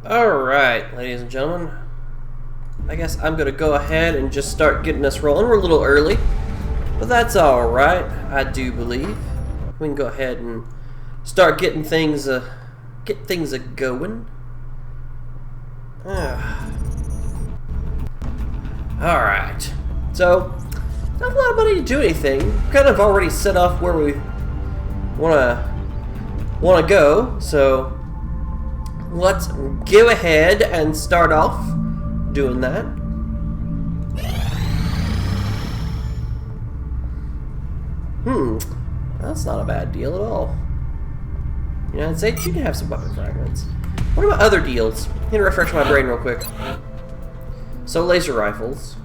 Alright, ladies and gentlemen. I guess I'm gonna go ahead and just start getting us rolling. We're a little early, but that's alright, I do believe. We can go ahead and start getting things going. Alright. So, not a lot of money to do anything. We're kind of already set off where we wanna go, so let's go ahead and start off doing that. That's not a bad deal at all. United States, you can have some weapon fragments. What about other deals? Need to refresh my brain real quick. So laser rifles.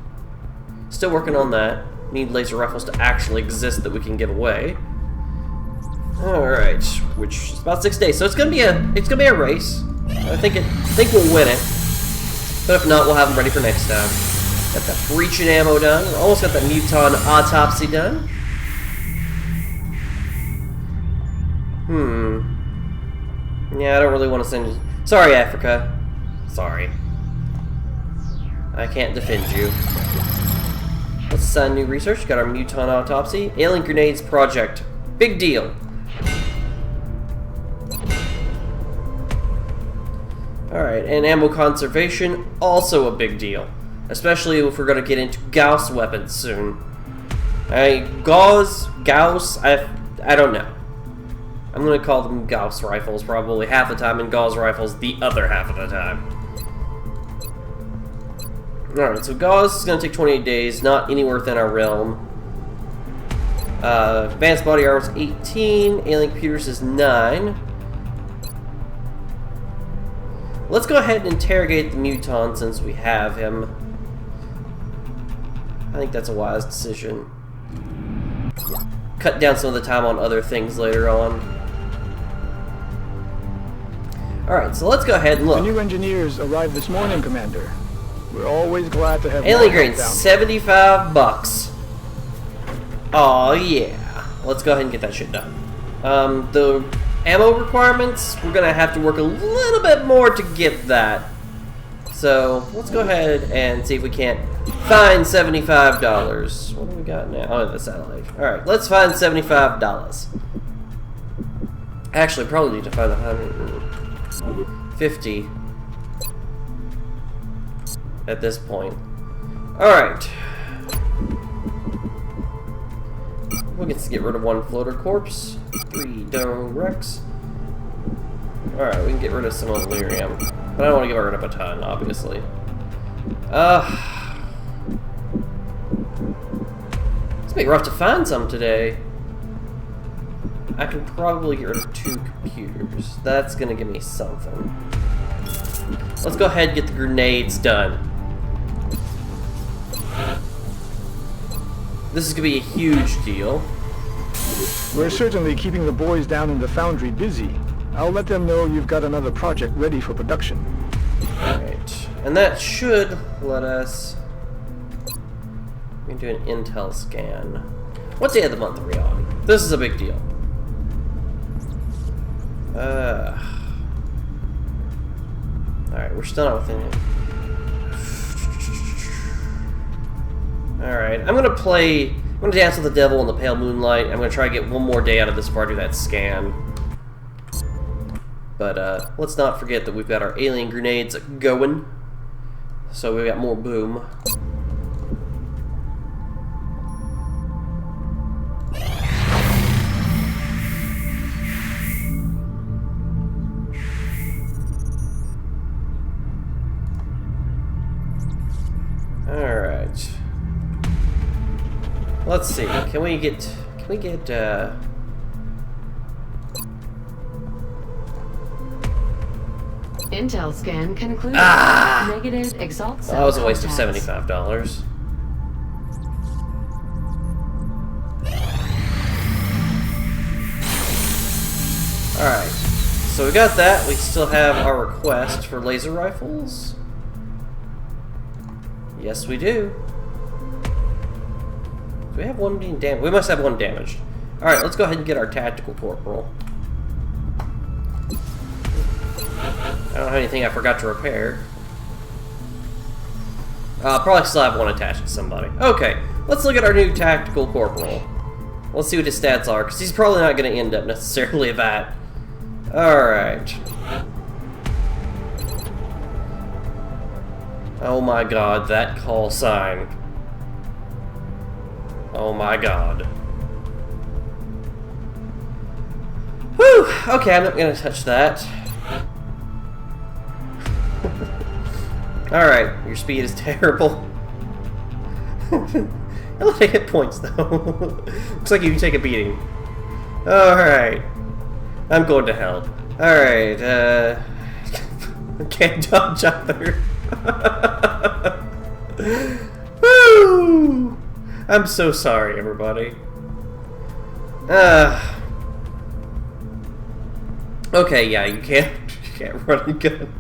Still working on that. Need laser rifles to actually exist that we can give away. Alright, which is about 6 days. So it's gonna be a race. I think we'll win it. But if not, we'll have them ready for next time. Got that breaching ammo done. We're almost got that muton autopsy done. Yeah, I don't really want to send you. Sorry, Africa. Sorry. I can't defend you. Let's assign new research. Got our muton autopsy. Alien grenades project. Big deal. Alright, and ammo conservation, also a big deal. Especially if we're going to get into Gauss weapons soon. Gauss, I don't know. I'm going to call them Gauss rifles probably half the time, and Gauss rifles the other half of the time. Alright, so Gauss is going to take 28 days, not anywhere within our realm. Advanced body armor is 18, alien computers is 9. Let's go ahead and interrogate the muton since we have him. I think that's a wise decision. Cut down some of the time on other things later on. Alright, so let's go ahead and look. The new engineers arrived this morning, Commander. We're always glad to have alien grain, $75. Oh yeah. Let's go ahead and get that shit done. The ammo requirements, we're gonna have to work a little bit more to get that. So let's go ahead and see if we can't find $75. What do we got now? Oh, the satellite. Alright, let's find $75. Actually, probably need to find 150 at this point. Alright. We'll get to get rid of one floater corpse. 3 dome wrecks. Alright, we can get rid of some Illyrium. But I don't want to get rid of a ton, obviously. It's gonna be rough to find some today. I can probably get rid of 2 computers. That's gonna give me something. Let's go ahead and get the grenades done. This is gonna be a huge deal. We're certainly keeping the boys down in the foundry busy. I'll let them know you've got another project ready for production. Alright. And that should let us... We can do an intel scan. What day of the month are we on? This is a big deal. Alright, we're still not within it. Alright, I'm gonna dance with the devil in the pale moonlight. I'm gonna try to get one more day out of this before I do that scan. But let's not forget that we've got our alien grenades going. So we've got more boom. Alright. Let's see. Can we get Intel scan concluded. Negative exalt cell. That was a waste of contacts. $75. Alright. So we got that. We still have our request for laser rifles. Yes, we do. Do we have one being damaged? We must have one damaged. Alright, let's go ahead and get our tactical corporal. I don't have anything I forgot to repair. Probably still have one attached to somebody. Okay, let's look at our new tactical corporal. Let's see what his stats are, because he's probably not going to end up necessarily that. Alright. Oh my god, that call sign. Oh my god. Whew! Okay, I'm not going to touch that. Alright, your speed is terrible. A lot of hit points, though. Looks like you can take a beating. Alright. I'm going to hell. Alright, can't dodge either. Woo! I'm so sorry, everybody. Okay, yeah, you can't run and gun.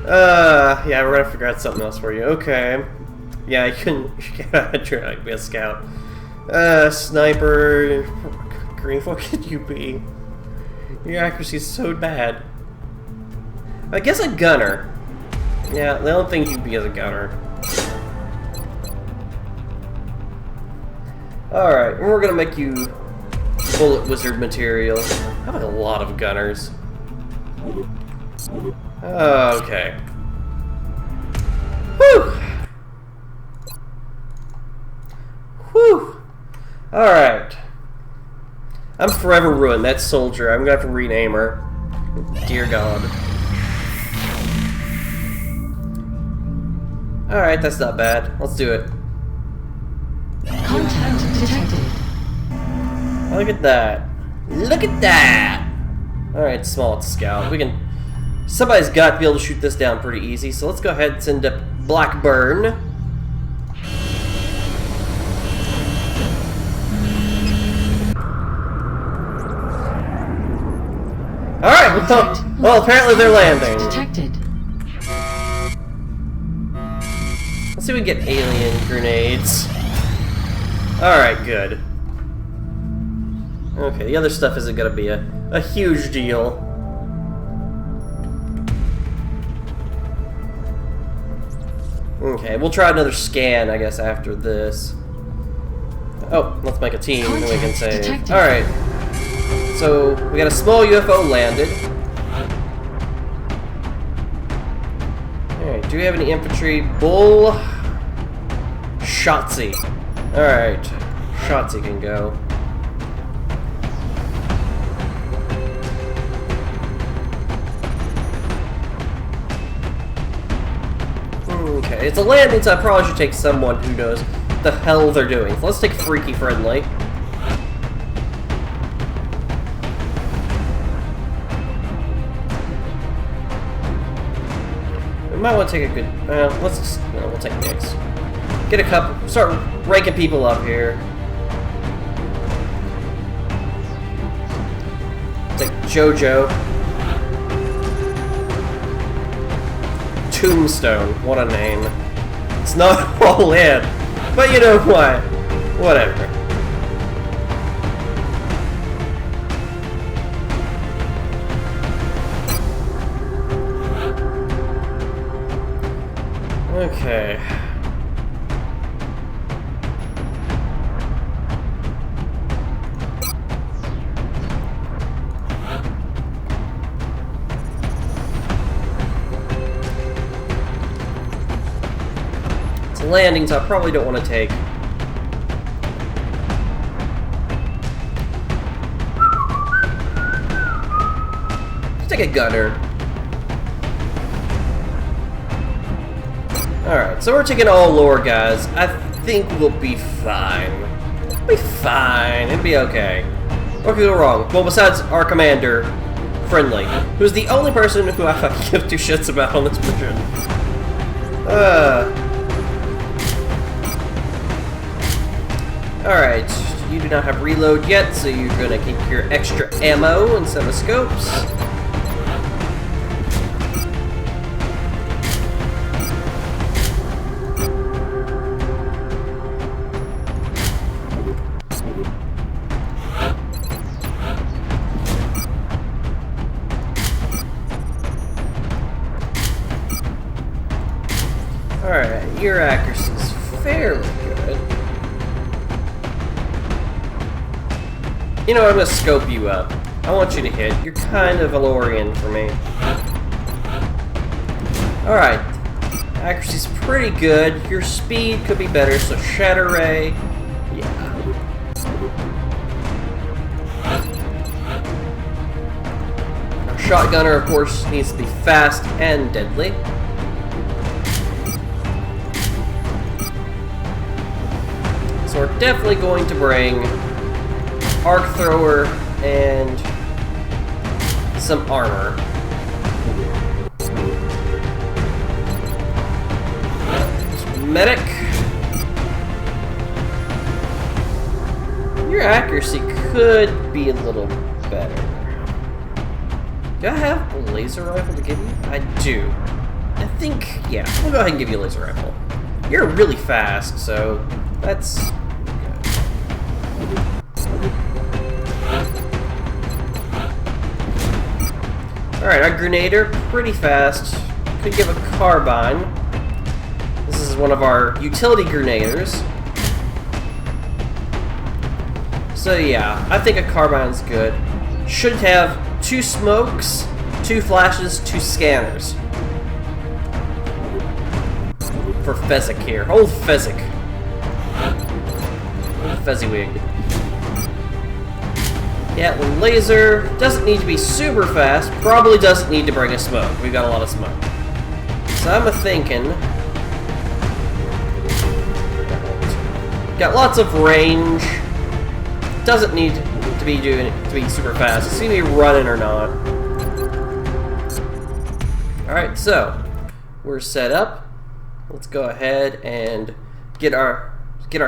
Yeah, we're gonna figure out something else for you. Okay. Yeah, you can't try to be a scout. Sniper. Green, what could you be? Your accuracy is so bad. I guess a gunner. Yeah, the only thing you'd be is a gunner. Alright, we're gonna make you bullet wizard material. I have a lot of gunners. Okay. Whew! Whew! Alright. I'm forever ruined. That soldier. I'm gonna have to rename her. Dear God. Alright, that's not bad. Let's do it. Contact detected. Look at that. Look at that! Alright, small scout. We can... Somebody's got to be able to shoot this down pretty easy, so let's go ahead and send up Blackburn. Alright, well, apparently they're landing. Detected. Let's see if we can get alien grenades. Alright, good. Okay, the other stuff isn't gonna be a huge deal. Okay, we'll try another scan, I guess, after this. Oh, let's make a team, and we can save. Alright. So, we got a small UFO landed. Alright, do we have any infantry? Bull... Shotzi. Alright, Shotzi can go. Okay, it's a landing, so I probably should take someone who knows what the hell they're doing. So let's take Freaky Friendly. We might want to take a good... let's just... No, we'll take Nix. Get a couple... Start ranking people up here. Take Jojo. Tombstone, what a name. It's not all in, but you know what? Whatever. Okay. Landings I probably don't want to take. Let's take a gunner. Alright, so we're taking all lower guys. I think we'll be fine. We'll be fine. It'll be okay. What could go wrong? Well, besides our commander, Friendly, who's the only person who I fucking give two shits about on this mission. Alright, you do not have reload yet, so you're gonna keep your extra ammo and some scopes. your accuracy's fairly good. You know, I'm gonna scope you up. I want you to hit. You're kind of a Valorian for me. Alright. Accuracy's pretty good. Your speed could be better, so Shatter Ray. Yeah. Our Shotgunner, of course, needs to be fast and deadly. So we're definitely going to bring Arc Thrower and some armor. Medic. Your accuracy could be a little better. Do I have a laser rifle to give you? I do. I think, yeah, we'll go ahead and give you a laser rifle. You're really fast, so that's good. Alright, our Grenader, pretty fast. Could give a carbine. This is one of our utility Grenaders. So yeah, I think a carbine's good. Should have 2 smokes, 2 flashes, 2 scanners. For Fezzik here. Old Fezzik. Old Fezziwig. Yeah, laser doesn't need to be super fast. Probably doesn't need to bring a smoke. We've got a lot of smoke. So I'm thinking. Got lots of range. Doesn't need to be super fast. It's gonna be running or not. All right, so we're set up. Let's go ahead and get our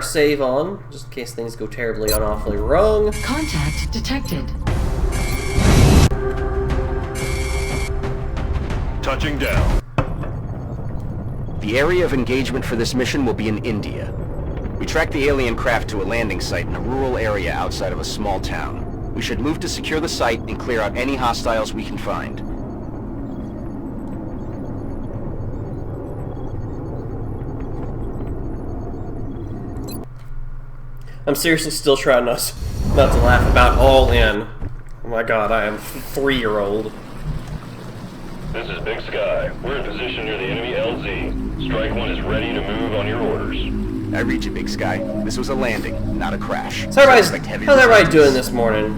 save on, just in case things go terribly and awfully wrong. Contact detected. Touching down. The area of engagement for this mission will be in India. We tracked the alien craft to a landing site in a rural area outside of a small town. We should move to secure the site and clear out any hostiles we can find. I'm seriously still trying not to laugh about All In. Oh my god, I am a 3-year-old. This is Big Sky. We're in position near the enemy LZ. Strike 1 is ready to move on your orders. I read you, Big Sky. This was a landing, not a crash. So how's Expect heavy everybody resistance. doing this morning?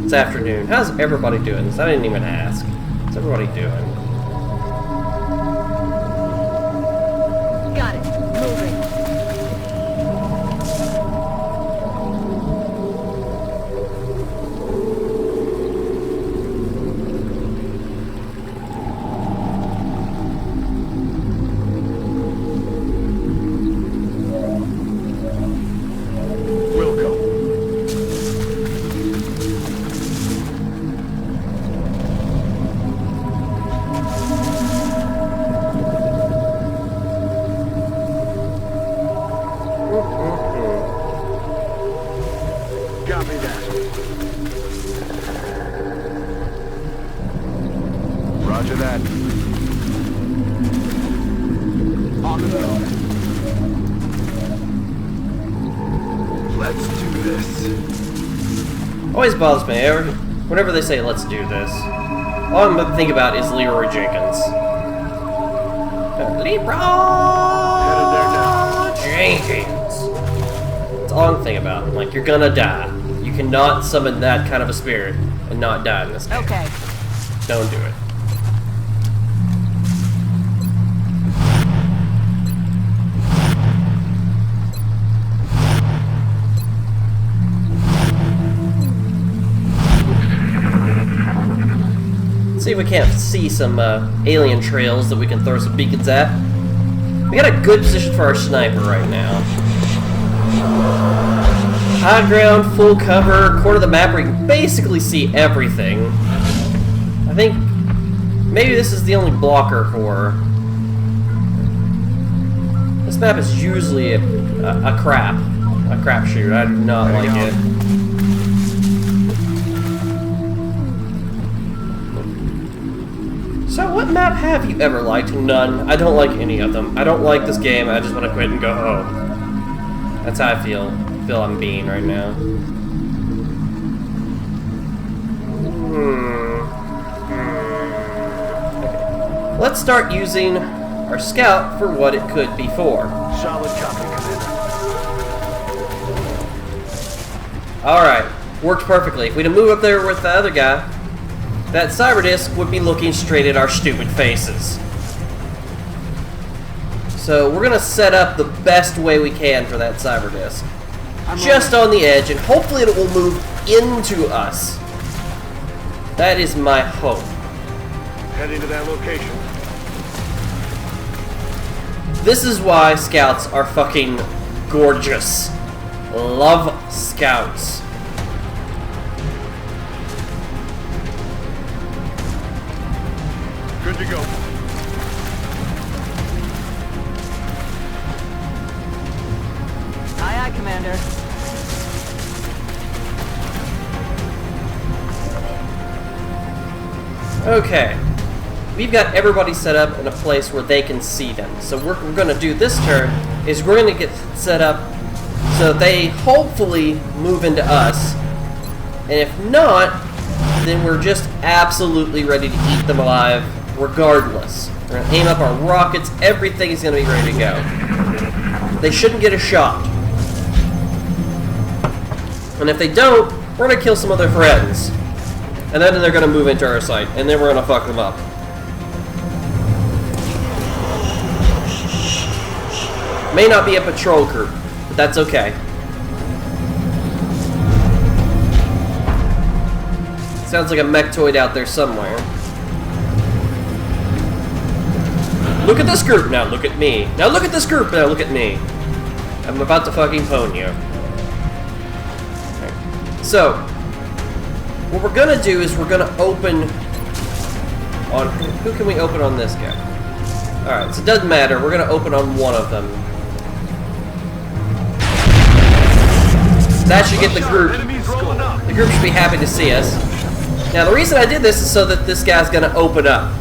It's afternoon. How's everybody doing this? I didn't even ask. How's everybody doing? Got it. Moving. Copy that. Roger that. On the move. Let's do this. Always bothers me. Whenever they say, let's do this, all I'm going to think about is Leroy Jenkins. Leroy Jenkins! That's all I'm thinking about. I'm like, you're gonna die. You cannot summon that kind of a spirit and not die in this game. Okay. Don't do it. See if we can't see some alien trails that we can throw some beacons at. We got a good position for our sniper right now. High ground, full cover, corner of the map where you can basically see everything. I think maybe this is the only blocker for. This map is usually a crapshoot. I do not like it. So what What map have you ever liked? None. I don't like any of them. I don't like this game. I just want to quit and go home. That's how I feel. I feel I'm being right now. Okay. Let's start using our scout for what it could be for. Solid copy, Commander. Alright. Worked perfectly. If we'd have moved up there with the other guy, that cyber disc would be looking straight at our stupid faces. So we're gonna set up the best way we can for that cyber disc. Just on the edge, and hopefully it will move into us. That is my hope. Heading to that location. This is why scouts are fucking gorgeous. Love scouts. Good to go. Aye, aye, Commander. Okay. We've got everybody set up in a place where they can see them. So what we're going to do this turn is we're going to get set up so that they hopefully move into us. And if not, then we're just absolutely ready to eat them alive regardless. We're going to aim up our rockets. Everything is going to be ready to go. They shouldn't get a shot. And if they don't, we're going to kill some of their friends. And then they're going to move into our site. And then we're going to fuck them up. May not be a patrol group, but that's okay. Sounds like a mechtoid out there somewhere. Look at this group, now look at me. Now look at this group, now look at me. I'm about to fucking pwn you. Okay. So, what we're gonna do is we're gonna open on... Who can we open on this guy? Alright, so it doesn't matter. We're gonna open on one of them. That should get the group. The group should be happy to see us. Now, the reason I did this is so that this guy's gonna open up.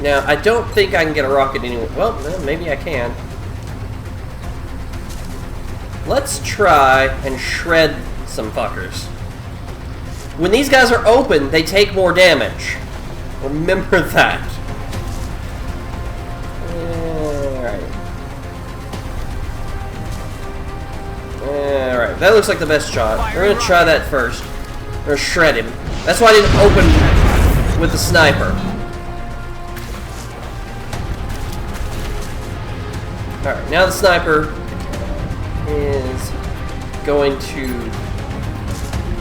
Now, I don't think I can get a rocket anywhere. Well, maybe I can. Let's try and shred some fuckers. When these guys are open, they take more damage. Remember that. Alright, that looks like the best shot. We're gonna try that first. We're gonna shred him. That's why I didn't open with the sniper. Alright, now the sniper is going to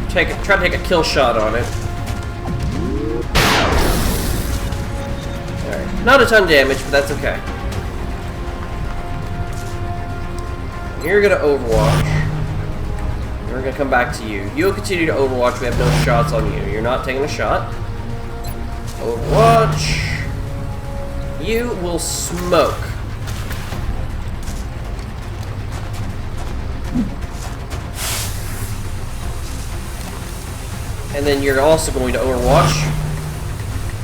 try to take a kill shot on it. Alright, not a ton of damage, but that's okay. You're gonna overwatch. We're gonna come back to you. You'll continue to overwatch. We have no shots on you. You're not taking a shot. Overwatch. You will smoke. And then you're also going to overwatch.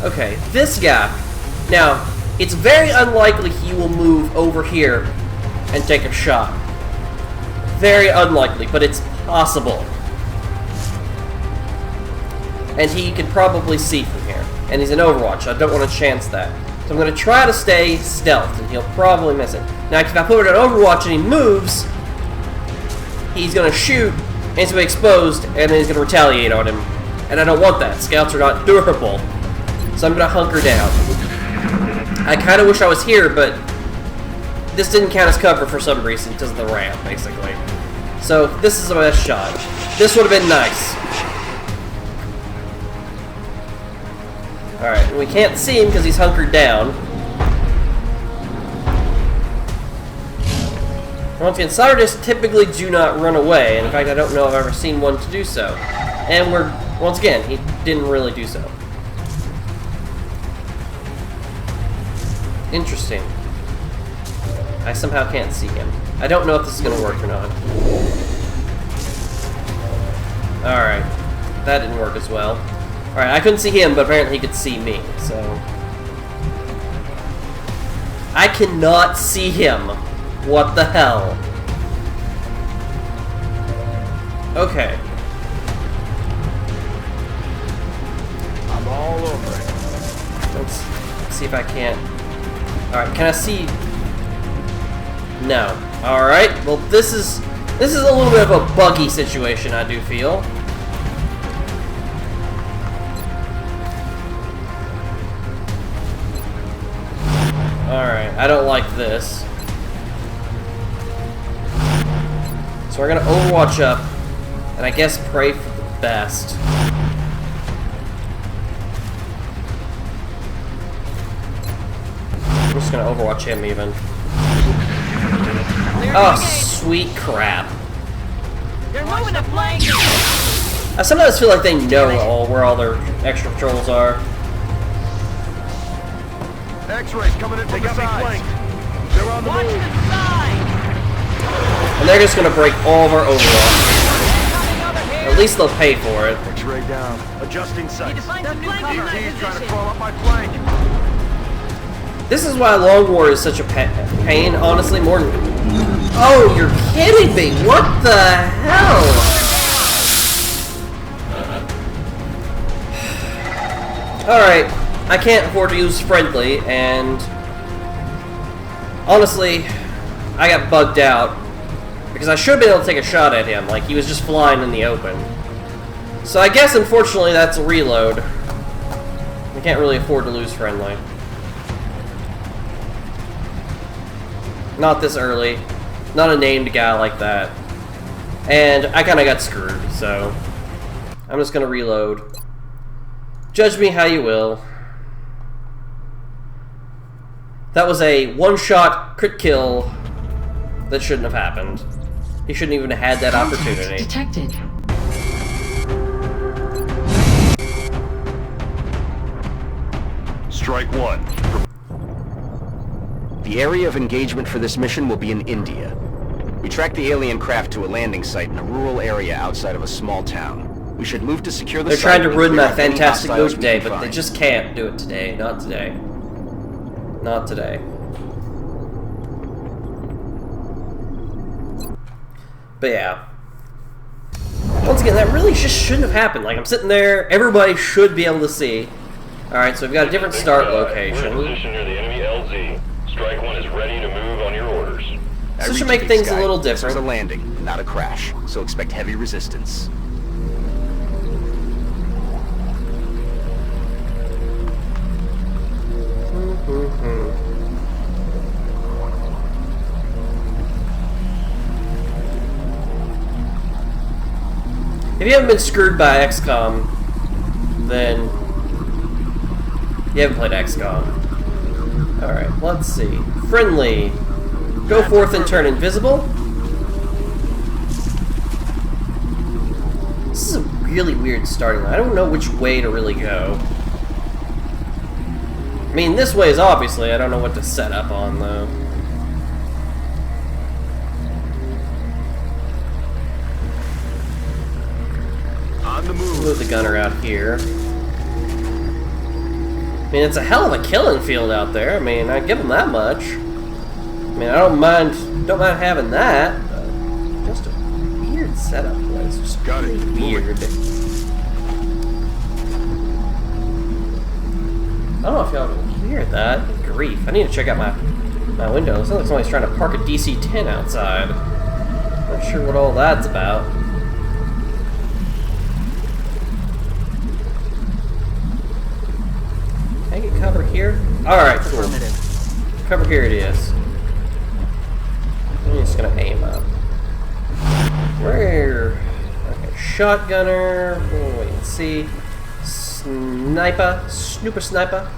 Okay, this guy. Now, it's very unlikely he will move over here and take a shot. Very unlikely, but it's possible. And he can probably see from here. And he's in Overwatch, so I don't want to chance that. So I'm going to try to stay stealth, and he'll probably miss it. Now, if I put it on Overwatch and he moves, he's going to shoot, and he's going to be exposed, and then he's going to retaliate on him. And I don't want that. Scouts are not durable. So I'm going to hunker down. I kind of wish I was here, but this didn't count as cover for some reason because of the ramp, basically. So, this is the best shot. This would have been nice. Alright, we can't see him because he's hunkered down. Once again, cyber discs typically do not run away, and in fact, I don't know if I've ever seen one to do so. And once again, he didn't really do so. Interesting. I somehow can't see him. I don't know if this is going to work or not. Alright. That didn't work as well. Alright, I couldn't see him, but apparently he could see me, so... I cannot see him. What the hell? Okay. I'm all over it. Let's see if I can't... Alright, can I see... No. Alright, well this is a little bit of a buggy situation, I do feel. Alright, I don't like this. So we're gonna Overwatch up, and I guess pray for the best. I'm just gonna Overwatch him even. Oh, sweet crap. They're moving to flank. I sometimes feel like they know where all their extra patrols are. X-rays coming in from the sides. They're on the Watch move. the side. And they're just gonna break all of our Overwatch. Coming over here. At least they'll pay for it. X-ray down. Adjusting Need to sights. find some new cover. DT's trying to Position. crawl up my flank. This is why Long War is such a pain, honestly, more than... Oh, you're kidding me! What the hell? Alright, I can't afford to use friendly, and... Honestly, I got bugged out. Because I should have been able to take a shot at him, like he was just flying in the open. So I guess, unfortunately, that's a reload. I can't really afford to lose friendly. Not this early. Not a named guy like that. And I kind of got screwed, so... I'm just going to reload. Judge me how you will. That was a one-shot crit kill that shouldn't have happened. He shouldn't even have had that opportunity. Detected. Strike one. The area of engagement for this mission will be in India. We tracked the alien craft to a landing site in a rural area outside of a small town. We should move to secure the They're site. trying to and ruin clear my out any fantastic hostiles mood we today, can but they find. just can't do it today. Not today. Not today. But yeah. Once again, that really just shouldn't have happened. Like, I'm sitting there, everybody should be able to see. Alright, so we've got a different Big start Sky, We're in location. position near the enemy LZ. Strike one is ready to move on your orders. I This should read make Big things a Sky. little This was different. a landing, not a crash, so expect heavy resistance. If you haven't been screwed by XCOM, then you haven't played XCOM. Alright, let's see. Friendly. Go forth and turn invisible. This is a really weird starting line. I don't know which way to really go. I mean, this way is obviously, I don't know what to set up on, though. On the move. Move the gunner out here. I mean, it's a hell of a killing field out there. I mean, I give them that much. I mean, I don't mind having that. But just a weird setup place. Just Got it. really weird. I don't know if y'all can hear that. Good grief. I need to check out my window. It sounds like somebody's trying to park a DC-10 outside. Not sure what all that's about. Can I get cover here? Alright, cool. Cover here it is. I'm just gonna aim up. Where? Okay, shotgunner. We'll wait and see. Sniper. Snooper sniper.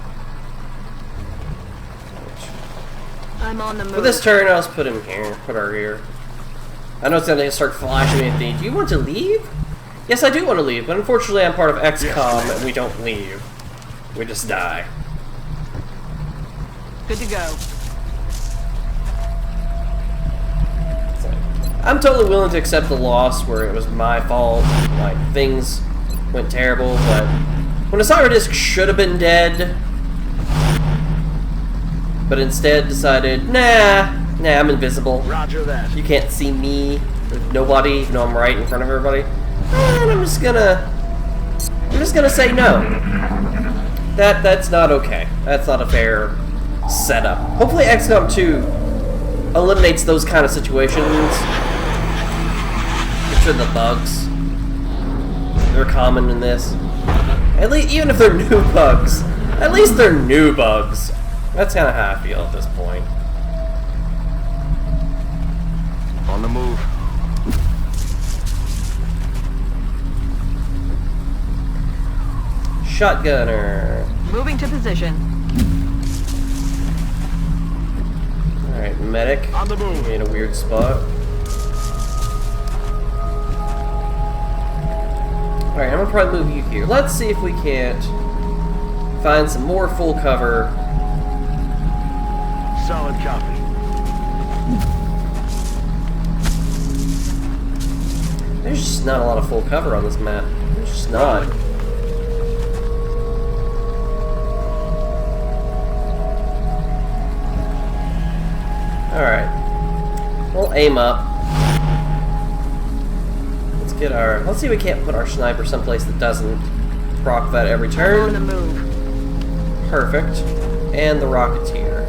I'm on the move. For this turn, I'll just put him here. Put her here. I know it's gonna start flashing me and think, do you want to leave? Yes, I do want to leave, but unfortunately I'm part of XCOM and we don't leave. We just die. Good to go. It's like, I'm totally willing to accept the loss where it was my fault, like things went terrible, but When a cyber disc should have been dead, but instead decided, nah, I'm invisible. Roger that. You can't see me. There's nobody, even though I'm right in front of everybody. And I'm just gonna say no. That's not okay. That's not a fair setup. Hopefully XCOM 2 eliminates those kind of situations. Which are the bugs. They're common in this. At least, even if they're new bugs, at least they're new bugs. That's kind of how I feel at this point. On the move. Shotgunner. Moving to position. Alright, medic. On the move. In a weird spot. Alright, I'm gonna probably move you here. Let's see if we can't find some more full cover. Solid copy. There's just not a lot of full cover on this map. There's just not. Alright. We'll aim up. Let's see if we can't put our sniper someplace that doesn't proc that every On the turn. move. Perfect. And the Rocketeer.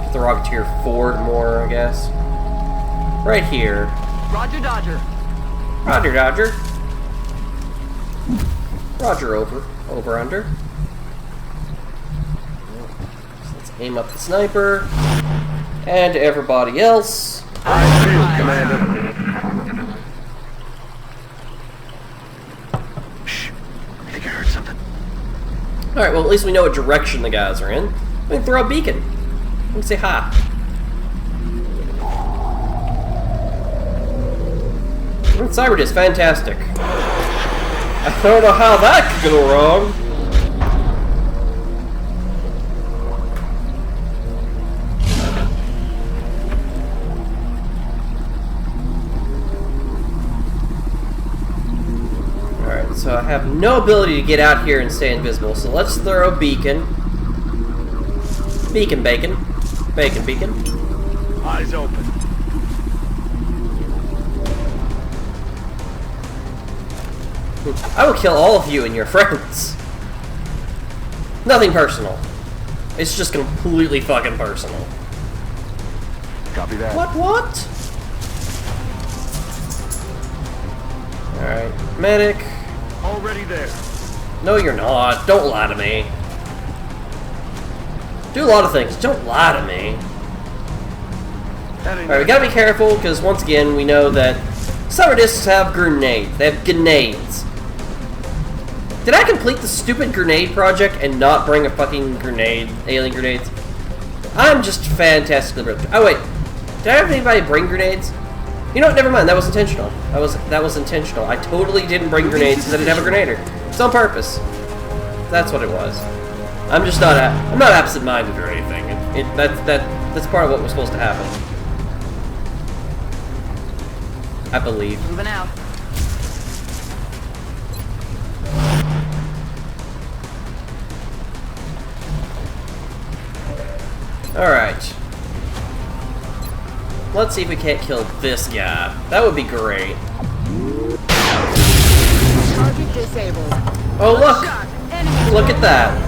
Put the Rocketeer forward more, I guess. Right here. Roger, Dodger. Roger, Dodger. Roger, over, under. So let's aim up the sniper. And everybody else. I do, Commander. Shh. I think I heard something. Alright, well at least we know what direction the guys are in. We can throw a beacon. We can say hi. Cyber disc, fantastic. I don't know how that could go wrong. Alright, so I have no ability to get out here and stay invisible, so let's throw a beacon. Beacon, bacon. Bacon, beacon. Eyes open. I will kill all of you and your friends. Nothing personal. It's just completely fucking personal. Copy that. What? Alright, medic. Already there. No, you're not. Don't lie to me. Do a lot of things. Don't lie to me. Alright, we gotta be careful, because once again, we know that cyber discs have grenades. They have grenades. Did I complete the stupid grenade project and not bring a fucking grenade? Alien grenades? I'm just fantastically broken. Oh wait, did I have anybody bring grenades? You know what, never mind, that was intentional. That was intentional. I totally didn't bring grenades because I didn't have a grenader. It's on purpose. That's what it was. I'm just not, I'm not absent-minded or anything. That's part of what was supposed to happen. I believe. Moving out. Alright. Let's see if we can't kill this guy. That would be great. Target disabled. Oh look! Shot. Enemy. Look at that.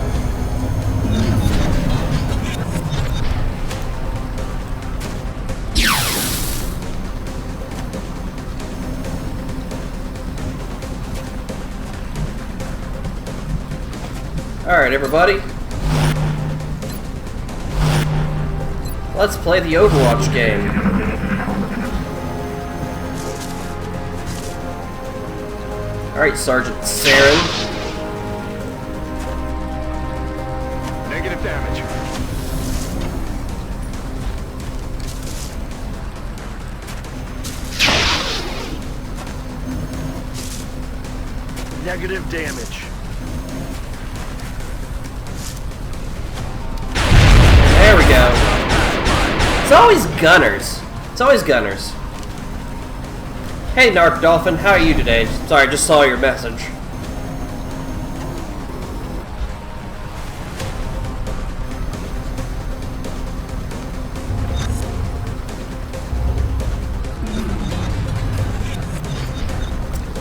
Alright, everybody. Let's play the Overwatch game. Alright, Sergeant Saren. Negative damage. Negative damage. There we go. It's always gunners. It's always gunners. Hey, Narc Dolphin, how are you today? Sorry, I just saw your message.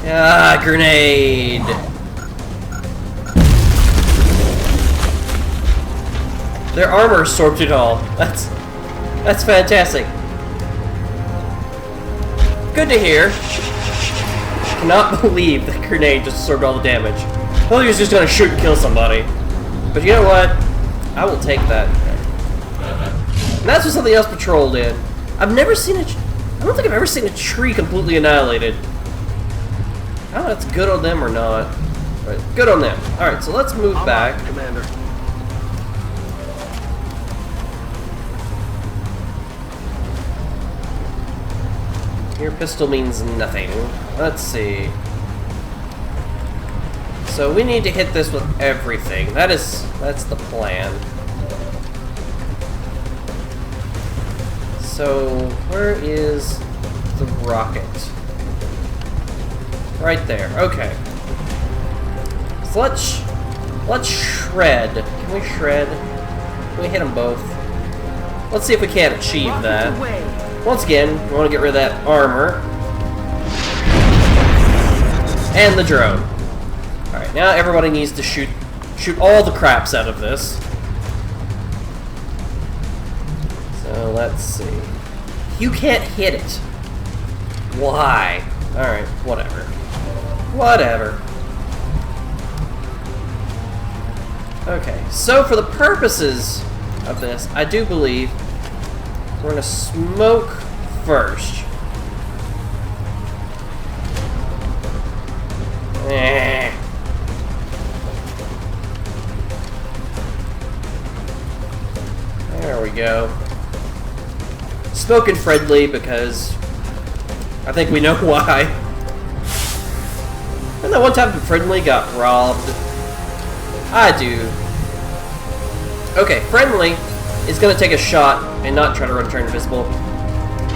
Ah, grenade! Their armor absorbed it all. That's fantastic. Good to hear. Cannot believe the grenade just absorbed all the damage. I thought he was just gonna shoot and kill somebody. But you know what? I will take that. And that's what something else patrolled in. I've never seen I don't think I've ever seen a tree completely annihilated. I don't know if that's good on them or not. But good on them. Alright, so let's move back. Commander. Your pistol means nothing. Let's see. So we need to hit this with everything. That's the plan. So where is the rocket? Right there. Okay. So let's shred. Can we shred? Can we hit them both? Let's see if we can't achieve that. Once again, we want to get rid of that armor. And the drone. Alright, now everybody needs to shoot all the craps out of this. So let's see. You can't hit it. Why? Alright, whatever. Whatever. Okay, so for the purposes of this, I do believe we're gonna smoke first. There we go. Smoking friendly because I think we know why. And that one time friendly got robbed. I do. Okay, friendly is going to take a shot and not try to return invisible.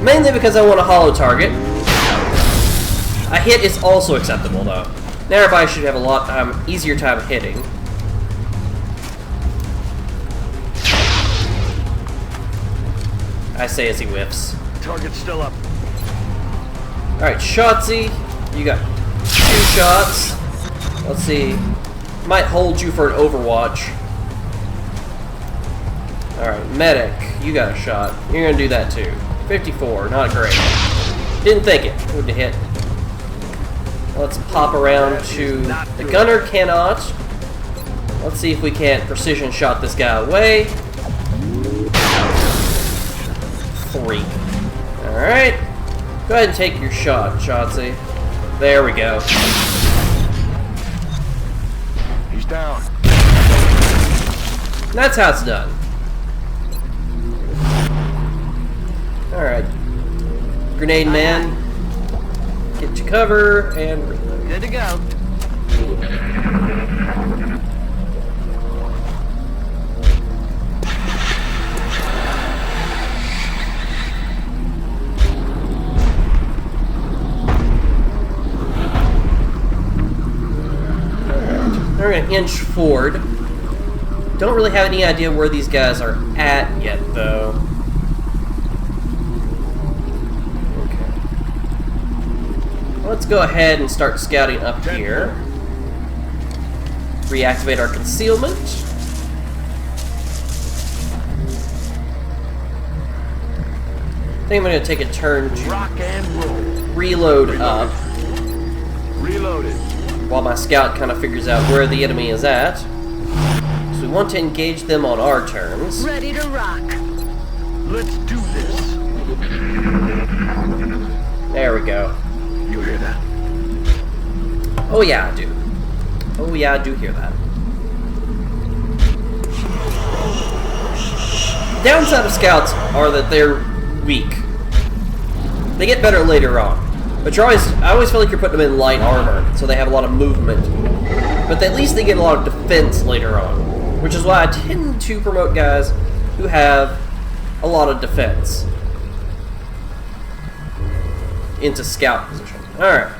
Mainly because I want a hollow target. A hit is also acceptable though. Now everybody should have a lot easier time hitting. I say as he whiffs. Target's still up. Alright, Shotzi, you got 2 shots. Let's see. Might hold you for an Overwatch. Alright, Medic, you got a shot. You're gonna do that too. 54, not great. Didn't think it would hit. Let's pop around to the Gunner cannot. Let's see if we can't precision shot this guy away. 3. Alright. Go ahead and take your shot, Shotzi. There we go. He's down. That's how it's done. Alright. Grenade man. Get to cover and reload. Good to go. We're gonna inch forward. Don't really have any idea where these guys are at yet, though. Okay. Let's go ahead and start scouting up here. Reactivate our concealment. I think I'm gonna take a turn to Rock and roll. reload up Reloaded. while my scout kind of figures out where the enemy is at. So we want to engage them on our terms. Ready to rock. Let's do this. There we go. You hear that? Oh yeah, I do. Oh yeah, I do hear that. The downside of scouts are that they're weak. They get better later on. But I always feel like you're putting them in light armor, so they have a lot of movement. But at least they get a lot of defense later on. Which is why I tend to promote guys who have a lot of defense into scout position. Alright.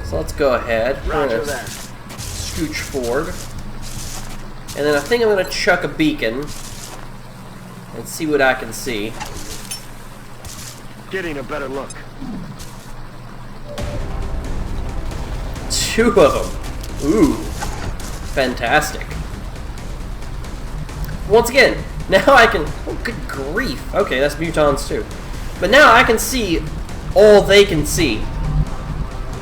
So let's go ahead. We're Roger gonna that. scooch forward. And then I think I'm gonna chuck a beacon and see what I can see. Getting a better look. 2 of them. Ooh. Fantastic. Once again, now I can... Oh, good grief. Okay, that's mutons too. But now I can see all they can see.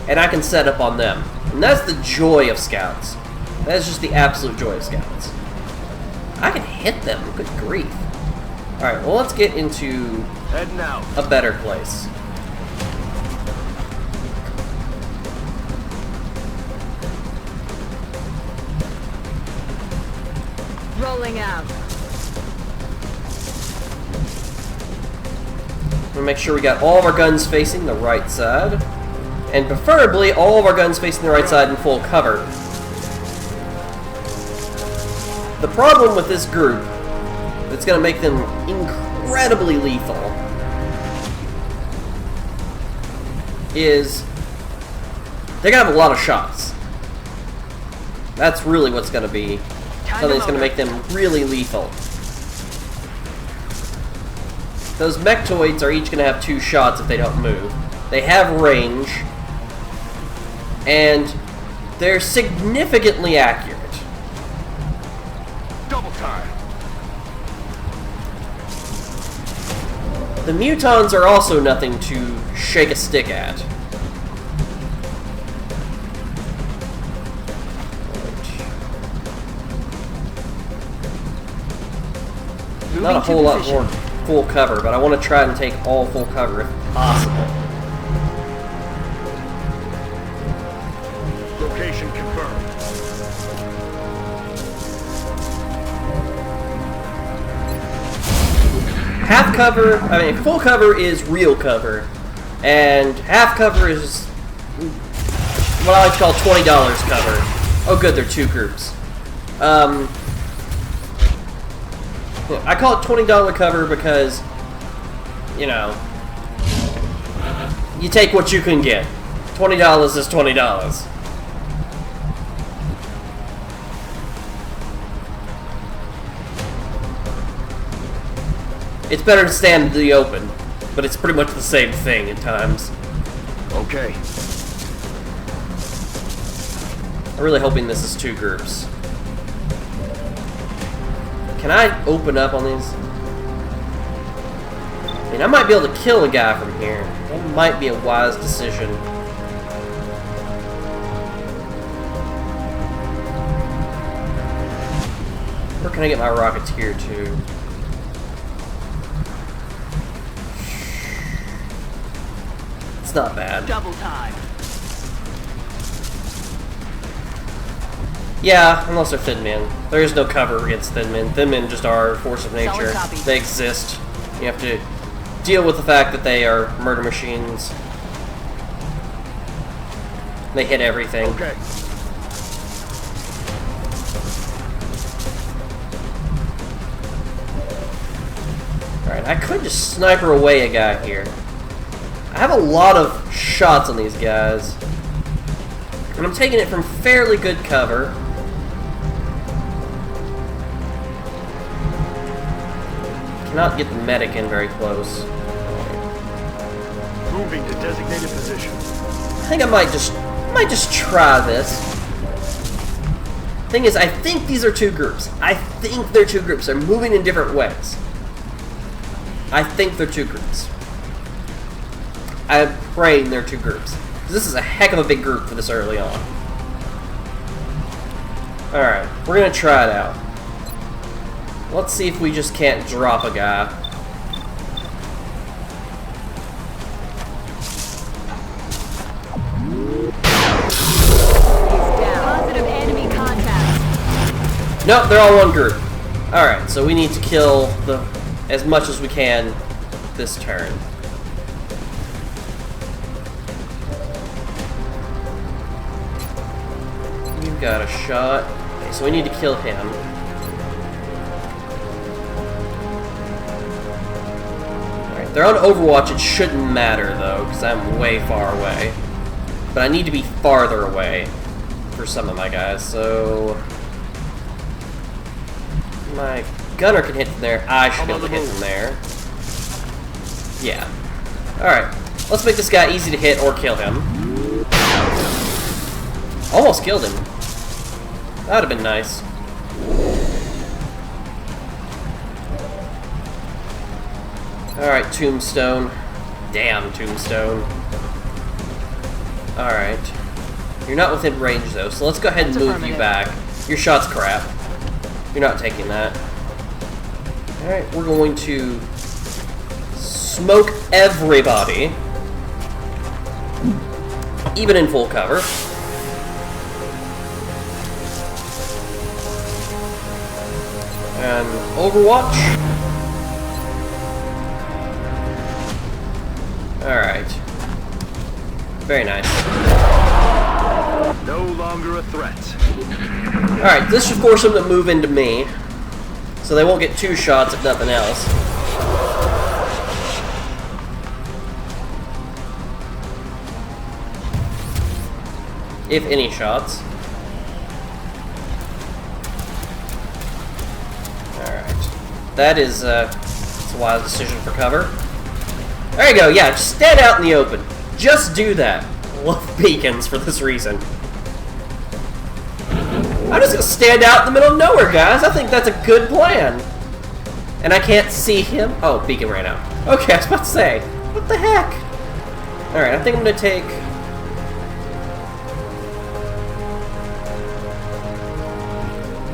And I can set up on them. And that's the joy of scouts. That is just the absolute joy of scouts. I can hit them. Good grief. Alright, well, let's get into Heading out. a better place. Rolling out. We'll make sure we got all of our guns facing the right side. And preferably all of our guns facing the right side in full cover. The problem with this group that's going to make them incredibly lethal is they're going to have a lot of shots. That's really what's going to be something that's going to make them really lethal. Those mechtoids are each going to have 2 shots if they don't move. They have range, and they're significantly accurate. Double time. The mutons are also nothing to shake a stick at. Not a whole lot more full cover, but I want to try and take all full cover if possible. Location confirmed. Half cover, I mean, full cover is real cover, and half cover is what I like to call $20 cover. Oh good, they're 2 groups. I call it $20 cover because, you know, you take what you can get. $20 is $20. It's better to stand in the open, but it's pretty much the same thing at times. Okay. I'm really hoping this is 2 groups. Can I open up on these? I mean, I might be able to kill a guy from here. That might be a wise decision. Where can I get my Rocketeer to? It's not bad. Double time. Yeah, unless they're Thin Men. There is no cover against Thin Men. Thin Men just are a force of nature. copy. They exist. You have to deal with the fact that they are murder machines. They hit everything. Okay. Alright, I could just sniper away a guy here. I have a lot of shots on these guys. And I'm taking it from fairly good cover. Cannot get the medic in very close. Moving to designated position. I think I might just try this. Thing is, I think these are 2 groups. I think they're 2 groups. They're moving in different ways. I think they're 2 groups. I'm praying they're 2 groups. This is a heck of a big group for this early on. Alright, we're gonna try it out. Let's see if we just can't drop a guy. Positive enemy contact. Nope, they're all 1 group. Alright, so we need to kill as much as we can this turn. You've got a shot. Okay, so we need to kill him. Alright, they're on Overwatch. It shouldn't matter, though, because I'm way far away. but I need to be farther away for some of my guys, so... My gunner can hit from there. I should be able to hit from there. Yeah. Alright. Let's make this guy easy to hit or kill him. Almost killed him. That would have been nice. Alright, Tombstone. Damn, Tombstone. Alright. You're not within range, though, so let's go ahead and move you back. Your shot's crap. You're not taking that. Alright, we're going to smoke everybody. Even in full cover. And Overwatch. Alright. Very nice. No longer a threat. Alright, this should force them to move into me. So they won't get 2 shots if nothing else. If any shots. Alright. That is it's a wise decision for cover. There you go, yeah, just stand out in the open. Just do that. I love beacons for this reason. I'm just gonna stand out in the middle of nowhere, guys. I think that's a good plan. And I can't see him. Oh, beacon ran out. Okay, I was about to say, what the heck? Alright, I think I'm gonna take...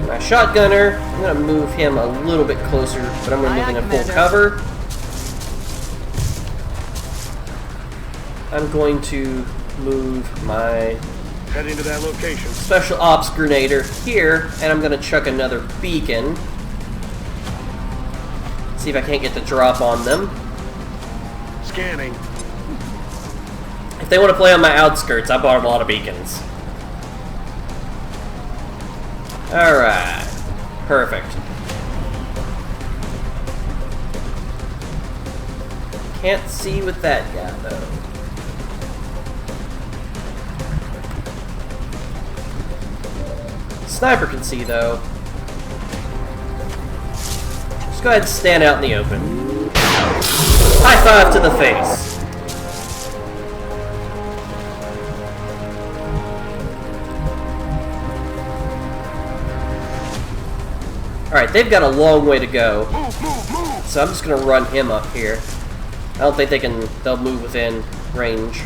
my shotgunner. I'm gonna move him a little bit closer, but I'm gonna move him in full cover. I'm going to move my Heading to that location. Special Ops Grenader here, and I'm gonna chuck another beacon. See if I can't get the drop on them. Scanning. If they want to play on my outskirts, I bought them a lot of beacons. Alright. Perfect. Can't see with that guy, though. Sniper can see, though. Just go ahead and stand out in the open. High five to the face. Alright, they've got a long way to go. So I'm just gonna run him up here. I don't think they'll move within range.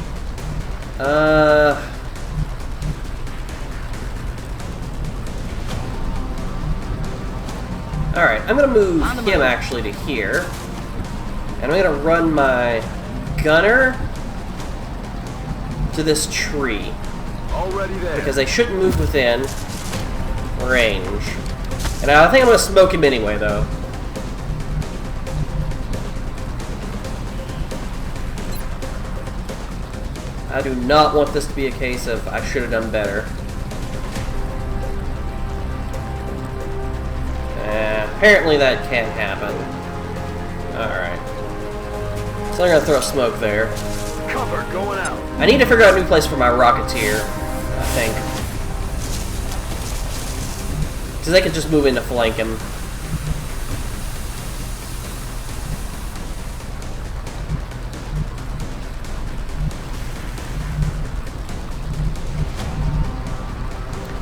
Alright, I'm gonna move him actually to here. And I'm gonna run my gunner to this tree. Already there. Because they shouldn't move within range. And I think I'm gonna smoke him anyway, though. I do not want this to be a case of I should have done better. Apparently that can happen. Alright. So I'm gonna throw smoke there. Cover going out. I need to figure out a new place for my Rocketeer, I think. Because they can just move in to flank him.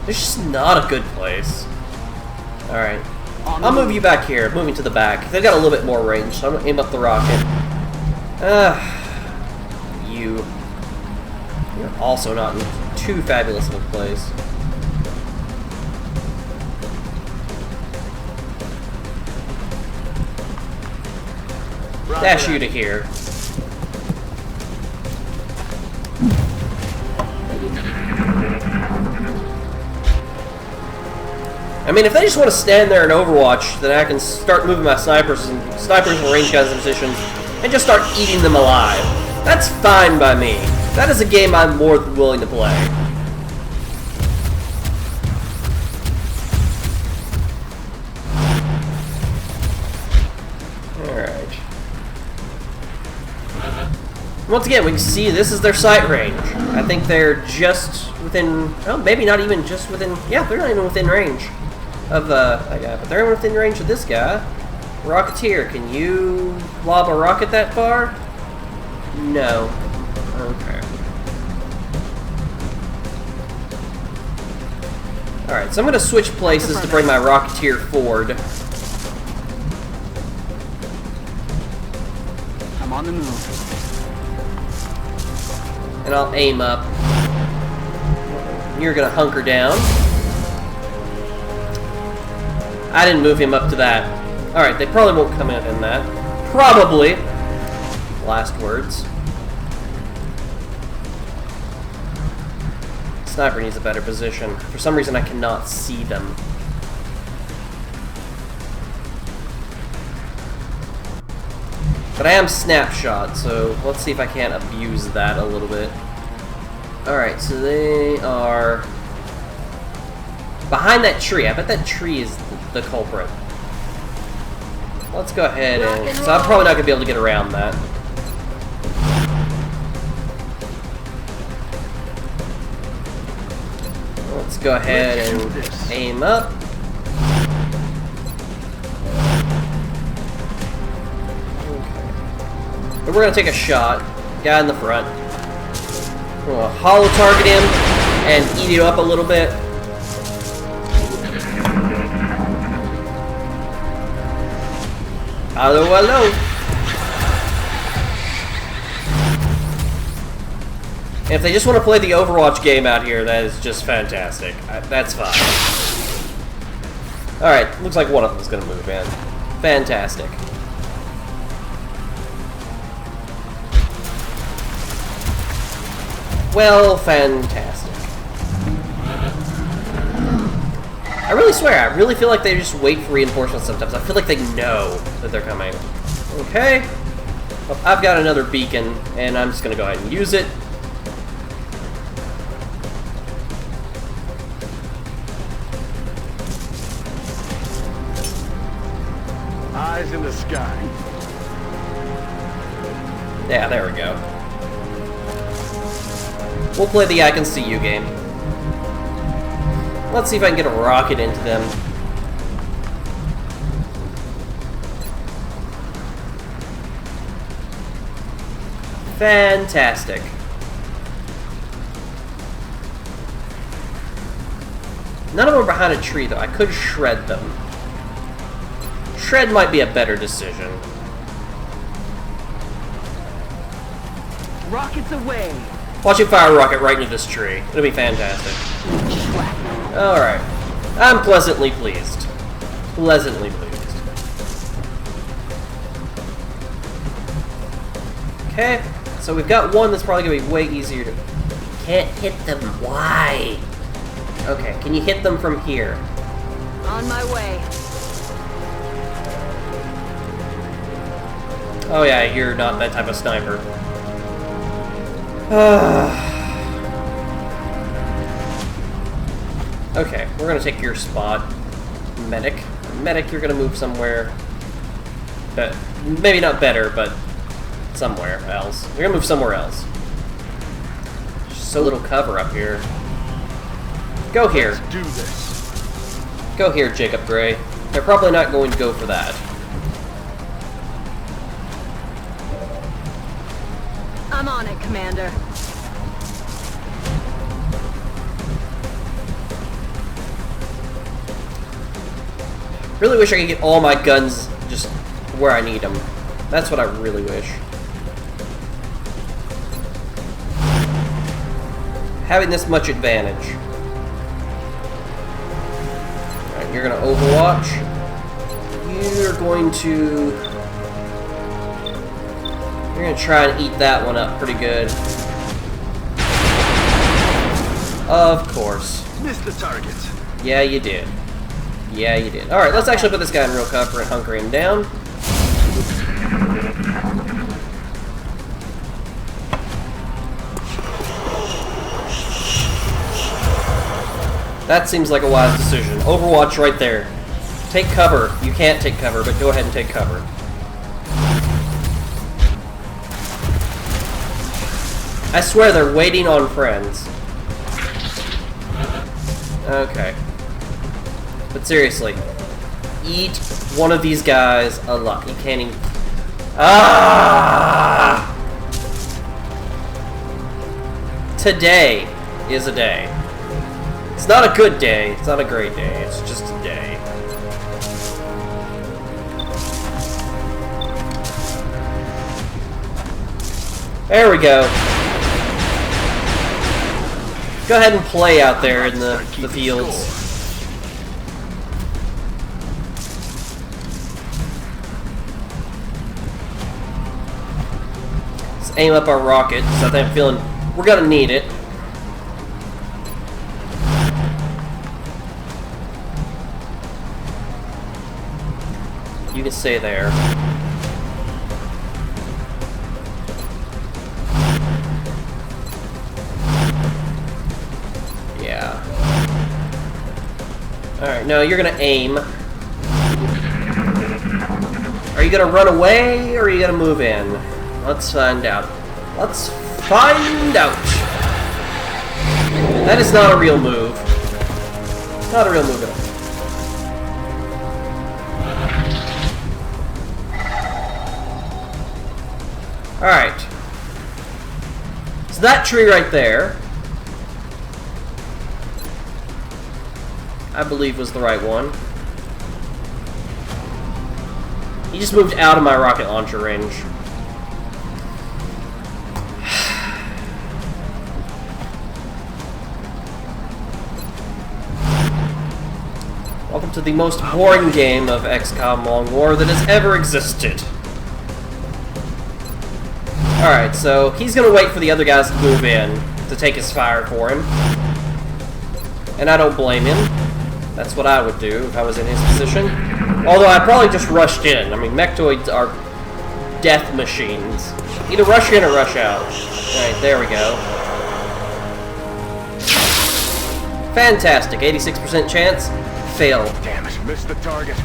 It's just not a good place. Alright. I'll move you back here, moving to the back. They've got a little bit more range, so I'm gonna aim up the rocket. You're also not in too fabulous of a place. Dash you to here. I mean, if they just want to stand there and Overwatch, then I can start moving my snipers and range guns in positions and just start eating them alive. That's fine by me. That is a game I'm more than willing to play. Alright. Once again, we can see this is their sight range. I think they're just within, well, maybe not even just within, yeah, they're not even within range of that guy, but they're within range of this guy. Rocketeer, can you lob a rocket that far? No. Okay. Alright, so I'm going to switch places to bring my Rocketeer forward. I'm on the move. And I'll aim up. You're going to hunker down. I didn't move him up to that. Alright, they probably won't come in that. Probably. Last words. Sniper needs a better position. For some reason, I cannot see them. But I am snapshot, so let's see if I can't abuse that a little bit. Alright, so they are behind that tree. I bet that tree is the culprit. Let's go ahead and... So I'm probably not going to be able to get around that. Let's go ahead and aim up. But we're going to take a shot. Guy in the front. We're going to hollow target him and eat it up a little bit. Hello, hello. And if they just want to play the Overwatch game out here, that is just fantastic. That's fine. Alright, looks like one of them is going to move in. Fantastic. Well, fantastic. I really swear, I really feel like they just wait for reinforcements sometimes. I feel like they know that they're coming. Okay. Well, I've got another beacon, and I'm just going to go ahead and use it. Eyes in the sky. Yeah, there we go. We'll play the I Can See You game. Let's see if I can get a rocket into them. Fantastic. None of them are behind a tree, though. I could shred them. Shred might be a better decision. Rockets away. Watch it fire a rocket right into this tree. It'll be fantastic. Alright. I'm pleasantly pleased. Pleasantly pleased. Okay. So we've got one that's probably going to be way easier to... Can't hit them. Why? Okay. Can you hit them from here? On my way. Oh yeah, you're not that type of sniper. Okay, we're gonna take your spot. Medic. Medic, you're gonna move somewhere. Maybe not better, but somewhere else. You're gonna move somewhere else. So little cover up here. Go here. Let's do this. Go here, Jacob Gray. They're probably not going to go for that. I'm on it, Commander. Really wish I could get all my guns just where I need them. That's what I really wish. Having this much advantage. Alright, you're gonna Overwatch. You're going to... You're gonna try and eat that one up pretty good. Of course. Missed the target. Yeah, you did. Yeah, you did. Alright, let's actually put this guy in real cover and hunker him down. That seems like a wise decision. Overwatch right there. Take cover. You can't take cover, but go ahead and take cover. I swear they're waiting on friends. Okay. But seriously, eat one of these guys a lot. You can't even... Ah! Today is a day. It's not a good day. It's not a great day. It's just a day. There we go. Go ahead and play out there in the fields. Let's aim up our rocket, so I think I'm feeling we're gonna need it. You can stay there. Yeah. Alright, no, you're gonna aim. Are you gonna run away, or are you gonna move in? Let's find out. Let's find out! That is not a real move. Not a real move at all. Alright. So that tree right there, I believe was the right one. He just moved out of my rocket launcher range. Welcome to the most boring game of XCOM Long War that has ever existed. Alright, so he's gonna wait for the other guys to move in to take his fire for him. And I don't blame him. That's what I would do if I was in his position. Although I probably just rushed in. I mean, mechtoids are death machines. Either rush in or rush out. Alright, there we go. Fantastic. 86% chance. Fail. Damn it, missed the target.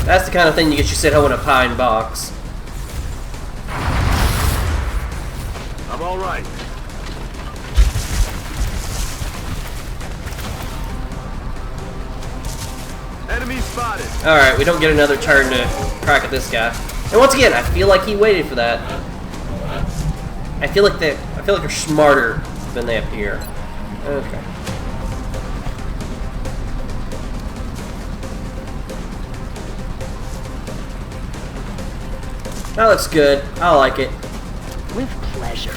That's the kind of thing you get you sit home in a pine box. I'm all right. Enemy spotted. Alright, we don't get another turn to crack at this guy. And once again, I feel like he waited for that. I feel like they're smarter than they appear. Okay. That looks good. I like it. With pleasure.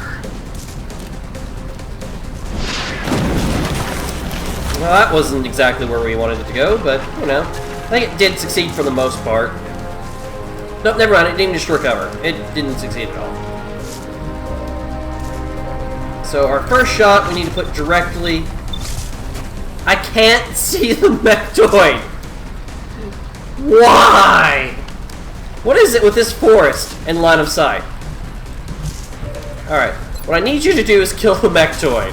Well, that wasn't exactly where we wanted it to go, but, you know, I think it did succeed for the most part. Nope, never mind, it didn't just recover. It didn't succeed at all. So our first shot we need to put directly... I can't see the mechtoid! Why? What is it with this forest in line of sight? Alright, what I need you to do is kill the mechtoid.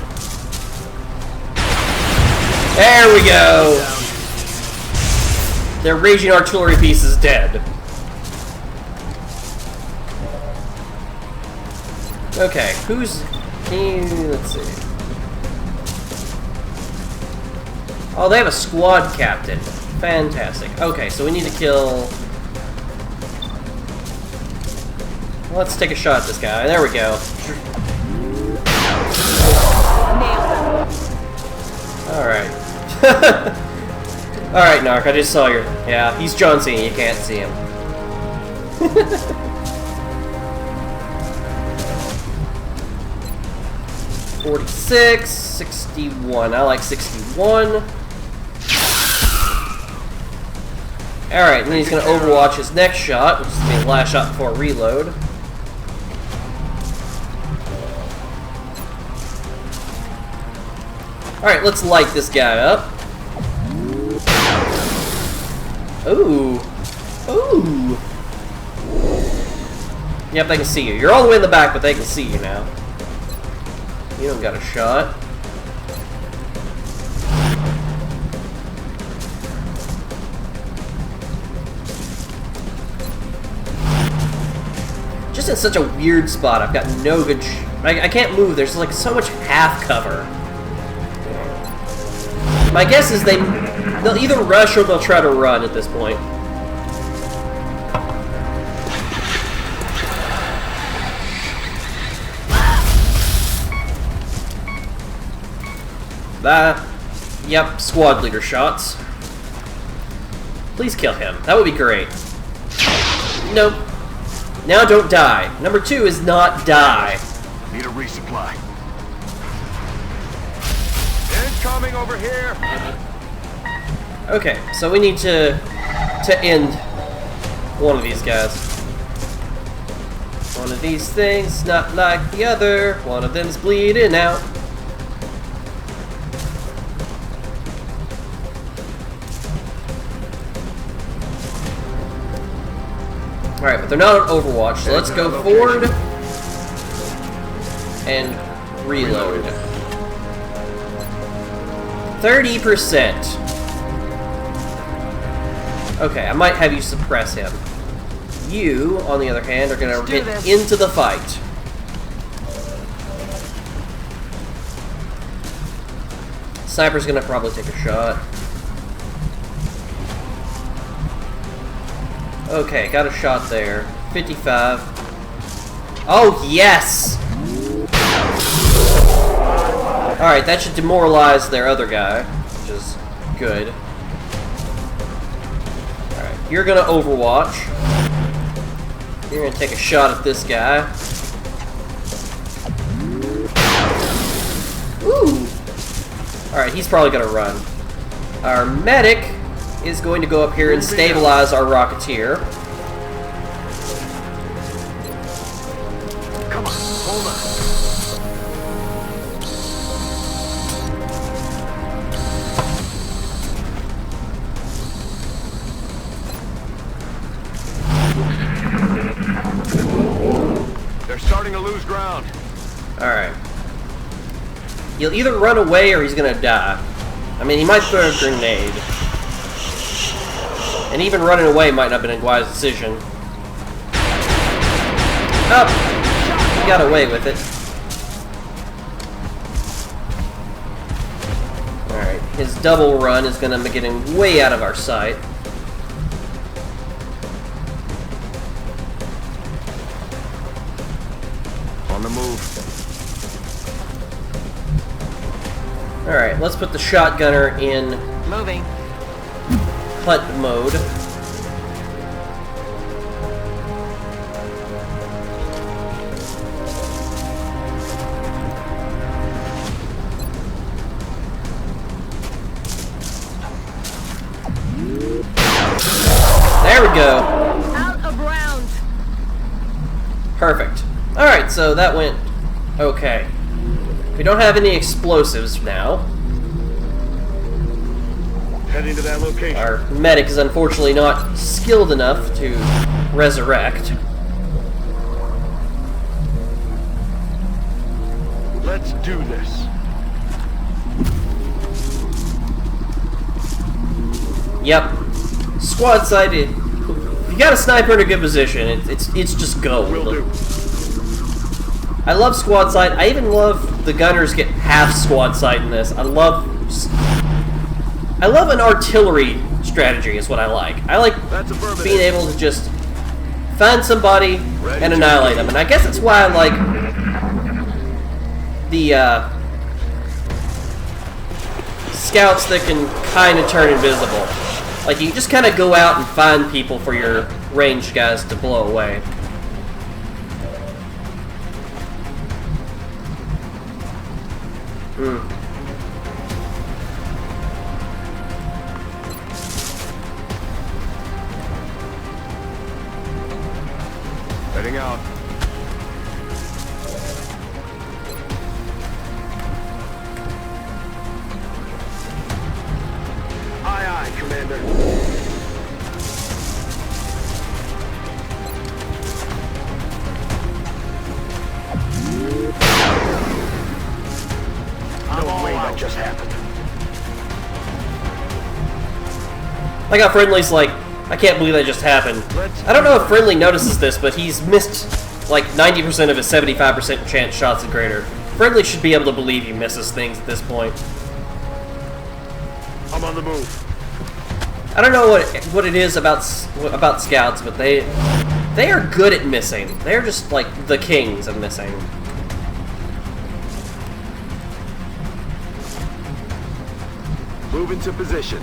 There we go! Their raging artillery piece is dead. Okay, who's... let's see. Oh, they have a squad captain. Fantastic. Okay, so we need to kill... Let's take a shot at this guy. There we go. Alright. Alright, Narc, I just saw your... Yeah, he's John Cena, you can't see him. 46, 61. I like 61. Alright, and then he's going to overwatch his next shot, which is the last shot before reload. Alright, let's light this guy up. Ooh. Ooh. Yep, they can see you. You're all the way in the back, but they can see you now. You don't got a shot. Just in such a weird spot. I've got no good... I can't move. There's like so much half cover. My guess is they'll either rush or they'll try to run at this point. Yep, squad leader shots. Please kill him. That would be great. Nope. Now don't die. Number 2 is not die. Need a resupply. Incoming over here. Okay, so we need to end one of these guys. One of these things, not like the other. One of them's bleeding out. Alright, but they're not on Overwatch, so let's go forward and reload. 30%. Okay, I might have you suppress him. You, on the other hand, are going to get into the fight. Sniper's going to probably take a shot. Okay, got a shot there. 55. Oh, yes! Alright, that should demoralize their other guy, which is good. Alright, you're gonna Overwatch. You're gonna take a shot at this guy. Ooh! Alright, he's probably gonna run. Our medic is going to go up here and stabilize our Rocketeer. Come on, hold on. They're starting to lose ground. Alright. He'll either run away or he's gonna die. I mean, he might throw a grenade. And even running away might not have been a wise decision. Oh! He got away with it. Alright, his double run is gonna get him way out of our sight. On the move. Alright, let's put the shotgunner in Moving. hunt mode. There we go. Out of rounds. Perfect. Alright, so that went okay. We don't have any explosives now. Heading to that location. Our medic is unfortunately not skilled enough to resurrect. Let's do this. Yep. Squad sighted. You got a sniper in a good position. It's just gold. Will do. I love squad sight. I even love the gunners get half squad sight in this. I love an artillery strategy is what I like. I like That's affirmative. being able to just find somebody and annihilate them. And I guess that's why I like the scouts that can kind of turn invisible. Like, you just kind of go out and find people for your ranged guys to blow away. Heading out. Aye, aye, Commander. No way that just happened. I got Friendly's like, I can't believe that just happened. I don't know if Friendly notices this, but he's missed like 90% of his 75% chance shots and greater. Friendly should be able to believe he misses things at this point. I'm on the move. I don't know what it is about scouts, but they are good at missing. They're just like the kings of missing. Move into position.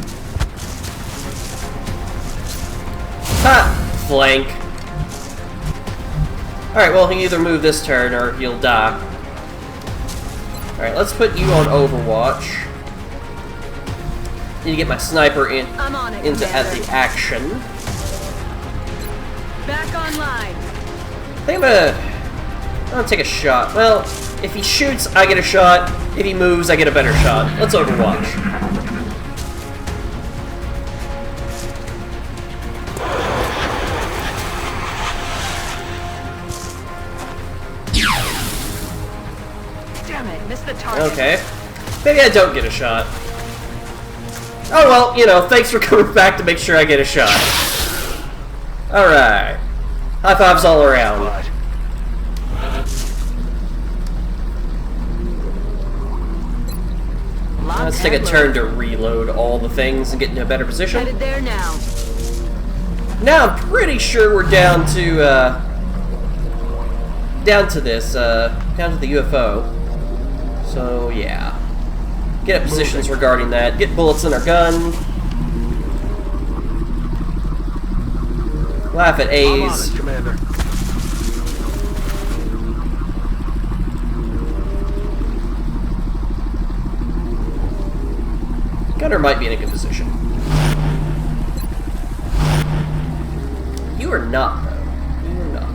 Ha! Flank. Alright, well, he'll either move this turn or he'll die. Alright, let's put you on Overwatch. Need to get my sniper in I'm on it, into at Commander. the action. Back online. I think I'm gonna take a shot. Well, if he shoots, I get a shot. If he moves, I get a better shot. Let's Overwatch. Damn it, missed the target. Okay. Maybe I don't get a shot. Oh well, you know, thanks for coming back to make sure I get a shot. Alright. High fives all around. Right. Let's take a turn to reload all the things and get into a better position. Headed there now. Now I'm pretty sure we're down to down to the UFO. So yeah. Get up positions regarding that. Get bullets in our gun. Laugh at I'm on A's. it, Commander. Gunner might be in a good position. You are not, though. You are not.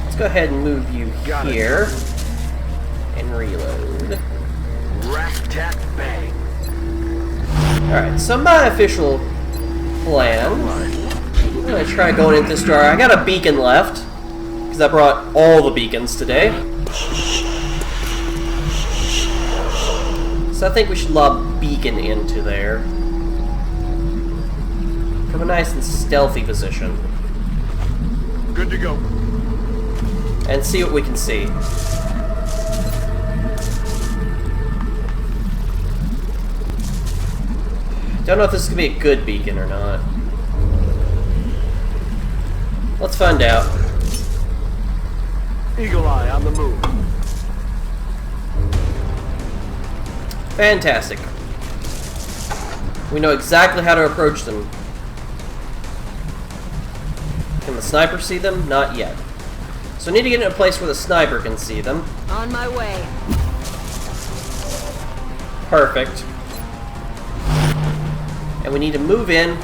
Let's go ahead and move you Got it. here. And reload. Rat-tat-bang. Alright, so my official plan... I'm gonna try going into this door. I got a beacon left. Because I brought all the beacons today. So I think we should lob beacon into there. Come a nice and stealthy position. Good to go. And see what we can see. Don't know if this is going to be a good beacon or not. Let's find out. Eagle Eye on the move. Fantastic. We know exactly how to approach them. Can the sniper see them? Not yet. So we need to get in a place where the sniper can see them. On my way. Perfect. And we need to move in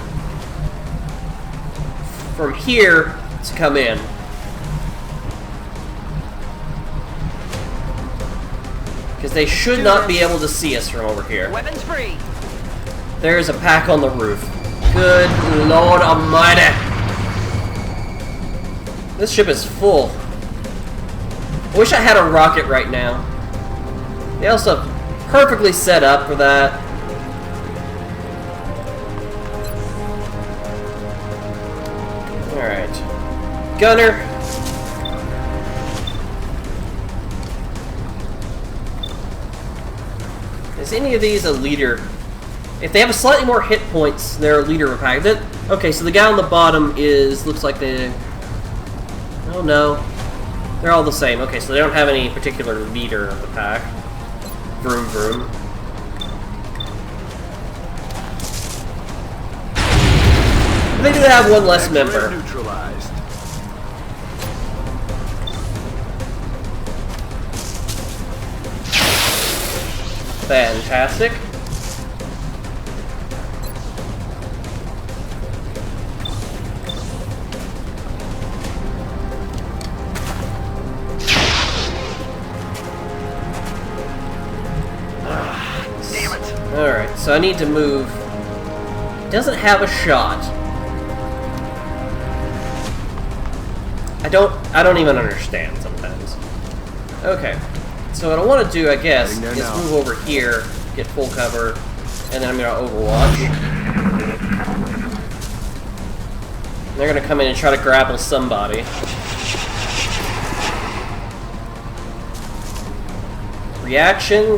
from here to come in. Because they should not be able to see us from over here. Weapons free. There's a pack on the roof. Good Lord Almighty! This ship is full. I wish I had a rocket right now. They also perfectly set up for that. Alright. Gunner. Is any of these a leader? If they have a slightly more hit points, they're a leader of a pack. Okay, so the guy on the bottom looks like they... Oh no. They're all the same. Okay, so they don't have any particular leader of the pack. Vroom vroom. But they do have one less member. Neutralized. Fantastic. Damn it. Alright, so I need to move. It doesn't have a shot. I don't even understand sometimes. Okay. So what I want to do, I guess, Getting there is now. move over here, get full cover, and then I'm going to Overwatch. They're going to come in and try to grapple somebody. Reaction.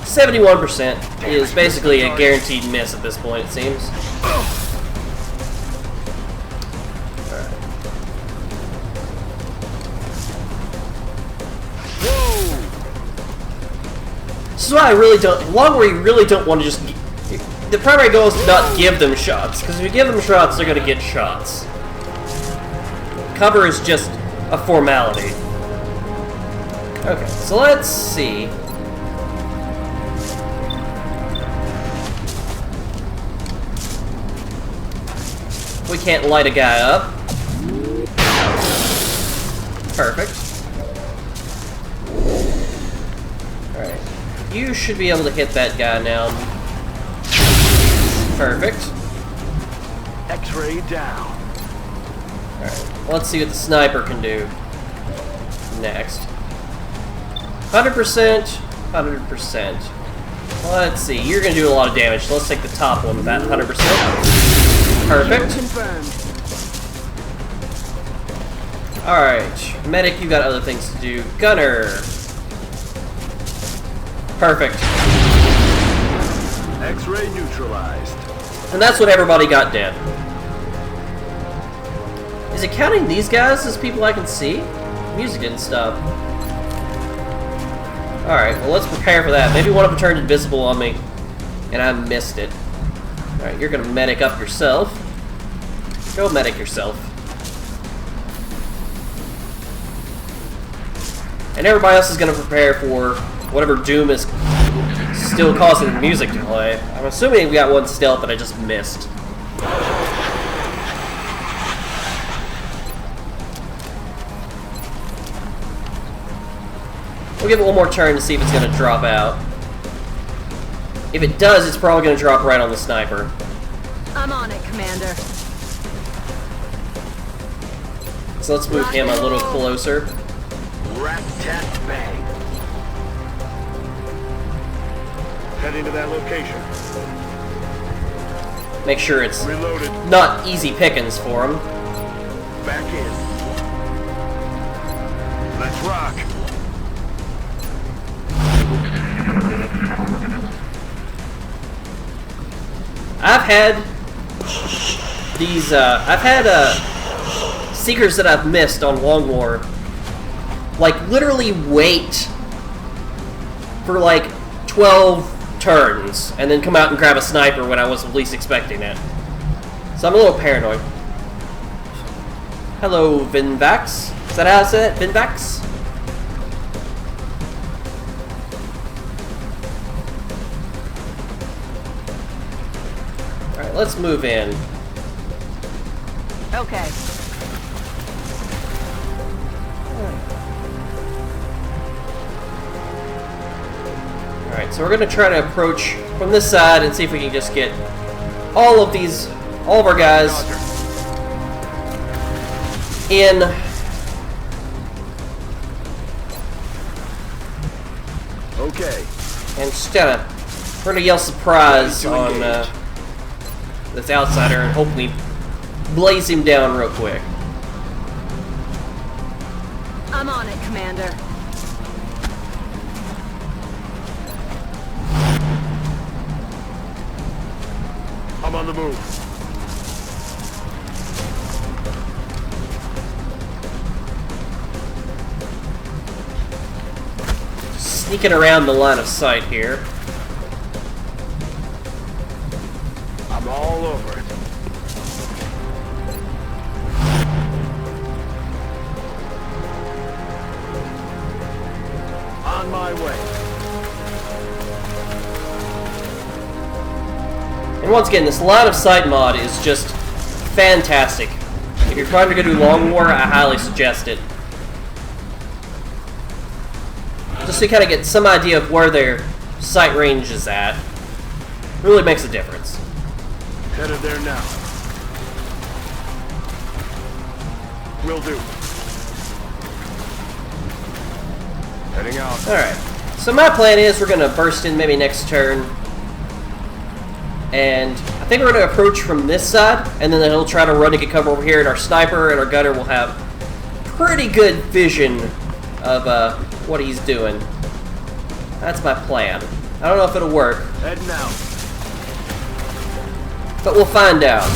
71% is basically a guaranteed miss at this point, it seems. This is why I really don't. Long where you really don't want to just. The primary goal is to not give them shots, because if you give them shots, they're going to get shots. Cover is just a formality. Okay, so let's see. We can't light a guy up. Perfect. Alright. You should be able to hit that guy now. Perfect. X-ray down. Alright. Let's see what the sniper can do. Next. 100%. 100%. Let's see. You're going to do a lot of damage, so let's take the top one with that 100%. Perfect. Alright. Medic, you got other things to do. Gunner. Perfect. X-ray neutralized. And that's when everybody got dead. Is it counting these guys as people I can see? Music didn't stop. Alright, well let's prepare for that. Maybe one of them turned invisible on me, and I missed it. Alright, you're gonna medic up yourself. Go medic yourself. And everybody else is gonna prepare for whatever doom is still causing the music to play. I'm assuming we got one stealth that I just missed. We'll give it one more turn to see if it's going to drop out. If it does, it's probably going to drop right on the sniper. I'm on it, Commander. So let's move him a little closer. Rat-tat-bang. Heading to that location. Make sure it's Reloaded. not easy pickings for him. Back in. Let's rock. I've had these, Seekers that I've missed on Long War, like, literally wait for, like, 12 turns, and then come out and grab a sniper when I was least expecting it. So I'm a little paranoid. Hello, Vinvax? Is that how I say it? Vinvax? Alright, let's move in. Okay. Alright, so we're going to try to approach from this side and see if we can just get all of our guys in. Okay. And just we're going to yell surprise on this outsider and hopefully blaze him down real quick. I'm on it, Commander. I'm on the move. Sneaking around the line of sight here. I'm all over it. On my way. And once again, this line of sight mod is just fantastic. If you're trying to go do Long War, I highly suggest it. Just to kind of get some idea of where their sight range is at. Really makes a difference. Headed there now. Will do. Heading out. Alright. So my plan is we're going to burst in maybe next turn. And I think we're going to approach from this side, and then he'll try to run to get cover over here, and our sniper and our gunner will have pretty good vision of what he's doing. That's my plan. I don't know if it'll work, Heading out. but we'll find out.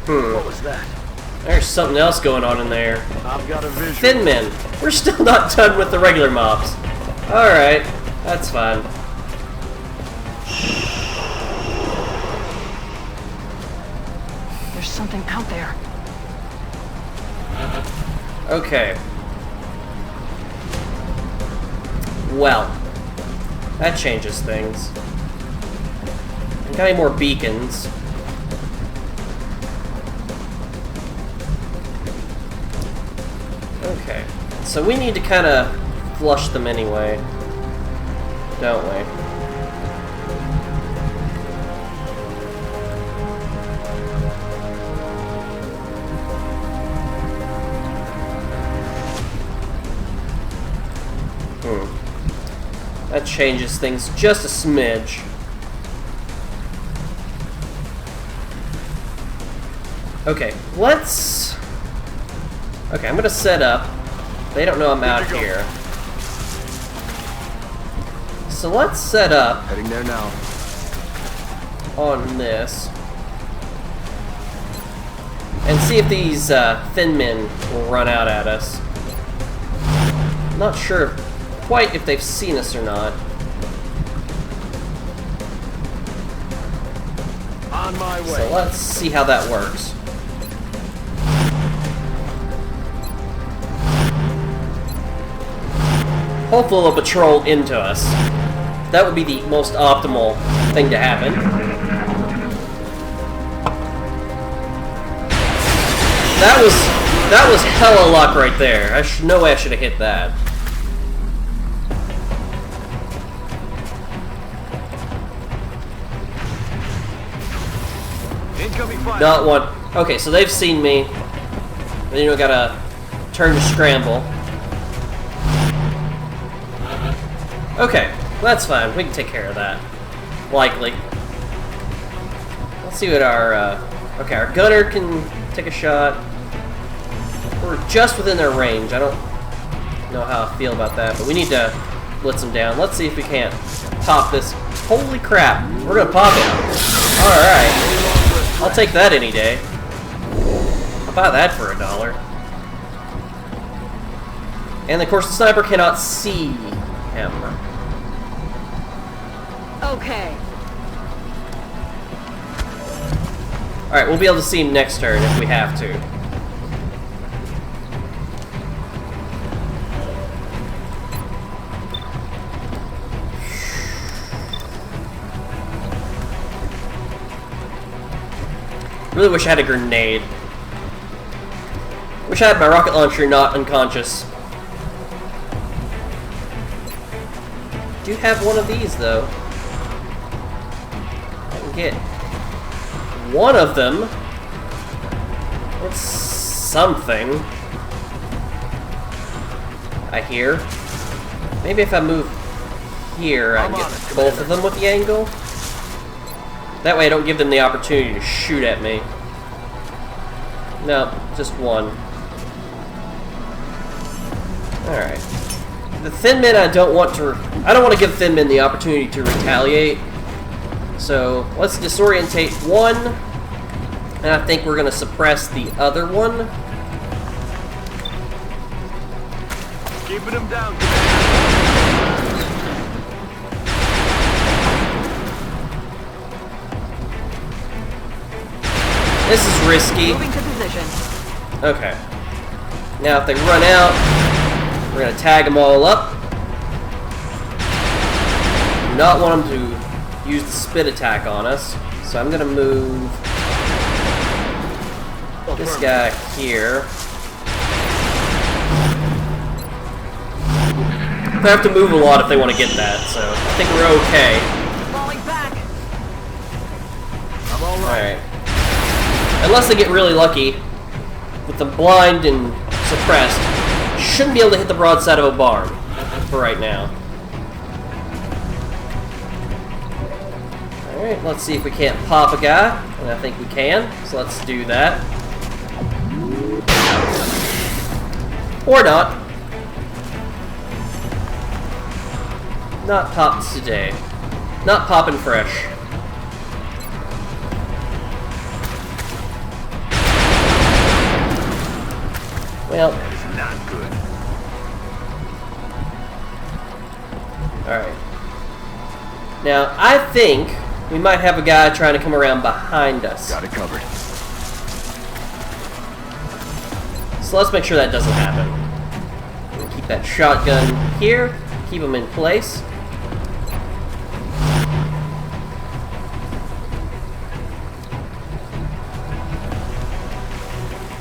What was that? There's something else going on in there. I've got a vision. Thin men. We're still not done with the regular mobs. Alright, that's fine. There's something out there. Okay. Well, that changes things. Got any more beacons? Okay, so we need to kind of flush them anyway, don't we? That changes things just a smidge. Okay, let's... Okay, I'm gonna set up. They don't know I'm out here. So let's set up Heading there now. on this. And see if these thin men will run out at us. Not sure quite if they've seen us or not. On my way. So let's see how that works. Hopefully they'll patrol into us. That would be the most optimal thing to happen. That was hella luck right there. No way I should have hit that. Incoming fire. Not one. Okay, so they've seen me. Then you gotta turn to scramble. Okay, that's fine. We can take care of that. Likely. Let's see what our... okay, our gunner can take a shot. We're just within their range. I don't know how I feel about that, but we need to blitz them down. Let's see if we can't pop this. Holy crap. We're gonna pop it. Alright. I'll take that any day. I'll buy that for $1. And of course the sniper cannot see him. Okay. Alright, we'll be able to see him next turn if we have to. Really wish I had a grenade. Wish I had my rocket launcher not unconscious. Do have one of these though. I can get one of them. It's something. I hear. Maybe if I move here, I can get both of them with the angle. That way I don't give them the opportunity to shoot at me. No, just one. Alright. The thin men I don't want to give thin men the opportunity to retaliate. So let's disorientate one. And I think we're gonna suppress the other one. Keeping him down. This is risky. Moving to position. Okay. Now if they run out, we're gonna tag them all up. Do not want them to use the spit attack on us. So I'm gonna move this guy here. I have to move a lot if they want to get that, so I think we're okay. Falling back. I'm all right. Alright. Unless they get really lucky. with them blind and suppressed, shouldn't be able to hit the broadside of a barn for right now. Alright, let's see if we can't pop a guy. And I think we can, so let's do that. Or not. Not popped today. Not popping fresh. Well, That's not good. alright. Now, I think we might have a guy trying to come around behind us. Got it covered. So let's make sure that doesn't happen. We'll keep that shotgun here. Keep him in place.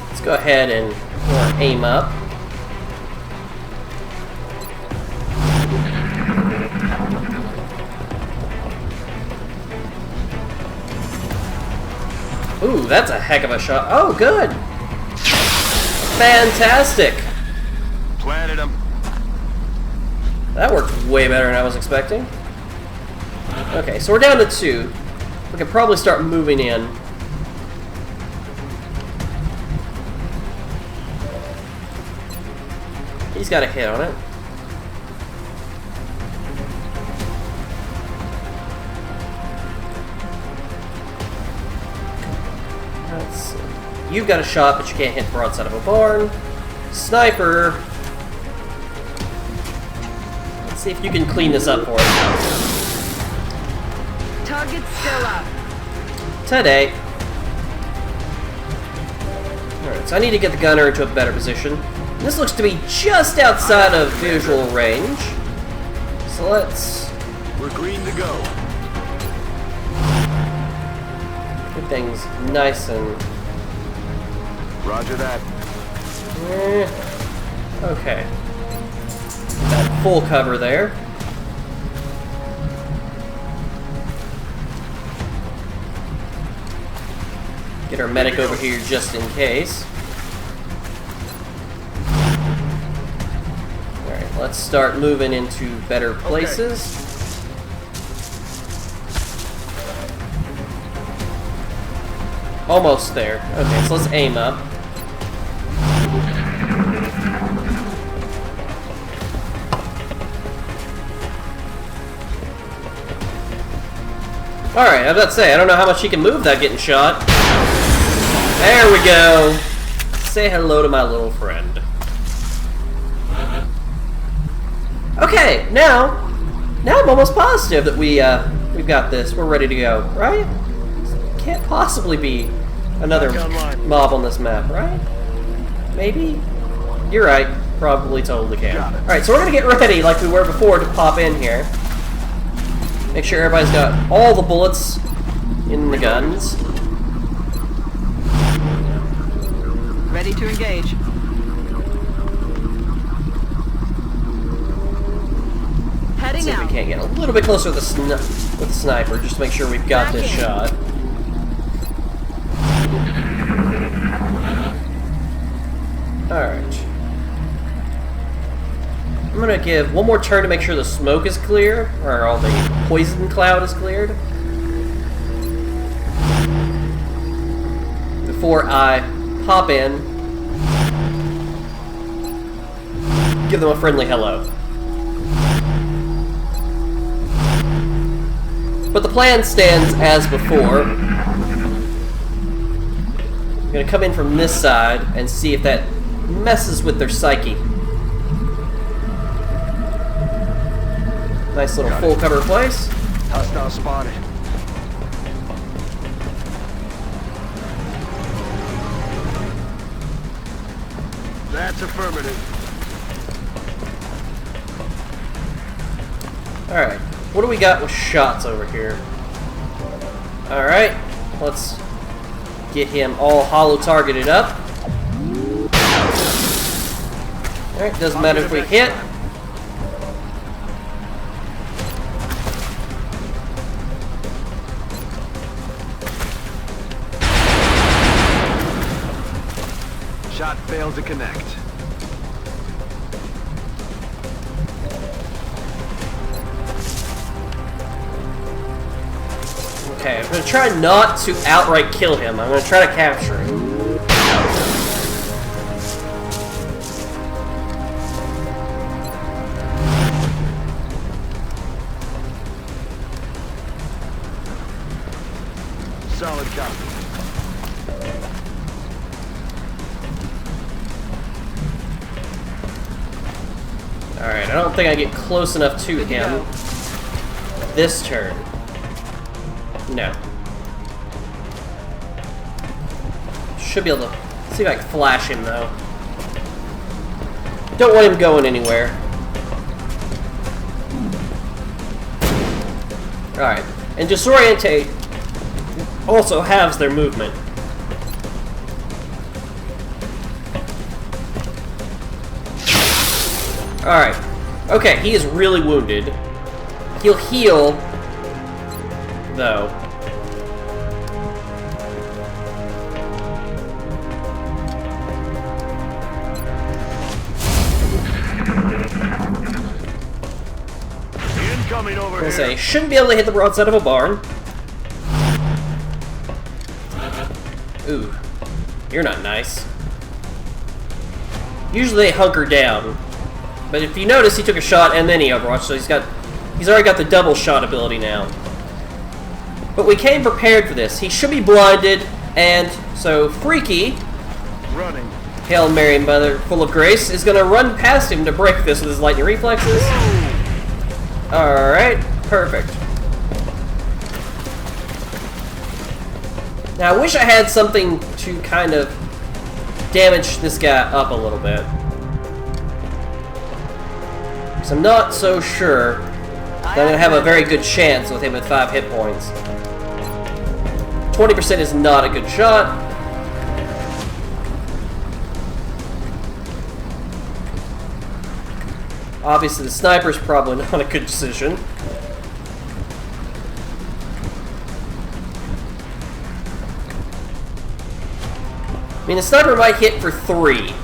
Let's go ahead and aim up. Ooh, that's a heck of a shot. Oh, good! Fantastic! Planted him. That worked way better than I was expecting. Okay, so we're down to 2. We can probably start moving in. He's got a hit on it. Let's see. You've got a shot, but you can't hit the broadside of a barn. Sniper. Let's see if you can clean this up for us. Target's still up. Today. Alright, so I need to get the gunner into a better position. This looks to be just outside of visual range. So let's We're green to go. get things nice and... Roger that. Okay. Got full cover there. Get our medic over here just in case. Alright, let's start moving into better places. Almost there. Okay, so let's aim up. Alright, I was about to say, I don't know how much he can move without getting shot. There we go! Say hello to my little friend. Okay, now I'm almost positive that we've got this. We're ready to go, right? Can't possibly be another mob on this map, right? Maybe? You're right. Probably totally can. Alright, so we're gonna get ready like we were before to pop in here. Make sure everybody's got all the bullets in the guns. Ready to engage. Heading See if we out. can't get a little bit closer with the sniper, just to make sure we've got Back this in. shot. Alright. I'm gonna give one more turn to make sure the smoke is clear, or all the poison cloud is cleared, before I pop in, give them a friendly hello. But the plan stands as before. I'm gonna come in from this side and see if that messes with their psyche. Nice little full cover place. Hostile spotted. That's affirmative. Alright, what do we got with shots over here? Alright, let's get him all hollow targeted up. Alright, doesn't matter if we hit. Shot failed to connect. Okay, I'm gonna try not to outright kill him. I'm gonna try to capture him. Solid copy. Alright, I don't think I get close enough to him this turn. No. Should be able to see if I can flash him, though. Don't want him going anywhere. Alright. And Disorientate also halves their movement. Alright. Okay, he is really wounded. He'll heal, though. Incoming over I was here. gonna say, shouldn't be able to hit the broadside of a barn. Ooh, you're not nice. Usually they hunker down, but if you notice, he took a shot and then he overwatched, so he's already got the double shot ability now. But we came prepared for this. He should be blinded, and so Freaky, Running. Hail Mary, Mother full of grace, is gonna run past him to break this with his lightning reflexes. Alright, perfect. Now, I wish I had something to kind of damage this guy up a little bit. Because I'm not so sure that I'm going to have a very good chance with him at 5 hit points. 20% is not a good shot. Obviously, the sniper's probably not a good decision. I mean, the sniper might hit for 3.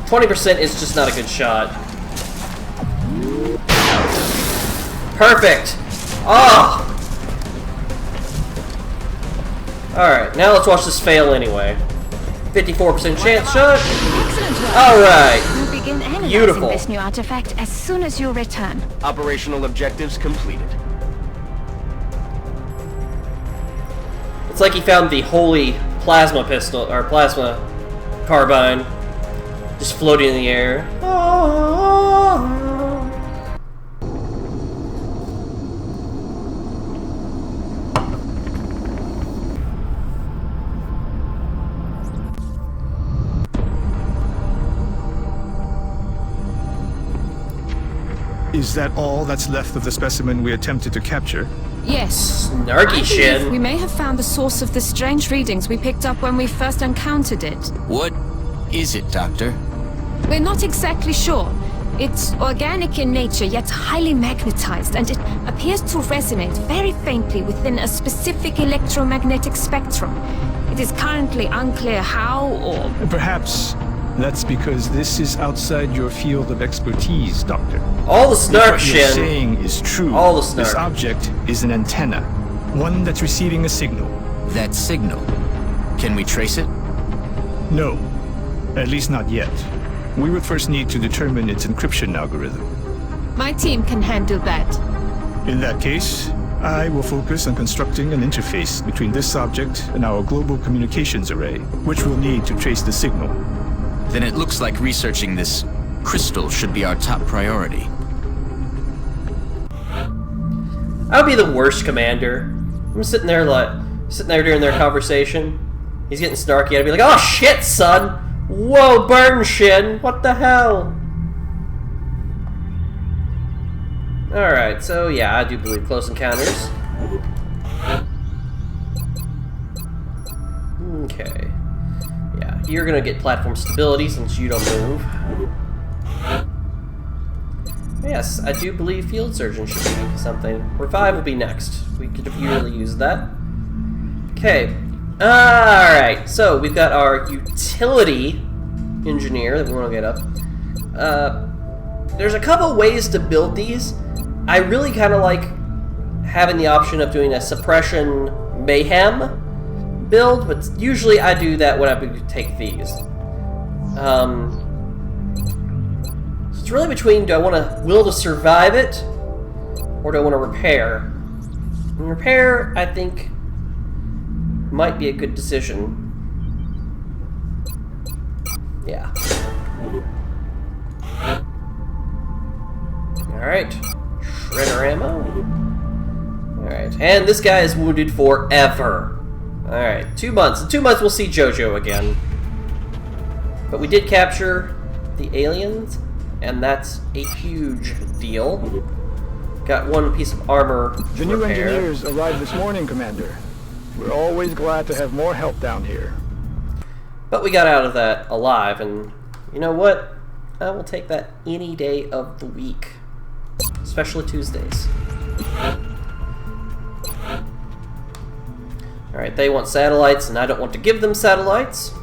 %20 is just not a good shot. Perfect! Oh! Alright, now let's watch this fail anyway. 54% chance shot. Excellent work. Alright. We'll begin analyzing Beautiful. this new artifact as soon as you return. Operational objectives completed. It's like he found the holy plasma pistol, or plasma carbine, just floating in the air. Is that all that's left of the specimen we attempted to capture? Yes. Snarky I believe shin. we may have found the source of the strange readings we picked up when we first encountered it. What is it, Doctor? We're not exactly sure. It's organic in nature, yet highly magnetized, and it appears to resonate very faintly within a specific electromagnetic spectrum. It is currently unclear how or... Perhaps that's because this is outside your field of expertise, Doctor. All the If snark what you're shin. saying is true, All the snark. this object is an antenna, one that's receiving a signal. That signal. Can we trace it? No, at least not yet. We would first need to determine its encryption algorithm. My team can handle that. In that case, I will focus on constructing an interface between this object and our global communications array, which we'll need to trace the signal. Then it looks like researching this crystal should be our top priority. I would be the worst commander. I'm sitting there during their conversation. He's getting snarky. I'd be like, "Oh shit, son! Whoa, burn shin! What the hell?" Alright, so yeah, I do believe close encounters. Okay. Yeah, you're gonna get platform stability since you don't move. Yes, I do believe Field Surgeon should be something. Revive will be next. We could have really used that. Okay. Alright, so we've got our utility engineer that we want to get up. There's a couple ways to build these. I really kind of like having the option of doing a suppression mayhem build, but usually I do that when I take these. So it's really between, do I want to will to survive it, or do I want to repair? And repair, I think, might be a good decision. Yeah. Alright. Shredder ammo. Alright. And this guy is wounded forever. Alright. 2 months. In 2 months we'll see Jojo again. But we did capture the aliens, and that's a huge deal. Got one piece of armor. The new engineers arrived this morning, Commander. We're always glad to have more help down here. But we got out of that alive, and you know what? I will take that any day of the week. Especially Tuesdays. Alright, they want satellites, and I don't want to give them satellites.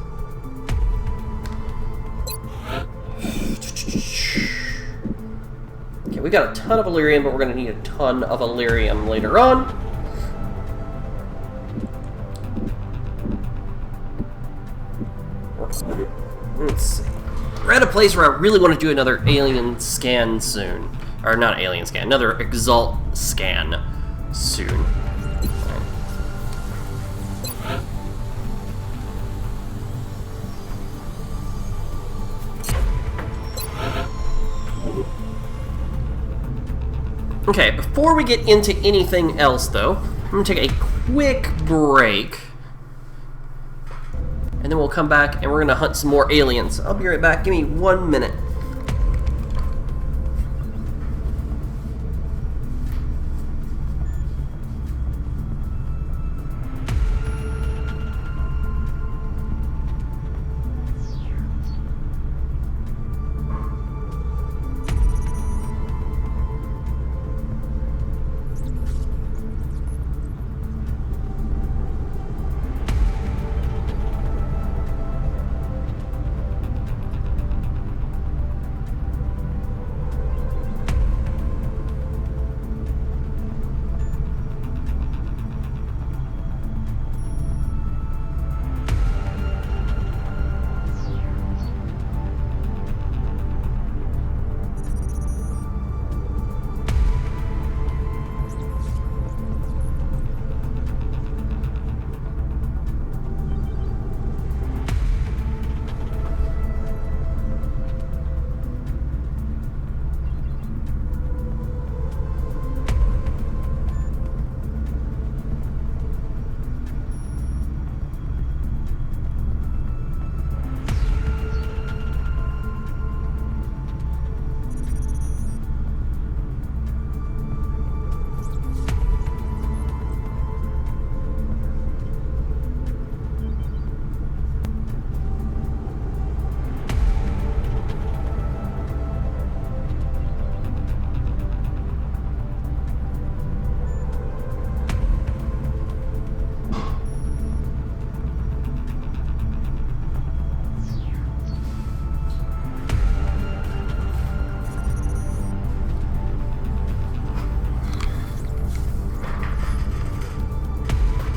Okay, we got a ton of Illyrium, but we're going to need a ton of Illyrium later on. Let's see. We're at a place where I really want to do another alien scan soon. Or not alien scan, another Exalt scan soon. Okay, before we get into anything else though, I'm going to take a quick break. And then we'll come back and we're going to hunt some more aliens. I'll be right back. Give me 1 minute.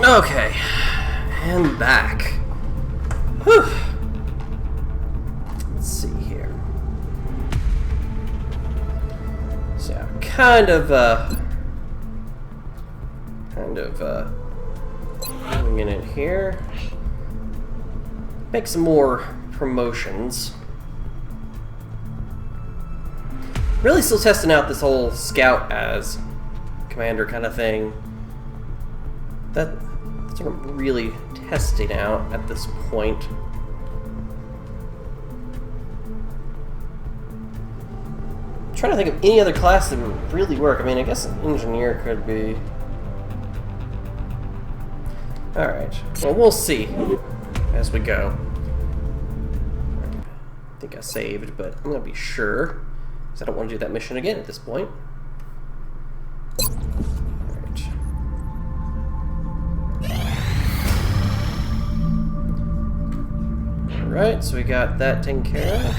Okay, and back. Whew. Let's see here. So, kind of bringing it here. Make some more promotions. Really still testing out this whole scout as commander kind of thing. That's what I'm really testing out at this point. I'm trying to think of any other class that would really work. I mean, I guess an engineer could be. Alright, well, we'll see as we go. I think I saved, but I'm going to be sure, because I don't want to do that mission again at this point. Alright, so we got that taken care of.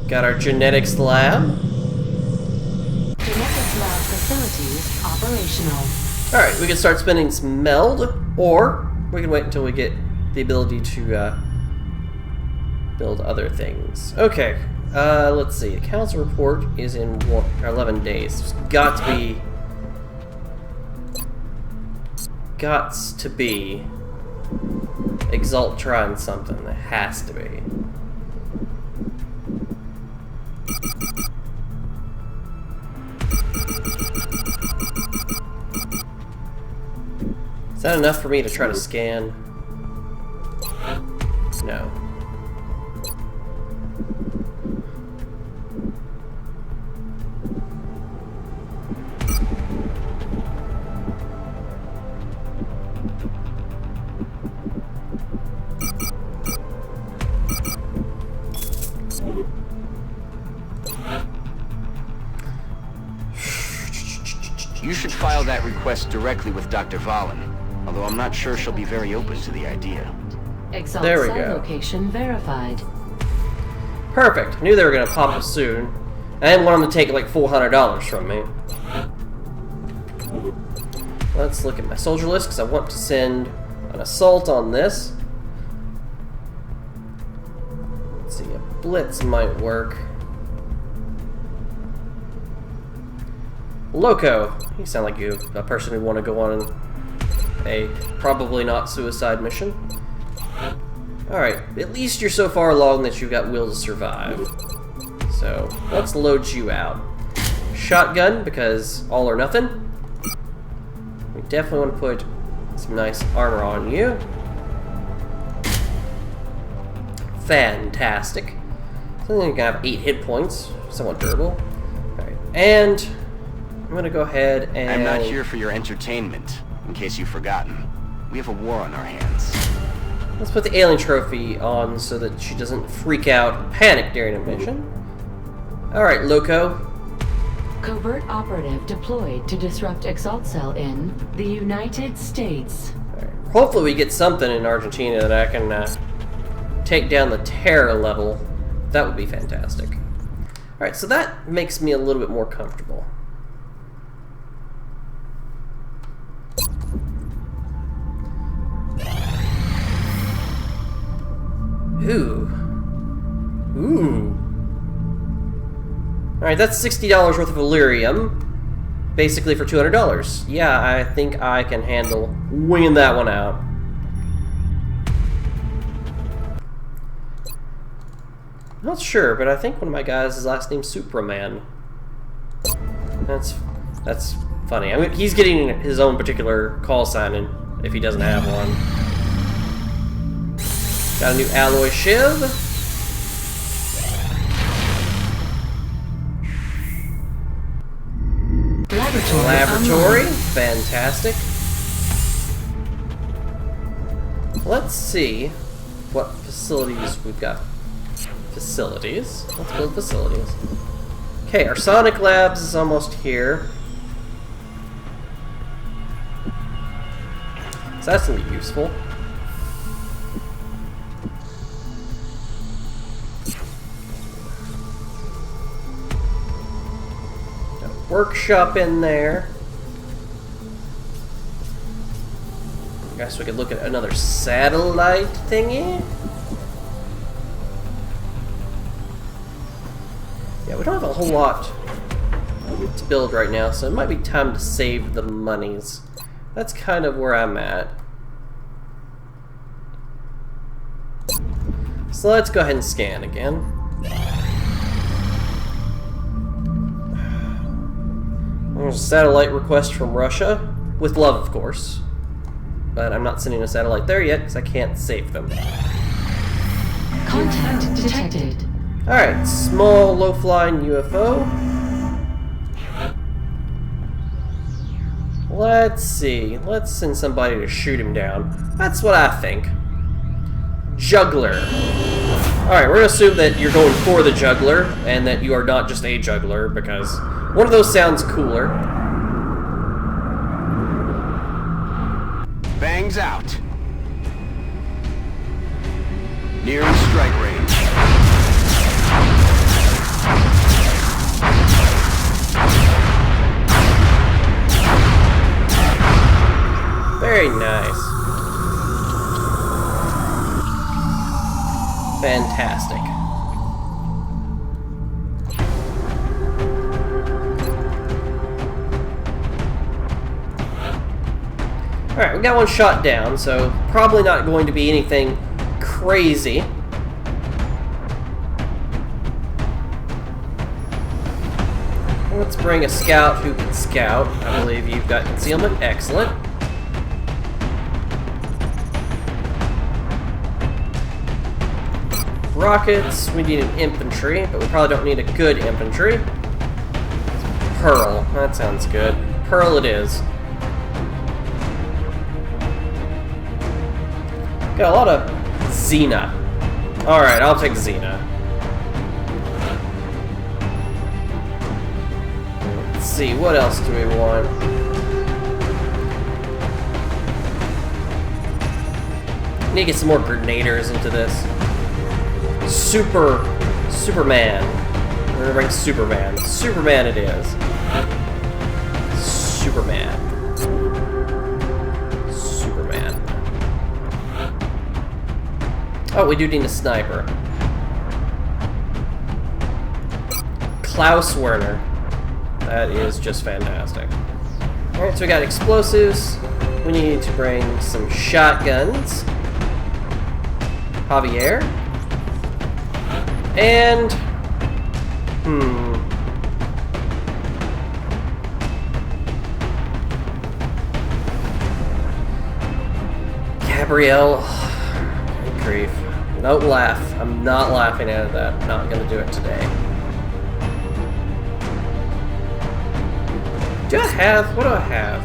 Got our genetics lab. Genetics lab facilities operational. Alright, we can start spending some meld, or we can wait until we get the ability to build other things. Okay, let's see. The council report is in 11 days. There's got to be Exalt trying something. It has to be. Is that enough for me to try to scan? No. You should file that request directly with Dr. Valen, although I'm not sure she'll be very open to the idea. Exalt There we site go. location verified. Perfect. Knew they were gonna pop up soon. I didn't want them to take like $400 from me. Let's look at my soldier list because I want to send an assault on this. Let's see, a blitz might work. Loco, you sound like you a person who'd want to go on a probably not suicide mission. Alright, at least you're so far along that you've got will to survive. So, let's load you out. Shotgun, because all or nothing. We definitely want to put some nice armor on you. Fantastic. So then you can have 8 hit points, somewhat durable. Alright, and I'm gonna go ahead and... I'm not here for your entertainment, in case you've forgotten. We have a war on our hands. Let's put the alien trophy on so that she doesn't freak out and panic during a mission. Alright, Loco. Covert operative deployed to disrupt Exalt Cell in the United States. Alright. Hopefully we get something in Argentina that I can take down the terror level. That would be fantastic. Alright, so that makes me a little bit more comfortable. Ooh. Ooh. Alright, that's $60 worth of Illyrium. Basically for $200. Yeah, I think I can handle winging that one out. Not sure, but I think one of my guys, his last name's Supraman. That's funny. I mean, he's getting his own particular call sign in if he doesn't have one. Got a new alloy shiv. Laboratory. Fantastic. Let's see what facilities we've got. Facilities. Let's build facilities. Okay, our Sonic Labs is almost here. So that's gonna be useful. Workshop in there. I guess we could look at another satellite thingy. Yeah, we don't have a whole lot to build right now, so it might be time to save the monies. That's kind of where I'm at. So let's go ahead and scan again. There's a satellite request from Russia, with love, of course. But I'm not sending a satellite there yet, because I can't save them. Contact detected. Alright, small, low-flying UFO. Let's see. Let's send somebody to shoot him down. That's what I think. Juggler. Alright, we're going to assume that you're going for the juggler, and that you are not just a juggler, because one of those sounds cooler. Bangs out. Nearing strike range. Very nice. Fantastic. Alright, we got one shot down, so probably not going to be anything crazy. Let's bring a scout who can scout. I believe you've got concealment. Excellent. Rockets. We need an infantry, but we probably don't need a good infantry. Pearl. That sounds good. Pearl it is. Got a lot of Xena. Alright, I'll take Xena. Let's see, what else do we want? Need to get some more grenadiers into this. Superman. We're gonna bring Superman. Superman it is. Superman. Oh, we do need a sniper. Klaus Werner. That is just fantastic. Alright, so we got explosives. We need to bring some shotguns. Javier. And... Gabrielle. Good grief. Don't laugh. I'm not laughing at that. Not gonna do it today. Do I have... what do I have?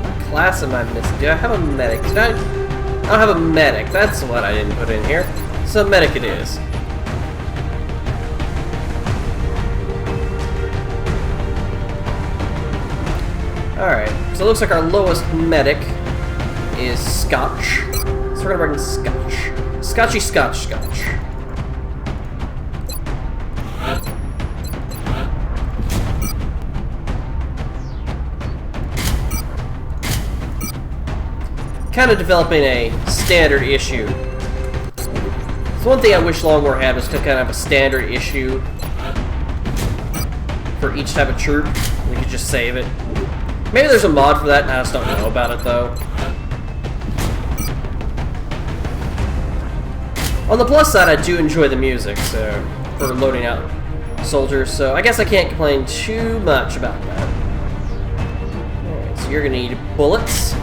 What class am I missing? Do I have a medic? I don't have a medic. That's what I didn't put in here. So medic it is. Alright. So it looks like our lowest medic is Scotch. So we're gonna bring Scotch. Scotchy Scotch Scotch. Kind of developing a standard issue. So one thing I wish Longwar had was to kind of have a standard issue for each type of troop. We could just save it. Maybe there's a mod for that and I just don't know about it though. On the plus side, I do enjoy the music, so for loading out soldiers, so I guess I can't complain too much about that. Alright, so you're gonna need bullets.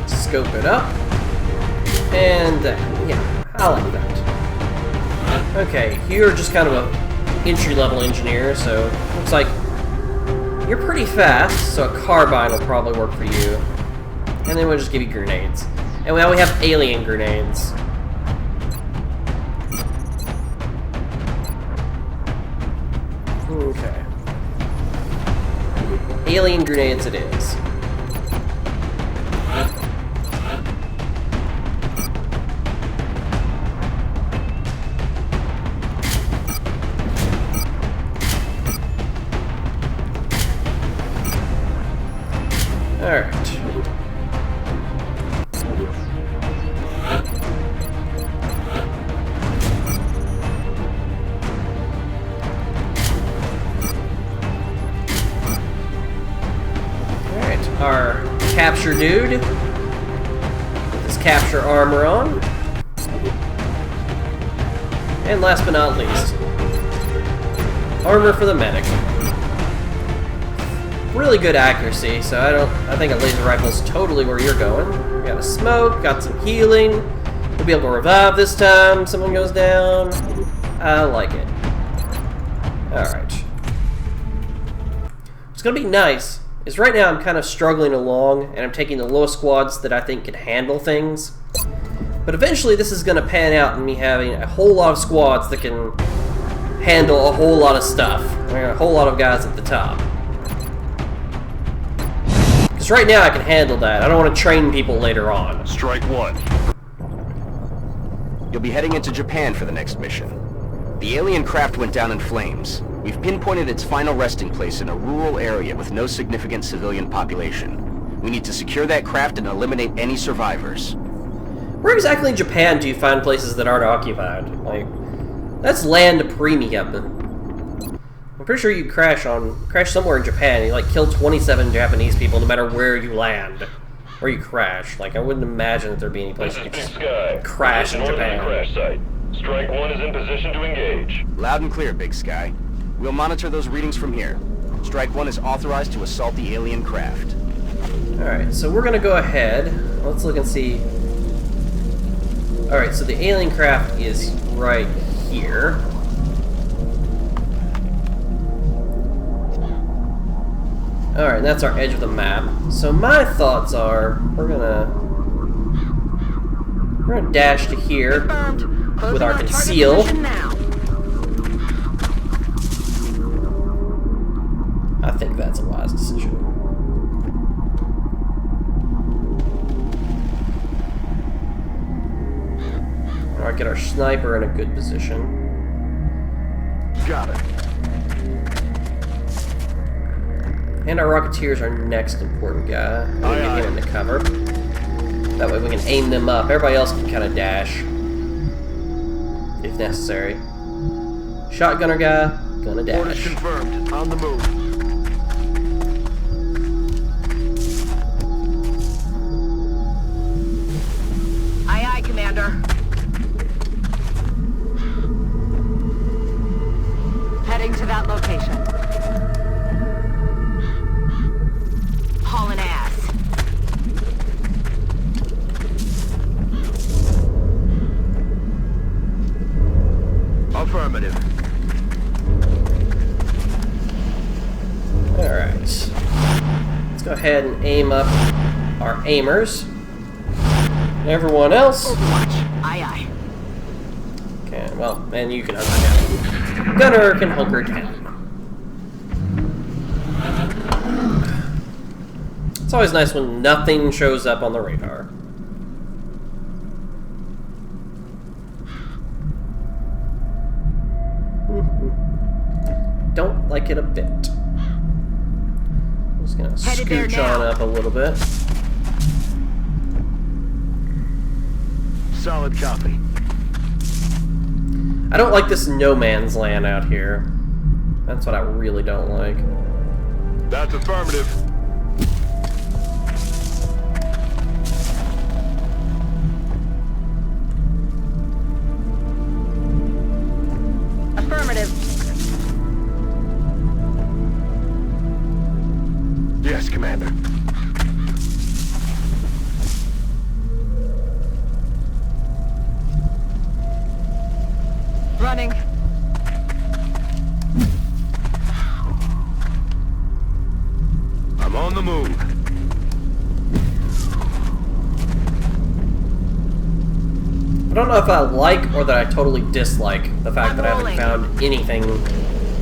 Scope it up. And yeah, I like that. Okay, you're just kind of a entry-level engineer, so looks like you're pretty fast, so a carbine will probably work for you. And then we'll just give you grenades. And now we have alien grenades. Okay. Alien grenades it is. Alright. Alright, our capture dude. With his capture armor on. And last but not least, armor for the medic. Really good accuracy, so I think a laser rifle is totally where you're going. We got a smoke, got some healing. We'll be able to revive this time. Someone goes down. I like it. Alright. What's gonna be nice is right now I'm kind of struggling along and I'm taking the lowest squads that I think can handle things. But eventually this is gonna pan out and me having a whole lot of squads that can handle a whole lot of stuff. I got a whole lot of guys at the top. Because right now I can handle that. I don't want to train people later on. Strike one. You'll be heading into Japan for the next mission. The alien craft went down in flames. We've pinpointed its final resting place in a rural area with no significant civilian population. We need to secure that craft and eliminate any survivors. Where exactly in Japan do you find places that aren't occupied? Like, that's land premium. I'm pretty sure you crash somewhere in Japan and you like kill 27 Japanese people no matter where you land. Or you crash. Like, I wouldn't imagine that there'd be any place you could just crash in Japan. Crash site. Strike one is in position to engage. Loud and clear, Big Sky. We'll monitor those readings from here. Strike one is authorized to assault the alien craft. Alright, so we're gonna go ahead. Let's look and see. Alright, so the alien craft is right here. Alright, and that's our edge of the map. So my thoughts are, we're gonna dash to here with our conceal. I think that's a wise decision. Alright, get our sniper in a good position. Got it. And our Rocketeer's our next important guy. We can get him into cover. That way we can aim them up. Everybody else can kind of dash, if necessary. Shotgunner guy, gonna dash. Orders confirmed. On the move. Aye, aye, Commander. Heading to that location. Hauling ass. Affirmative. Alright. Let's go ahead and aim up our aimers. Everyone else. Overwatch. Aye, aye. Okay, well, and you can hunker down. Gunner can hunker down. It's always nice when nothing shows up on the radar. Don't like it a bit. I'm just gonna scooch on up a little bit. Solid copy. I don't like this no man's land out here. That's what I really don't like. That's affirmative. Affirmative. Yes, Commander. Running. I'm on the move. I don't know if I like or that I totally dislike the fact that I haven't found anything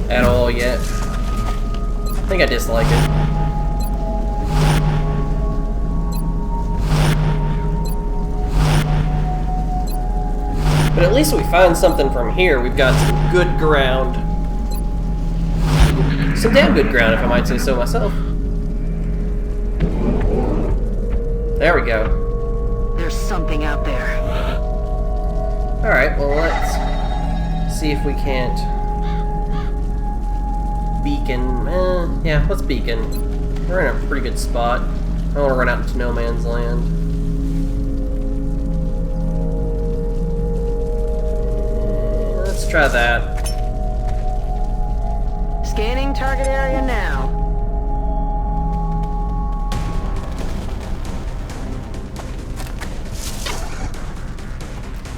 at all yet. I think I dislike it. But at least we find something from here. We've got some good ground. Some damn good ground, if I might say so myself. There we go. There's something out there. Alright, well let's see if we can't beacon. Yeah, let's beacon. We're in a pretty good spot. I don't want to run out into no man's land. Let's try that. Scanning target area now.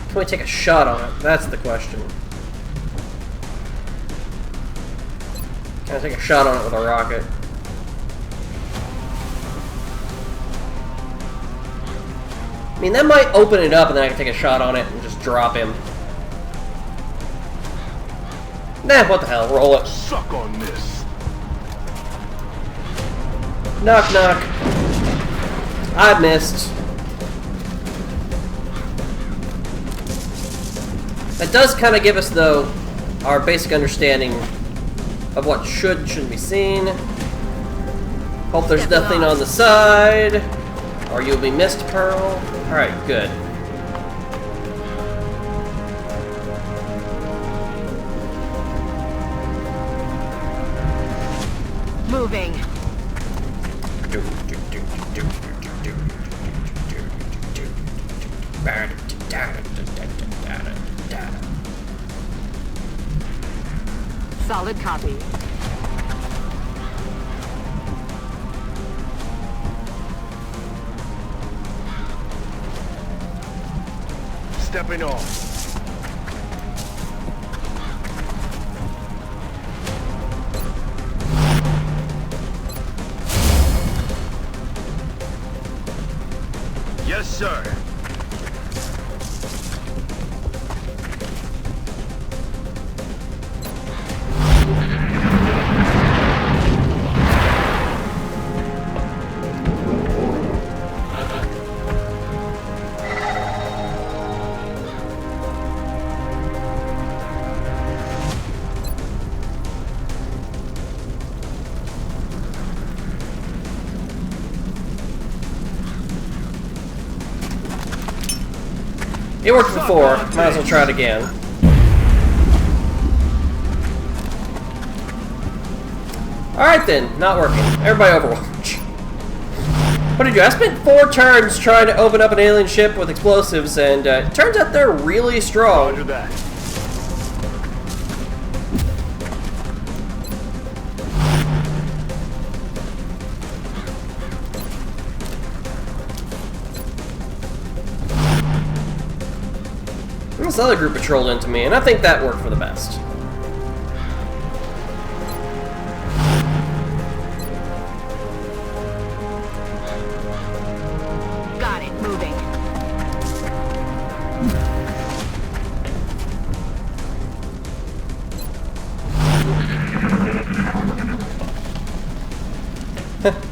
Can we take a shot on it? That's the question. Can I take a shot on it with a rocket? I mean, that might open it up and then I can take a shot on it and just drop him. Nah, what the hell, roll it. Suck on this. Knock, knock. I missed. That does kind of give us, though, our basic understanding of what should and shouldn't be seen. Hope there's nothing on the side, or you'll be missed, Pearl. Alright, good. Moving. Solid copy. Stepping off. Yes, sir. It worked before, might as well try it again. Alright then, not working. Everybody Overwatch. What did you do? I spent 4 turns trying to open up an alien ship with explosives, and it turns out they're really strong. Roger that. This other group patrolled into me, and I think that worked for the best. Got it. Moving.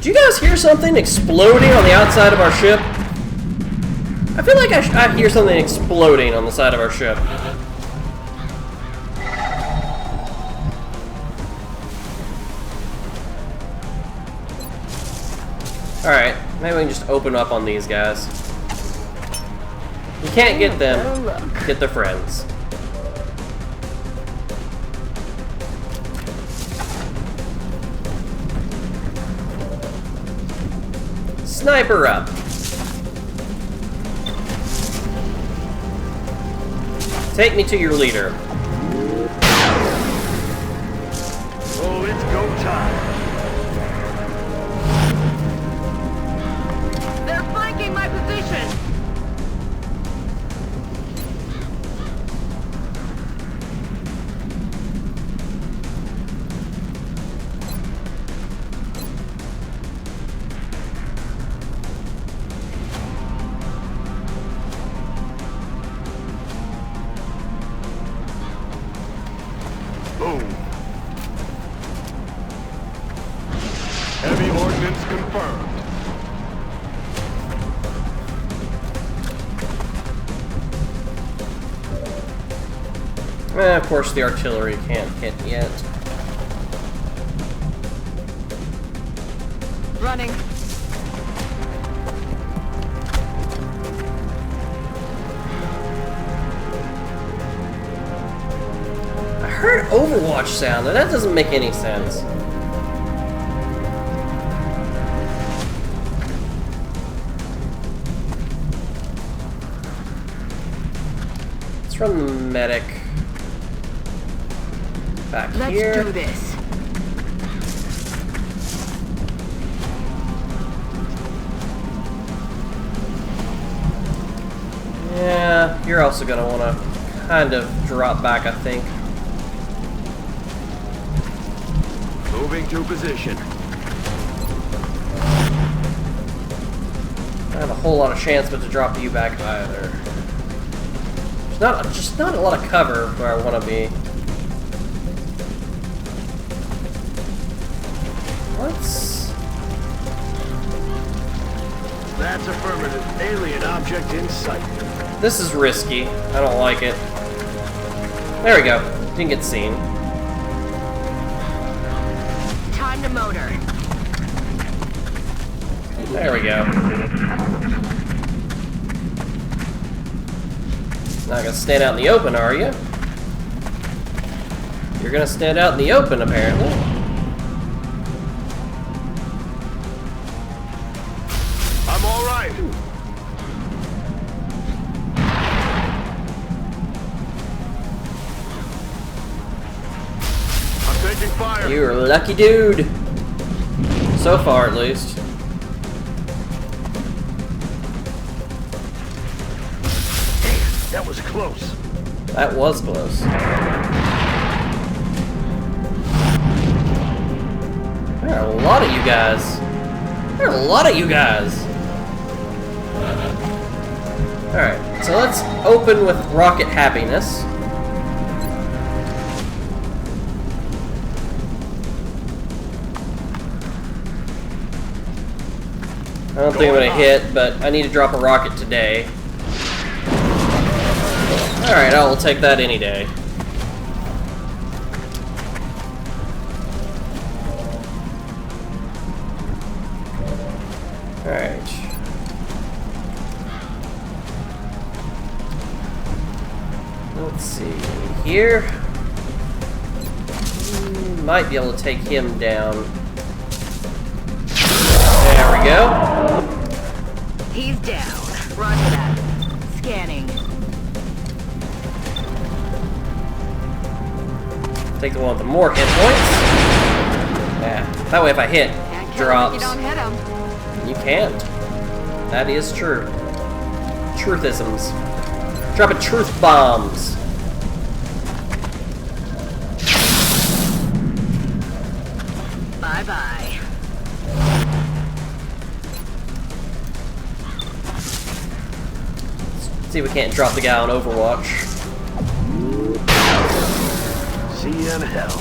Do you guys hear something exploding on the outside of our ship? I feel like I hear something exploding on the side of our ship. Alright, maybe we can just open up on these guys. You can't get them, get their friends. Sniper up. Take me to your leader. Oh, it's go time. They're flanking my position. Boom. Heavy ordnance confirmed. Of course, the artillery can't hit yet. Running. I heard Overwatch sound, and that doesn't make any sense. Let's run the medic back here. Let's do this. Yeah, you're also gonna want to kind of drop back, I think. Moving to position. I don't have a whole lot of chance but to drop you back either. There's just not a lot of cover where I want to be. let's... That's affirmative. Alien object in sight. This is risky. I don't like it. There we go. Didn't get seen. Time to motor. There we go. Not gonna stand out in the open, are you? You're gonna stand out in the open, apparently. I'm all right. I'm taking fire. You're a lucky dude. So far, at least. That was close. That was close. There are a lot of you guys. There are a lot of you guys. Alright, so let's open with Rocket Happiness. I don't think I'm gonna hit, but I need to drop a rocket today. Alright, I will take that any day. Alright. Let's see here. Might be able to take him down. There we go. He's down. Roger that. Scanning. Take the one with the more hit points. Yeah. That way if I hit, Can't it kill him drops. if you don't hit him. You can't. That is true. Truthisms. Dropping truth bombs. Bye-bye. See if we can't drop the guy on Overwatch. See you in hell.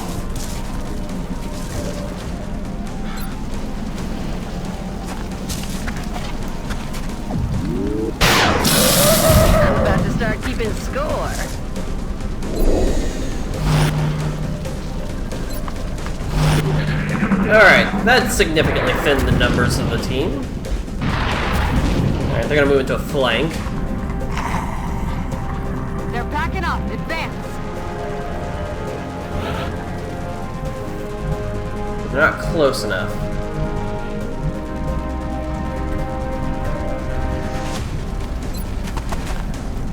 I'm about to start keeping score. Alright, that significantly thinned the numbers of the team. Alright, they're gonna move into a flank. They're packing up. Advance. They're not close enough.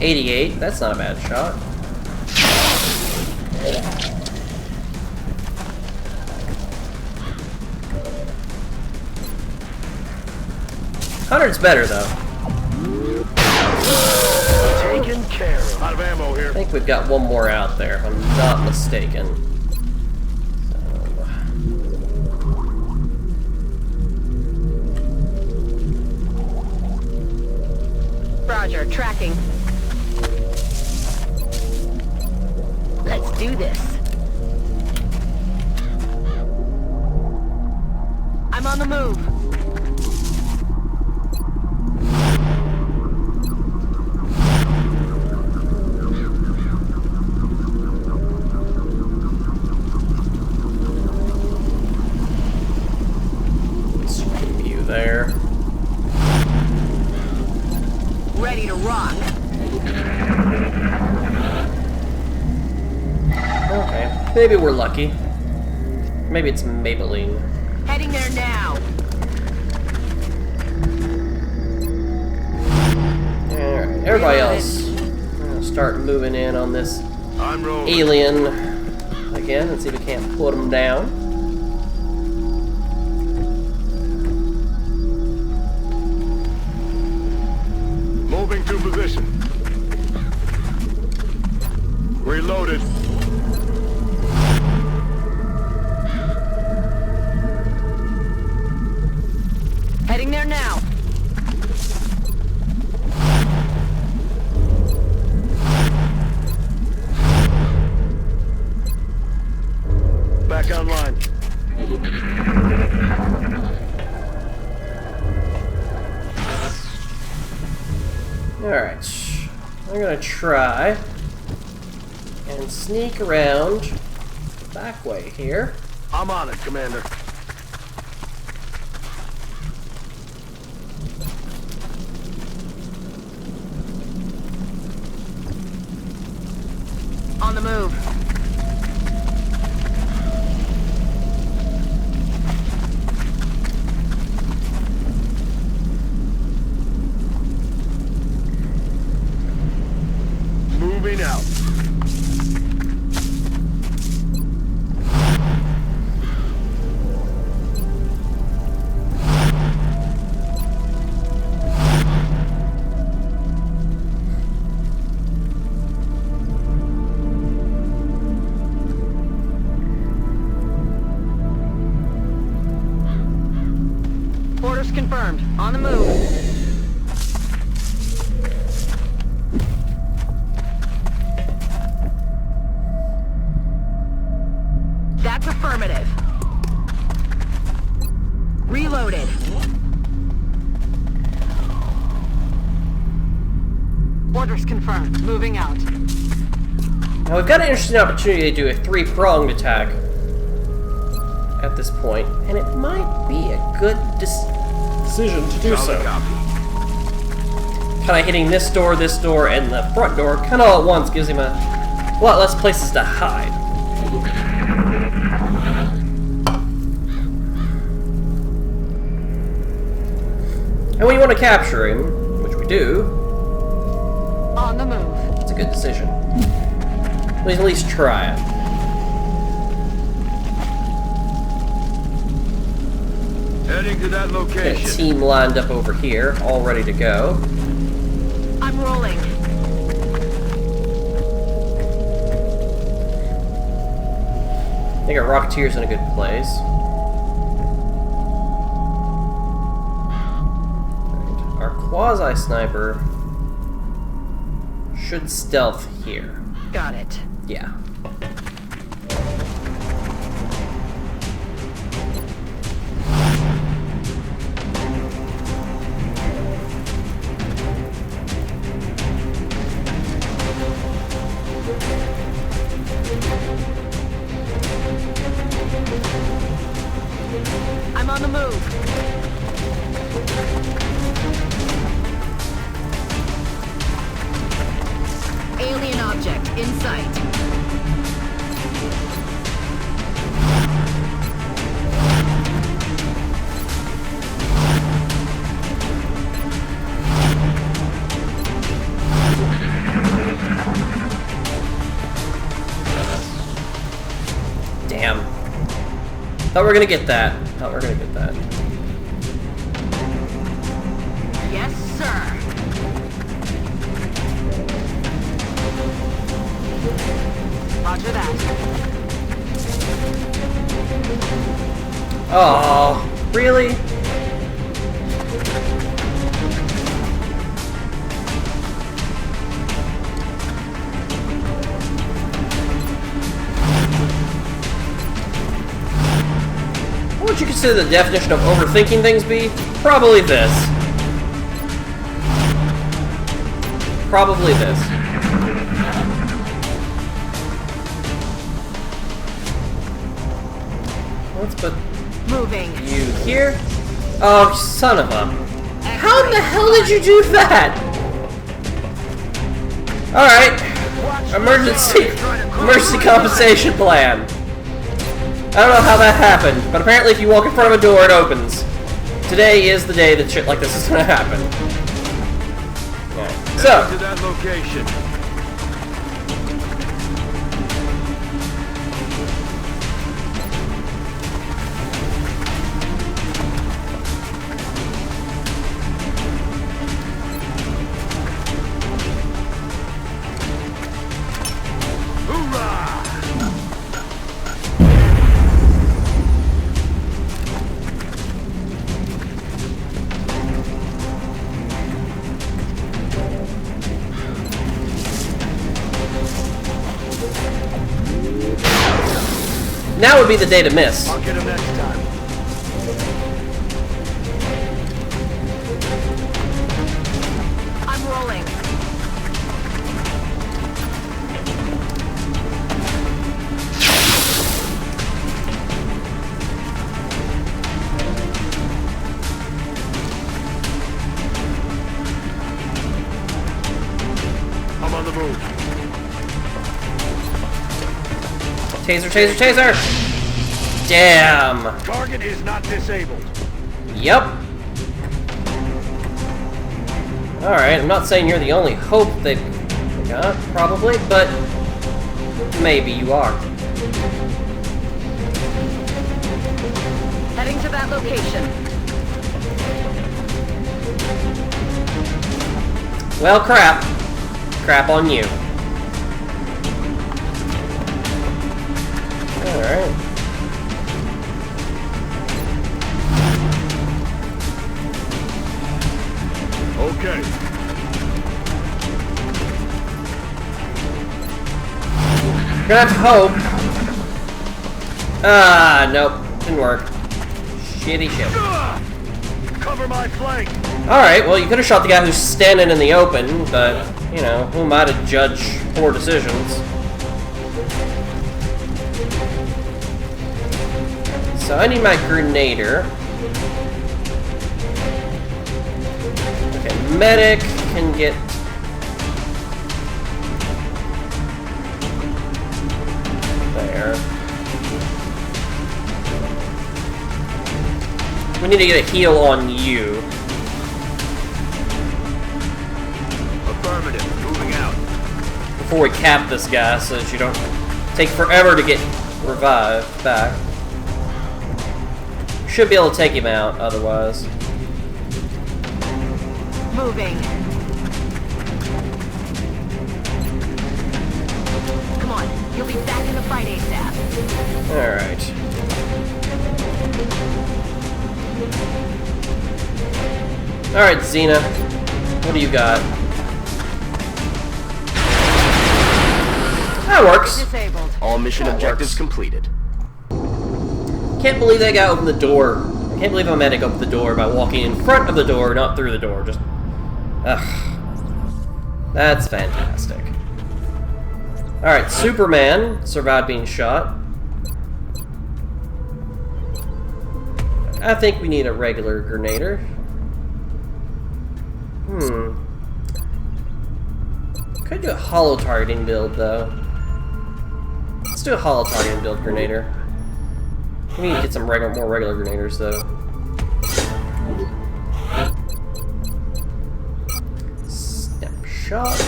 .88, that's not a bad shot. $100's better though. Taken care of. Out of ammo here. I think we've got one more out there, if I'm not mistaken. Roger, tracking. Let's do this. I'm on the move. Sweep you there. Ready to rock. Okay, maybe we're lucky. Maybe it's Maybelline. Heading there now. Alright, everybody else. We're gonna start moving in on this I'm rolling. alien again and see if we can't put them down. Moving to position. Reloaded. Heading there now. Back online. I'm gonna try and sneak around the back way here. I'm on it, Commander. On the move. Moving out. Orders confirmed. On the move. That's affirmative. Reloaded. Orders confirmed. Moving out. Now we've got an interesting opportunity to do a three-pronged attack at this point, and it might be a good decision to do so. Kind of hitting this door, and the front door kind of all at once gives him a lot less places to hide. And when you want to capture him, which we do, On the move. it's a good decision. We can at least try it. Heading to that Got a location. team lined up over here, all ready to go. I'm rolling. I think our Rocketeer's in a good place. Right. Our Quasi-Sniper should stealth here. Got it. Yeah. I'm on the move. Alien object in sight. Damn. Thought we were gonna get that. Thought we were gonna get that. Yes, sir. Roger that. Oh, really? What would you consider the definition of overthinking things be? Probably this. Probably this. Let's put Moving. you here. Oh, son of a... How in the hell did you do that? Alright. Emergency compensation plan. I don't know how that happened, but apparently if you walk in front of a door, it opens. Today is the day that shit like this is gonna happen. Right. So, Heading to that location. Hoorah! now would be the day to miss. I'll get him next time. I'm rolling. the move. Taser, taser, taser! Damn! Target is not disabled. Yep. Alright, I'm not saying you're the only hope they got, probably, but maybe you are. Heading to that location. Well, crap. Crap on you. Alright. Okay. Gonna have to hope. Ah, nope. Didn't work. Shitty shit. Cover my flank. Alright, well, you could have shot the guy who's standing in the open, but, you know, who am I to judge poor decisions? So I need my grenader. Okay, medic can get... there. We need to get a heal on you. Affirmative. Moving out. Before we cap this guy so that you don't take forever to get revived back. Should be able to take him out otherwise. Moving. Come on, you'll be back in the fight ASAP. Alright. Alright, Xena. What do you got? That works. Disabled. All mission That objectives works. completed. Can't believe that guy opened the door. I can't believe a medic opened the door by walking in front of the door, not through the door. Just... ugh. That's fantastic. Alright, Superman survived being shot. I think we need a regular grenader. Could do a hollow targeting build, though. Let's do a hollow targeting build grenader. We need to get some more regular grenaders, though. Snapshot.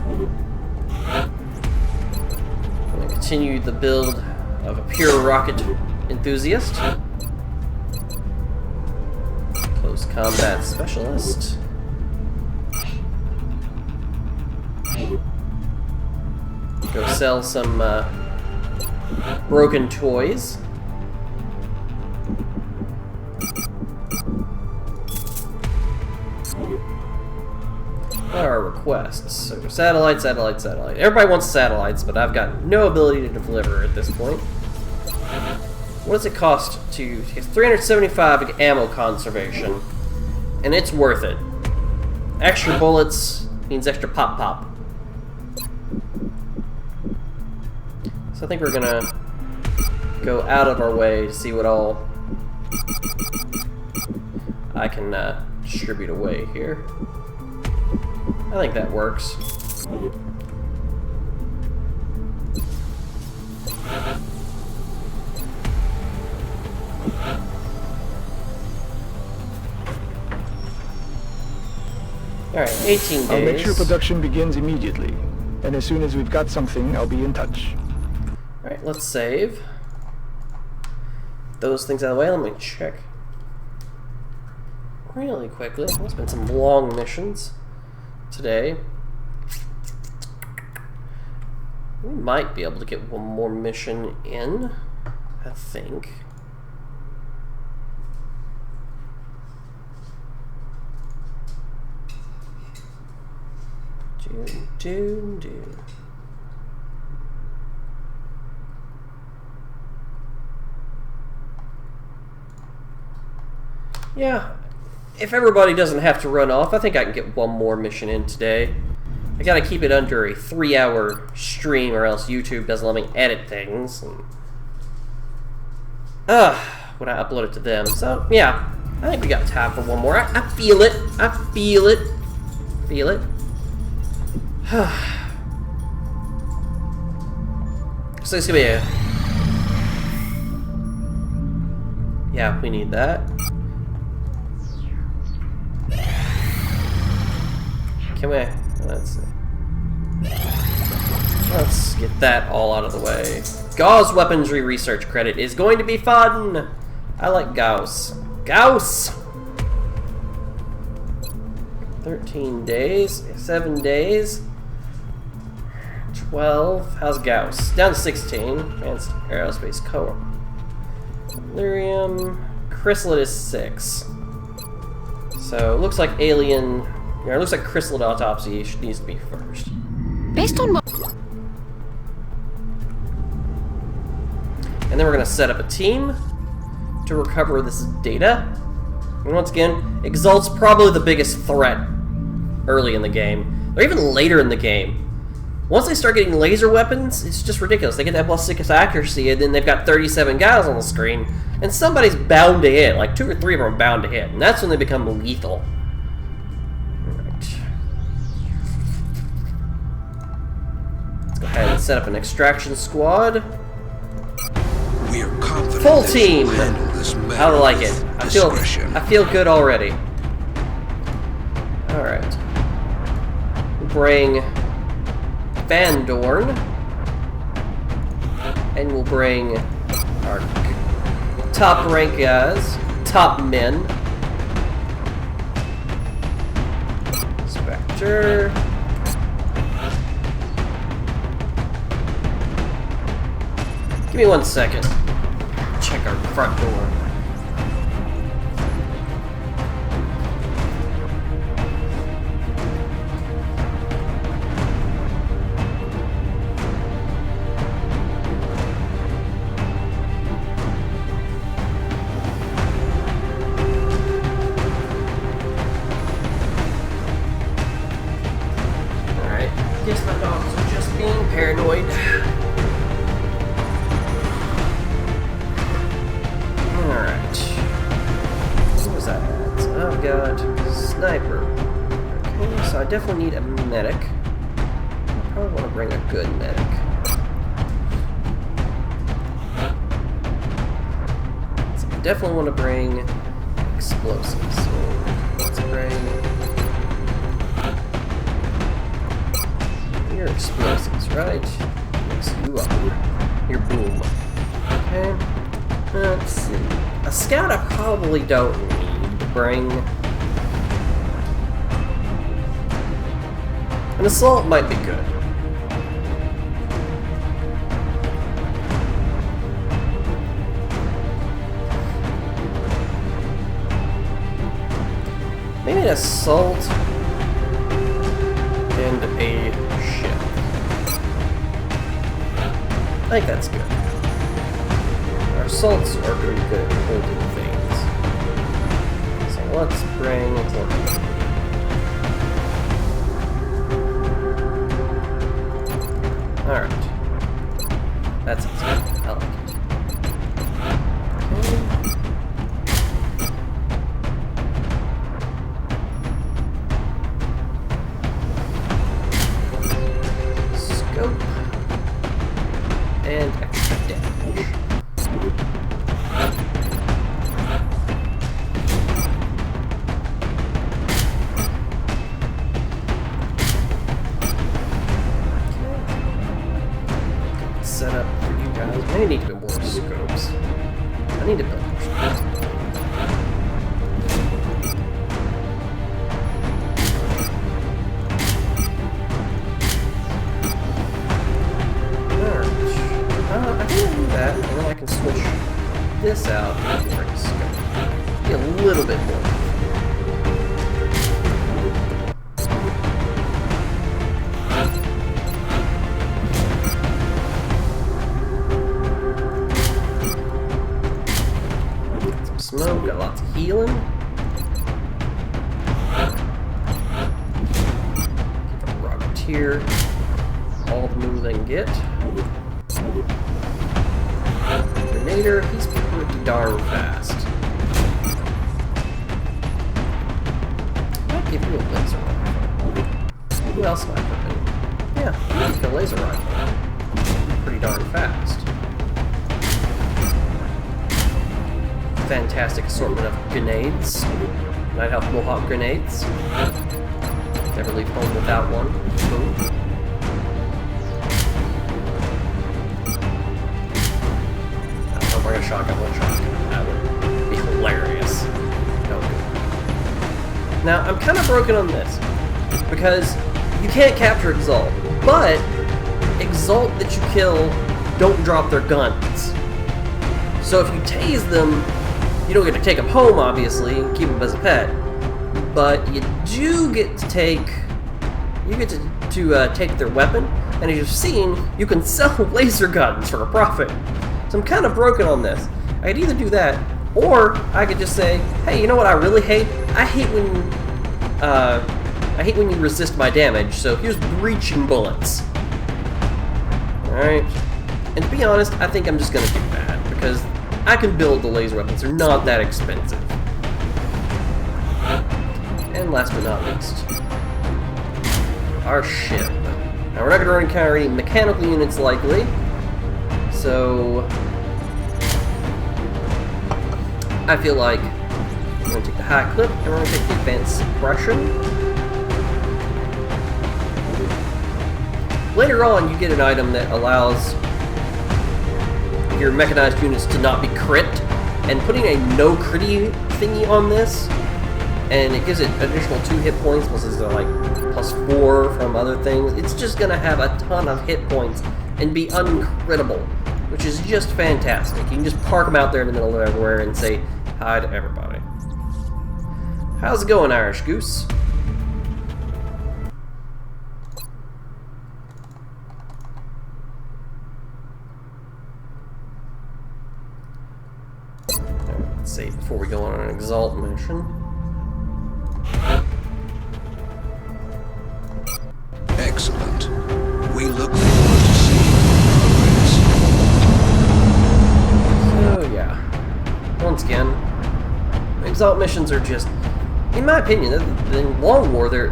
I'm going to continue the build of a pure rocket enthusiast. Close combat specialist. Go sell some broken toys. What are our requests? So satellite, satellite, satellite. Everybody wants satellites, but I've got no ability to deliver at this point. What does it cost to get 375 ammo conservation? And it's worth it. Extra bullets means extra pop pop. So I think we're gonna go out of our way to see what all I can distribute away here. I think that works. Alright, 18 days. I'll make sure production begins immediately. And as soon as we've got something, I'll be in touch. Alright, let's save those things out of the way. Let me check really quickly. There's been some long missions today. We might be able to get one more mission in, I think. Do. Yeah, if everybody doesn't have to run off, I think I can get one more mission in today. I gotta keep it under a 3-hour stream or else YouTube doesn't let me edit things. And, when I upload it to them. So, yeah, I think we got time for one more. I feel it. I feel it. Feel it. So it's gonna be a... Yeah, we need that. Can we... Let's see. Let's get that all out of the way. Gauss Weaponry Research Credit is going to be fun! I like Gauss. Gauss! 13 days, 7 days, 12. How's Gauss? Down to 16. Advanced Aerospace Core. Lyrium. Chrysalid is 6. So it looks like alien. It looks like Chrysalid Autopsy needs to be first. Based on what? And then we're gonna set up a team to recover this data. And once again, Exalt's probably the biggest threat early in the game, or even later in the game. Once they start getting laser weapons, it's just ridiculous. They get that +6 accuracy, and then they've got 37 guys on the screen, and somebody's bound to hit. Like 2 or 3 of them are bound to hit, and that's when they become lethal. Alright. Let's go ahead and set up an extraction squad. We are confident Full team! I like it. I feel good already. Alright. Bring Van Dorn. And we'll bring our top rank guys, top men. Spectre. Give me 1 second. Check our front door. Guess my dogs are just being paranoid. Alright. What was that? I've got sniper. Okay, so I definitely need a medic. I probably want to bring a good medic. So I definitely want to bring explosives. So let's bring... Your explosives, right? Mix you up. Your boom. Okay. Let's see. A scout I probably don't need to bring. An assault might be good. Maybe an assault and a ship. I think that's good. Our assaults are pretty good at holding things. So let's bring Alright. That's it. I like it. And extra damage. Okay. Set up for you guys. Maybe need to build more scopes. I need to build more scopes. I can do that, and then I can switch this out and bring a scope. Be a little bit more. Got some smoke, got lots of healing. Give a Rocketeer all the moves I can get. Grenader, he's pretty darn fast. I'll give you a laser rifle. Who else might have been? Yeah, I'll give you a laser rifle. pretty darn fast. Fantastic assortment of grenades. Nighthawk Mohawk grenades. Never leave home without one. Boom. I'll bring a shotgun, one shotgun. That would be hilarious. No. Now, I'm kind of broken on this. Because you can't capture Exalt. But Exalt that you kill don't drop their guns. So if you tase them, you don't get to take them home, obviously, and keep them as a pet. But you do get to take, take their weapon, and as you've seen, you can sell laser guns for a profit. So I'm kind of broken on this. I could either do that, or I could just say, hey, you know what I really hate? I hate when you resist my damage. So here's breaching bullets. All right. And to be honest, I think I'm just gonna do that because I can build the laser weapons. They're not that expensive. And last but not least, our ship. Now we're not going to encounter any mechanical units likely, so I feel like we're going to take the high clip and we're going to take the advanced suppression. Later on, you get an item that allows your mechanized units to not be crit, and putting a no critty thingy on this, and it gives it additional 2 hit points, plus it's like +4 from other things. It's just gonna have a ton of hit points and be uncrittable, which is just fantastic. You can just park them out there in the middle of everywhere and say hi to everybody. How's it going, Irish Goose? Let's save before we go on an Exalt mission. Excellent. We look forward to seeing your progress. So yeah, once again, Exalt missions are just, in my opinion, in Long War, they're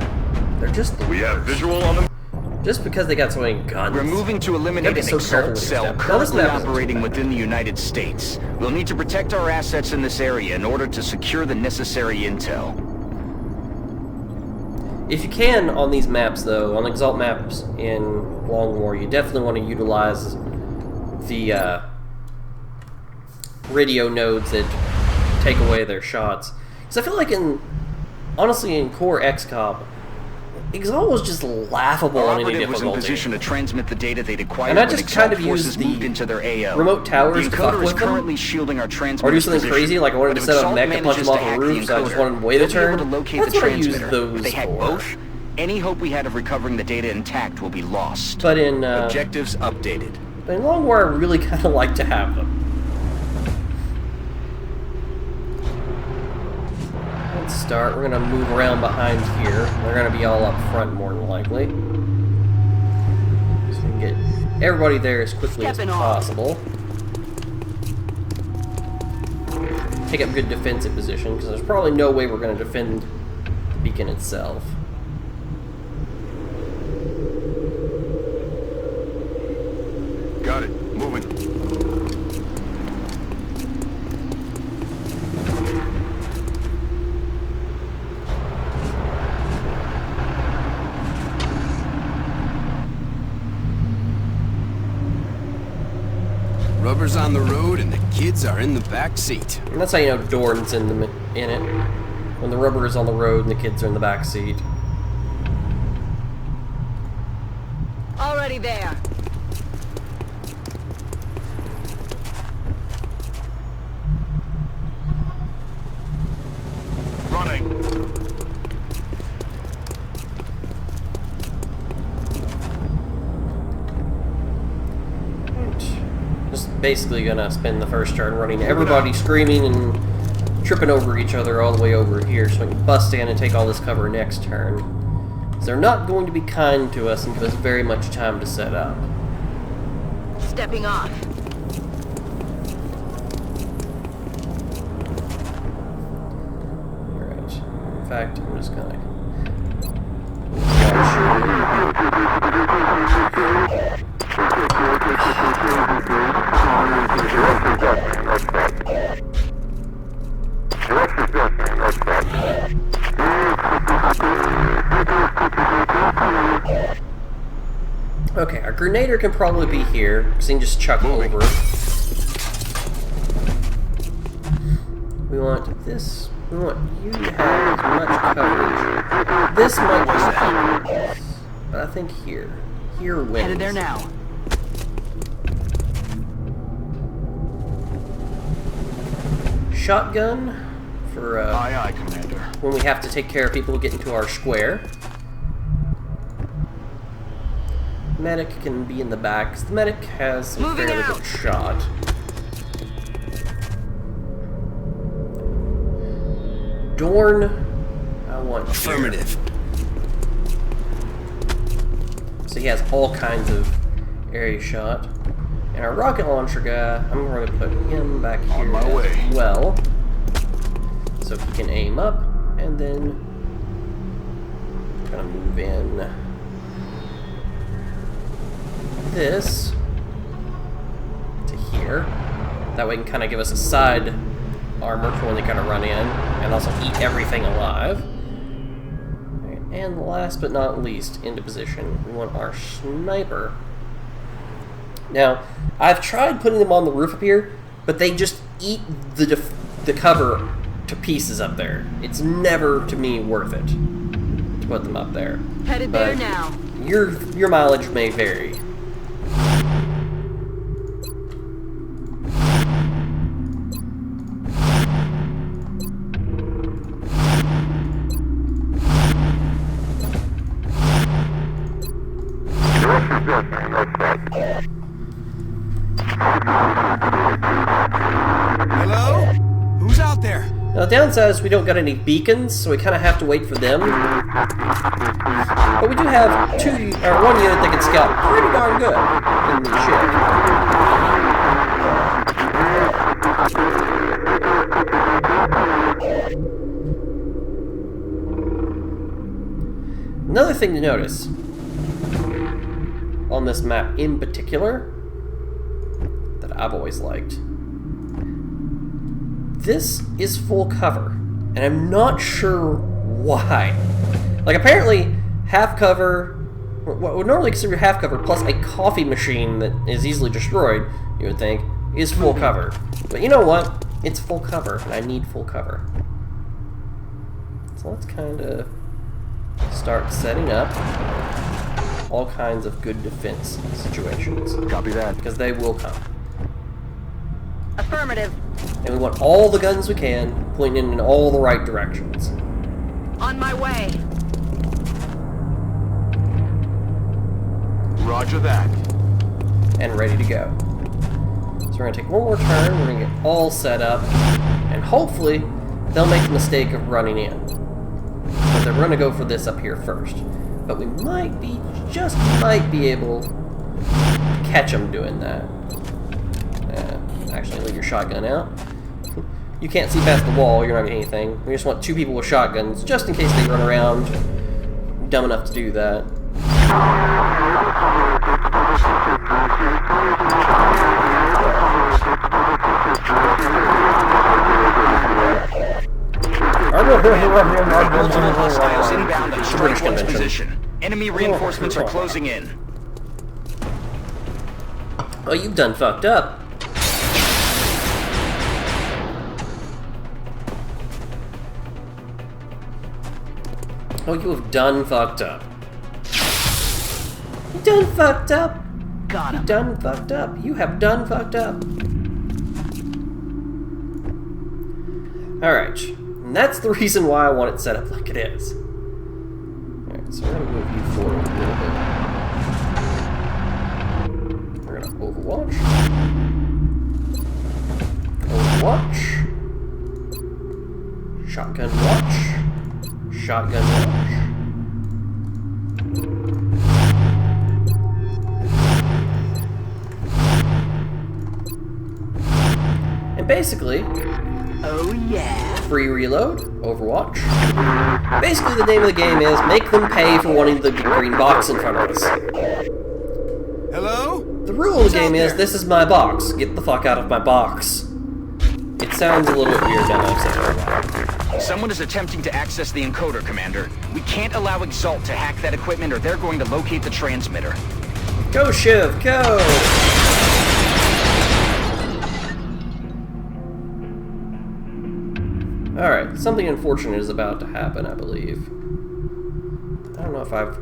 just. We have visual on them. Just because they got so many guns. We're moving to eliminate an Exalt cell currently operating within the United States. We'll need to protect our assets in this area in order to secure the necessary intel. If you can, on these maps though, on Exalt maps in Long War, you definitely want to utilize the radio nodes that take away their shots. Because I feel like honestly in core XCOM, Exalt was just laughable on any difficulty. Was in position to transmit the data they'd acquired and I when just kind of forces used moved into their AO. remote towers to fuck with them, currently shielding our or do something crazy like I wanted to set up mech and punch them off the roof, so I just wanted to wait a turn. That's what I used those if they had for. both, any hope we had of recovering the data intact will be lost. But in objectives updated. But in Long War, I really kind of like to have them. Let's start. We're gonna move around behind here. They're gonna be all up front more than likely, so we can get everybody there as quickly as possible. Take up good defensive position because there's probably no way we're gonna defend the beacon itself. Got it. Moving. Rubber's on the road and the kids are in the back seat. And that's how you know Dorn's in it. When the rubber is on the road and the kids are in the back seat. Already there. Running. Just basically gonna spend the first turn running everybody screaming and tripping over each other all the way over here so we can bust in and take all this cover next turn. So they're not going to be kind to us and give us very much time to set up. Stepping off. Alright. In fact, I'm just gonna... Okay, our Grenader can probably be here, because he can just chuck over. We want this. We want you to have as much coverage. This might be, but I think here. Here wins. Headed there now. Shotgun for aye, aye, Commander. When we have to take care of people who get into our square. Medic can be in the back, 'cause the medic has some fairly good shot. Dorn, I want affirmative. Here. So he has all kinds of area shot. And our rocket launcher guy, I'm going to put him back here as well. So he can aim up, and then kind of move in this to here. That way it can kind of give us a side armor for when they kind of run in, and also eat everything alive. And last but not least, into position, we want our sniper. Now, I've tried putting them on the roof up here, but they just eat the cover to pieces up there. It's never, to me, worth it to put them up there. Headed there now. Your mileage may vary. Hello? Who's out there? Now, the downside is we don't got any beacons, so we kind of have to wait for them. But we do have one unit that can scout pretty darn good in the ship. Another thing to notice on this map in particular that I've always liked. This is full cover, and I'm not sure why. Like, apparently, half cover, what would normally consider half cover, plus a coffee machine that is easily destroyed, you would think, is full cover. But you know what? It's full cover, and I need full cover. So let's kind of start setting up all kinds of good defense situations. Copy that. Because they will come. Affirmative. And we want all the guns we can, pointing in all the right directions. On my way. Roger that. And ready to go. So we're going to take one more turn, we're going to get all set up, and hopefully they'll make the mistake of running in. But they're going to go for this up here first. But we might be able to catch them doing that. Actually, leave your shotgun out. You can't see past the wall, you're not getting anything. We just want two people with shotguns, just in case they run around dumb enough to do that. Multiple hostiles inbound on Strike One's position. Enemy reinforcements are closing in. Oh, you've done fucked up. Oh, you have done fucked up. You done fucked up. Got him. You done fucked up. You have done fucked up. Alright. And that's the reason why I want it set up like it is. Alright, so we're going to move you forward a little bit. We're going to Overwatch. Overwatch. Shotgun watch. Shotgun watch. And basically, oh yeah, free reload, Overwatch. Basically the name of the game is make them pay for wanting the green box in front of us. Hello? The rule of the game is this is my box. Get the fuck out of my box. It sounds a little bit weird now that I've said it. Someone is attempting to access the encoder, Commander. We can't allow Exalt to hack that equipment or they're going to locate the transmitter. Go, Shiv, go! Alright, something unfortunate is about to happen, I believe. I don't know if I've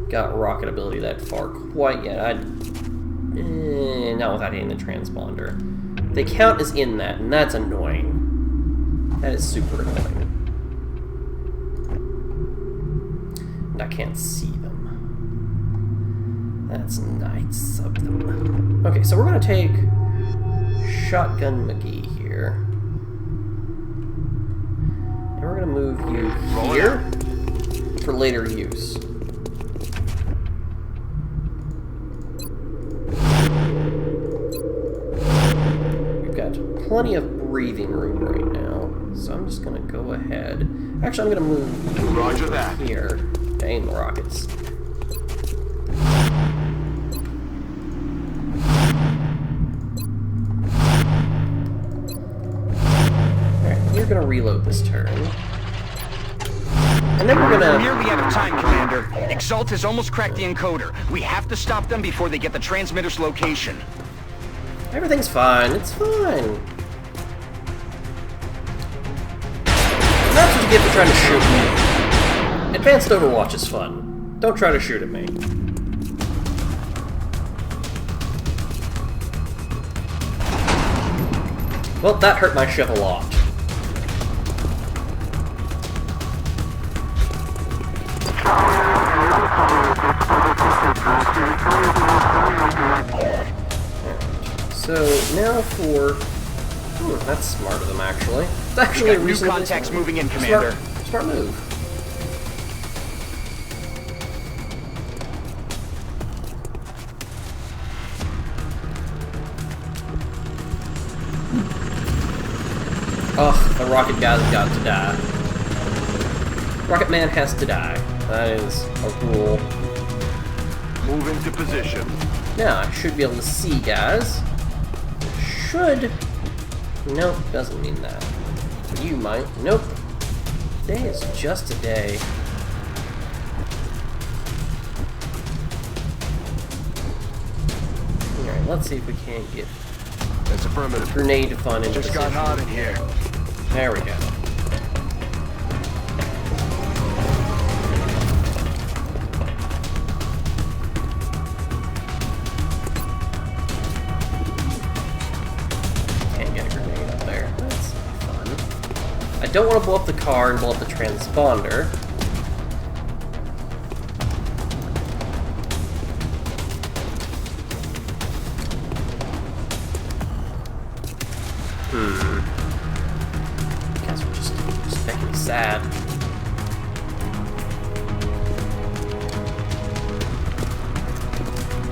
got rocket ability that far quite yet. Not without hitting the transponder. They count as in that, and that's annoying. That is super annoying. And I can't see them. That's nice of them. Okay, so we're gonna take Shotgun McGee here. And we're gonna move you here for later use. We've got plenty of breathing room right now, so I'm just gonna go ahead. Actually, I'm gonna move Roger that. Here to aim the rockets. You're gonna reload this turn. And then we're gonna... We're nearly out of time, Commander. Exalt has almost cracked the encoder. We have to stop them before they get the transmitter's location. Everything's fine. It's fine. And that's what you get for trying to shoot me. Advanced Overwatch is fun. Don't try to shoot at me. Well, that hurt my ship a lot. So now for... that's smart of them, actually. It's actually new contacts moving in, Commander. Smart move. Ugh, the rocket guy's got to die. Rocket Man has to die. That is a rule. Move into position. Now, I should be able to see, guys. Should. Nope, doesn't mean that. You might. Nope. Today is just a day. Alright, let's see if we can't get That's affirmative. grenade fun into Just got hot in here. There we go. I don't want to blow up the car and blow up the transponder. Guess we're just making me sad.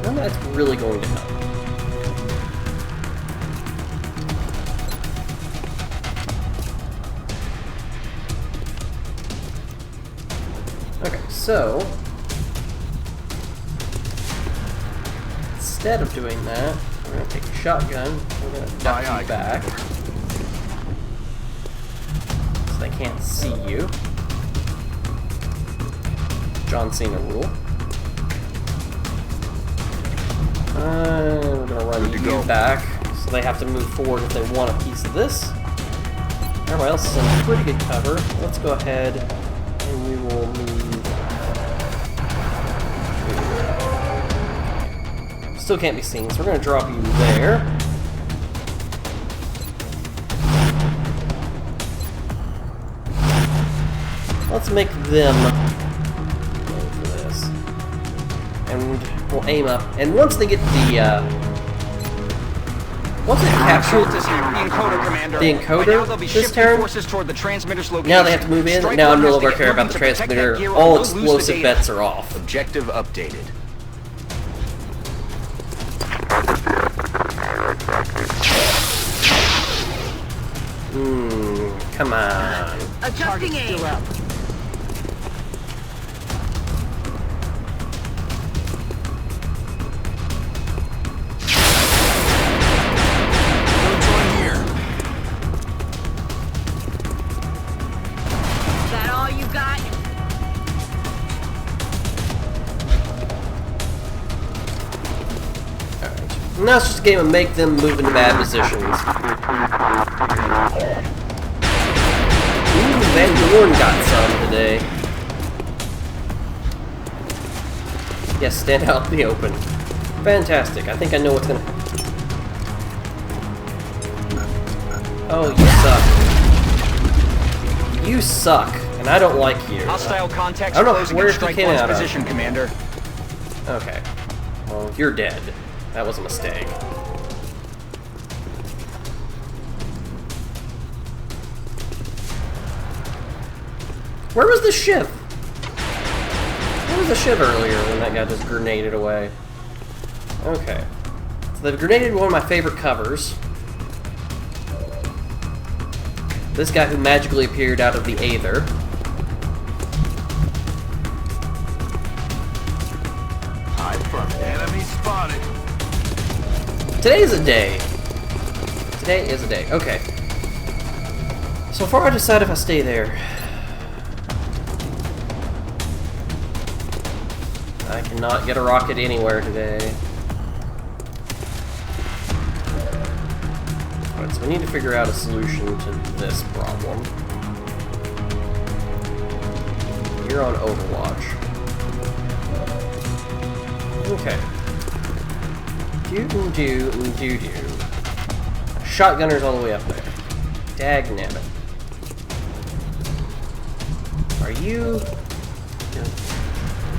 None of that's really going to help. So, instead of doing that, we're going to take a shotgun, we're going to duck you back, so they can't see you. John Cena rule. We're going to run you back, so they have to move forward if they want a piece of this. Everybody else is in pretty good cover. Let's go ahead and we will move. Still can't be seen, so we're going to drop you there. Let's make them go for this. And we'll aim up. And once they get the, once they capture the encoder this turn, now they have to move in. Now I no longer care about the transmitter. All explosive bets are off. Objective updated. Come on. Adjusting aim. Now it's just a game of make them move into bad positions. Ooh, Van Dorn got some today. Yes, stand out in the open. Fantastic. I think I know what's gonna... Oh, you suck. You suck, and I don't like you. Hostile contacts I don't know closing where in he Strike came 1's out position, of. Commander. Okay. Well, you're dead. That was a mistake. Where was the ship? Where was the ship earlier when that guy just grenaded away? Okay. So they've grenaded one of my favorite covers. This guy who magically appeared out of the Aether. Enemy spotted. Today is a day. Today is a day. Okay. So far I decide if I stay there. I cannot get a rocket anywhere today. Alright, so we need to figure out a solution to this problem. You're on Overwatch. Okay. Do. Shotgunner's all the way up there. Dagnabbit. Are you...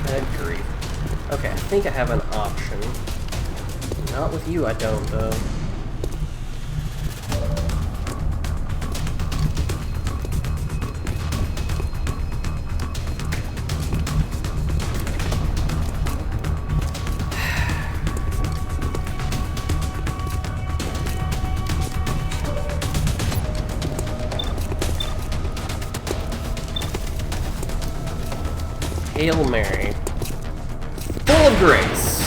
Good grief. Okay, I think I have an option. Not with you, I don't, though. Hail Mary. Full of grace.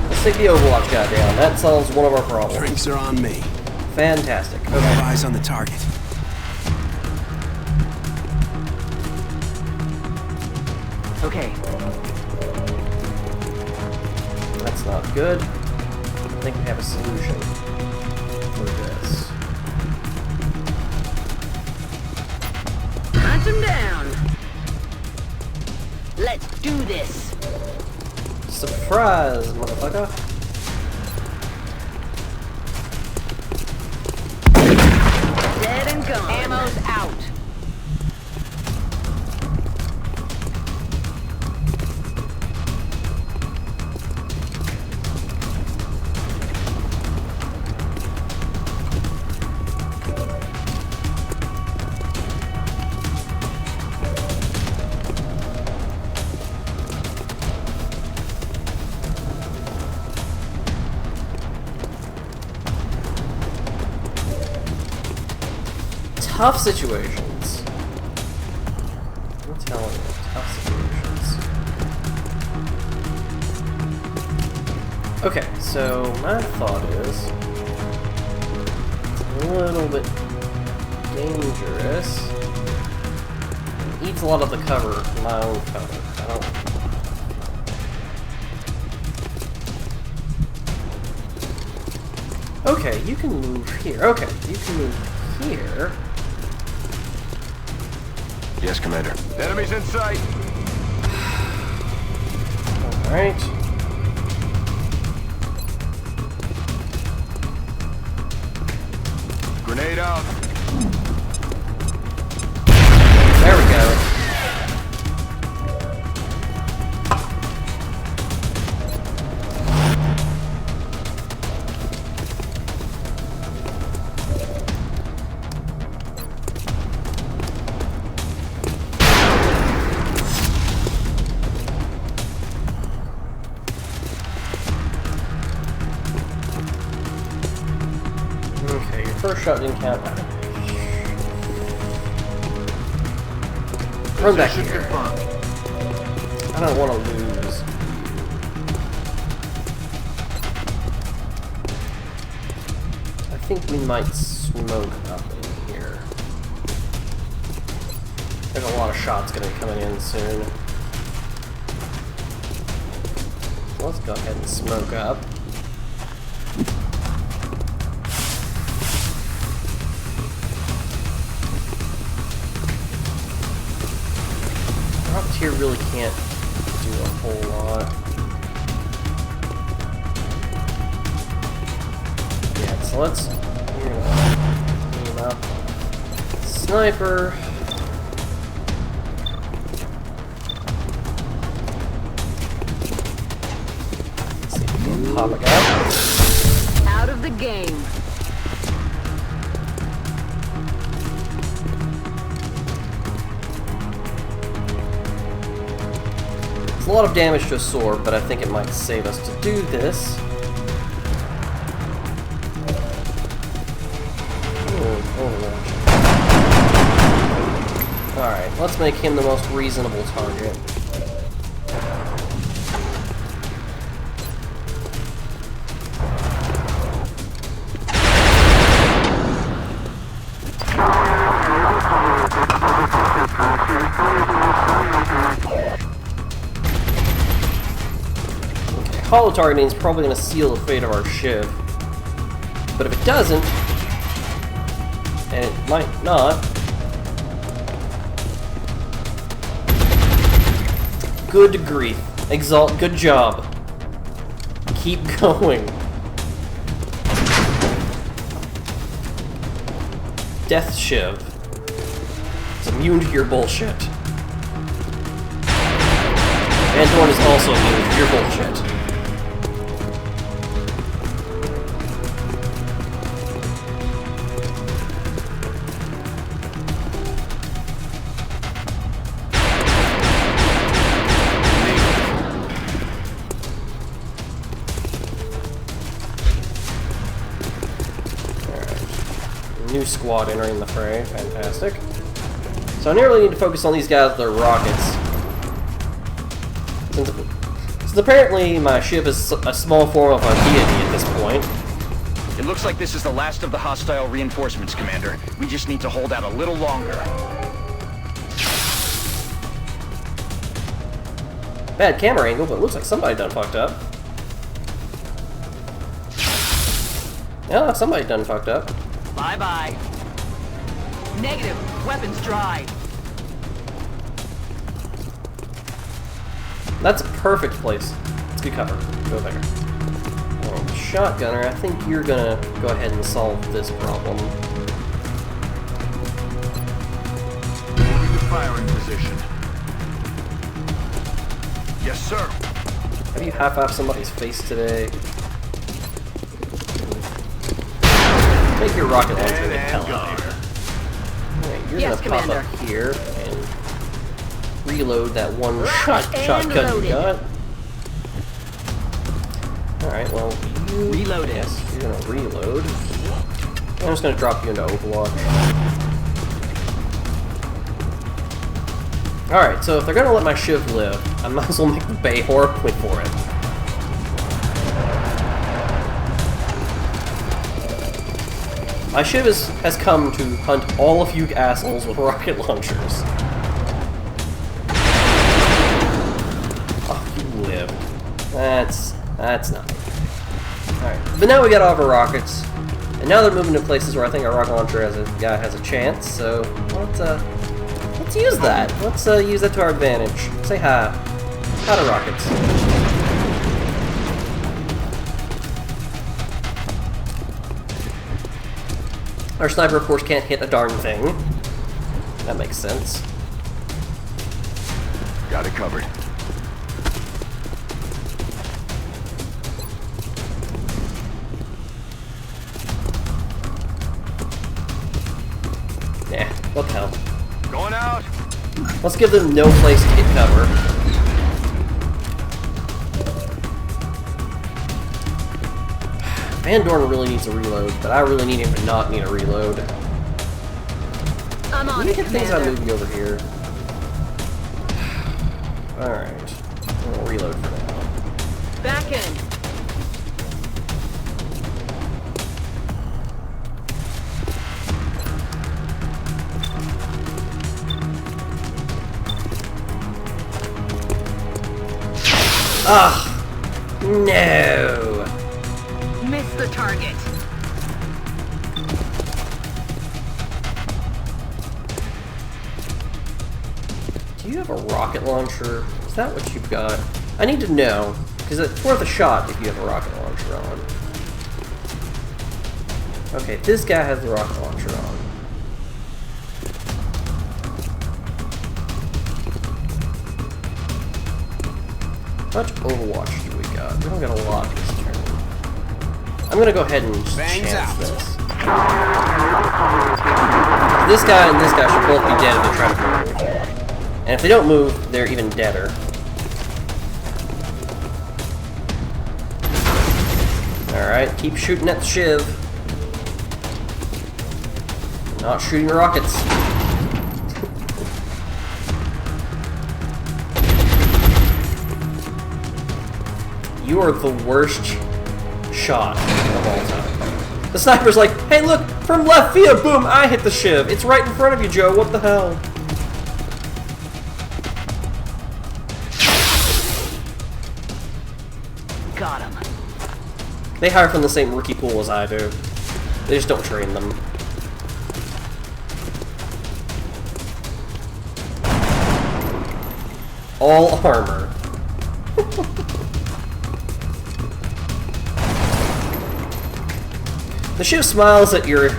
Let's take the Overwatch guy down. That solves one of our problems. Drinks are on me. Fantastic. Okay. All eyes on the target. Okay. That's not good. I think we have a solution for this. Hunt him down. Let's do this. Surprise, motherfucker. Dead and gone. Ammo's out. Tough situations. I'm telling you, tough situations. Okay, so my thought is it's a little bit dangerous. It eats a lot of the cover, my own cover. I don't. Okay, you can move here. Okay, you can move here. Yes, Commander. Enemies in sight. Alright. Grenade out. There we go. Okay, your first shot didn't count. Run back here. I don't want to lose. I think we might smoke up in here. There's a lot of shots gonna be coming in soon. Let's go ahead and smoke up. here really can't do a whole lot. Yeah, so let's aim up. Sniper. Let's see if we can pop a guy. Out of the game. A lot of damage to a sword, but I think it might save us to do this. Alright, let's make him the most reasonable target. Hollow targeting is probably going to seal the fate of our Shiv. But if it doesn't, and it might not, good grief. Exalt, good job. Keep going. Death Shiv. It's immune to your bullshit. Van Dorn is also immune to your bullshit. New squad entering the fray. Fantastic. So I nearly need to focus on these guys with their rockets. Since apparently my ship is a small form of a deity at this point. It looks like this is the last of the hostile reinforcements, Commander. We just need to hold out a little longer. Bad camera angle, but it looks like somebody done fucked up. Yeah, somebody done fucked up. Bye-bye. Negative. Weapons dry. That's a perfect place. Let's get cover. Go there. And shotgunner, I think you're gonna go ahead and solve this problem. Moving to firing position. Yes, sir. Have you half-assed somebody's face today? Make your rocket launcher the hell out of here. Alright, you're gonna pop up here and reload that one shotgun you got. Alright, well, you... Reload. Yes, you're gonna reload. I'm just gonna drop you into Overwatch. Alright, so if they're gonna let my Shiv live, I might as well make the Bayhor quit for it. My Shiv has come to hunt all of you assholes with rocket launchers. Oh, you live. That's not good. Alright, but now we got all of our rockets, and now they're moving to places where I think our rocket launcher has a chance, so let's use that. Let's use that to our advantage. Say hi. Hi to rockets. Our sniper, of course, can't hit a darn thing. That makes sense. Got it covered. Yeah, what the hell. Going out. Let's give them no place to get cover. Van Dorn really needs a reload, but I really need him to not need a reload. I'm on it, Commander. Things I move you over here. Alright. I'm gonna reload for now. Back in. Ugh! No! Missed the target. Do you have a rocket rocket launcher. Is that what you've got? I need to know, because it's worth a shot if you have a rocket launcher on. Okay, this guy has the rocket launcher on. How much Overwatch do we got? We don't got a lot this turn. I'm gonna go ahead and just chance this. This guy and this guy should both be dead if they try to move. And if they don't move, they're even deader. Alright, keep shooting at the shiv. Not shooting rockets. You are the worst shot of all time. The sniper's like, hey look, from left field, boom, I hit the shiv. It's right in front of you, Joe, what the hell? Got him. They hire from the same rookie pool as I do. They just don't train them. All armor. The ship smiles at your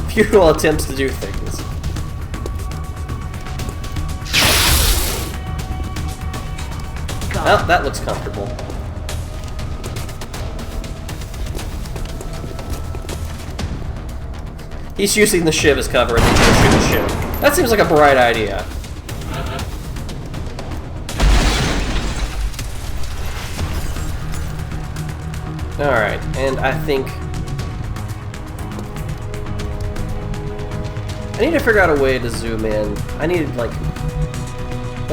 futile attempts to do things. Well, that looks comfortable. He's using the shiv as cover and then he's gonna shoot the shiv. That seems like a bright idea. Alright, and I think I need to figure out a way to zoom in. I need, like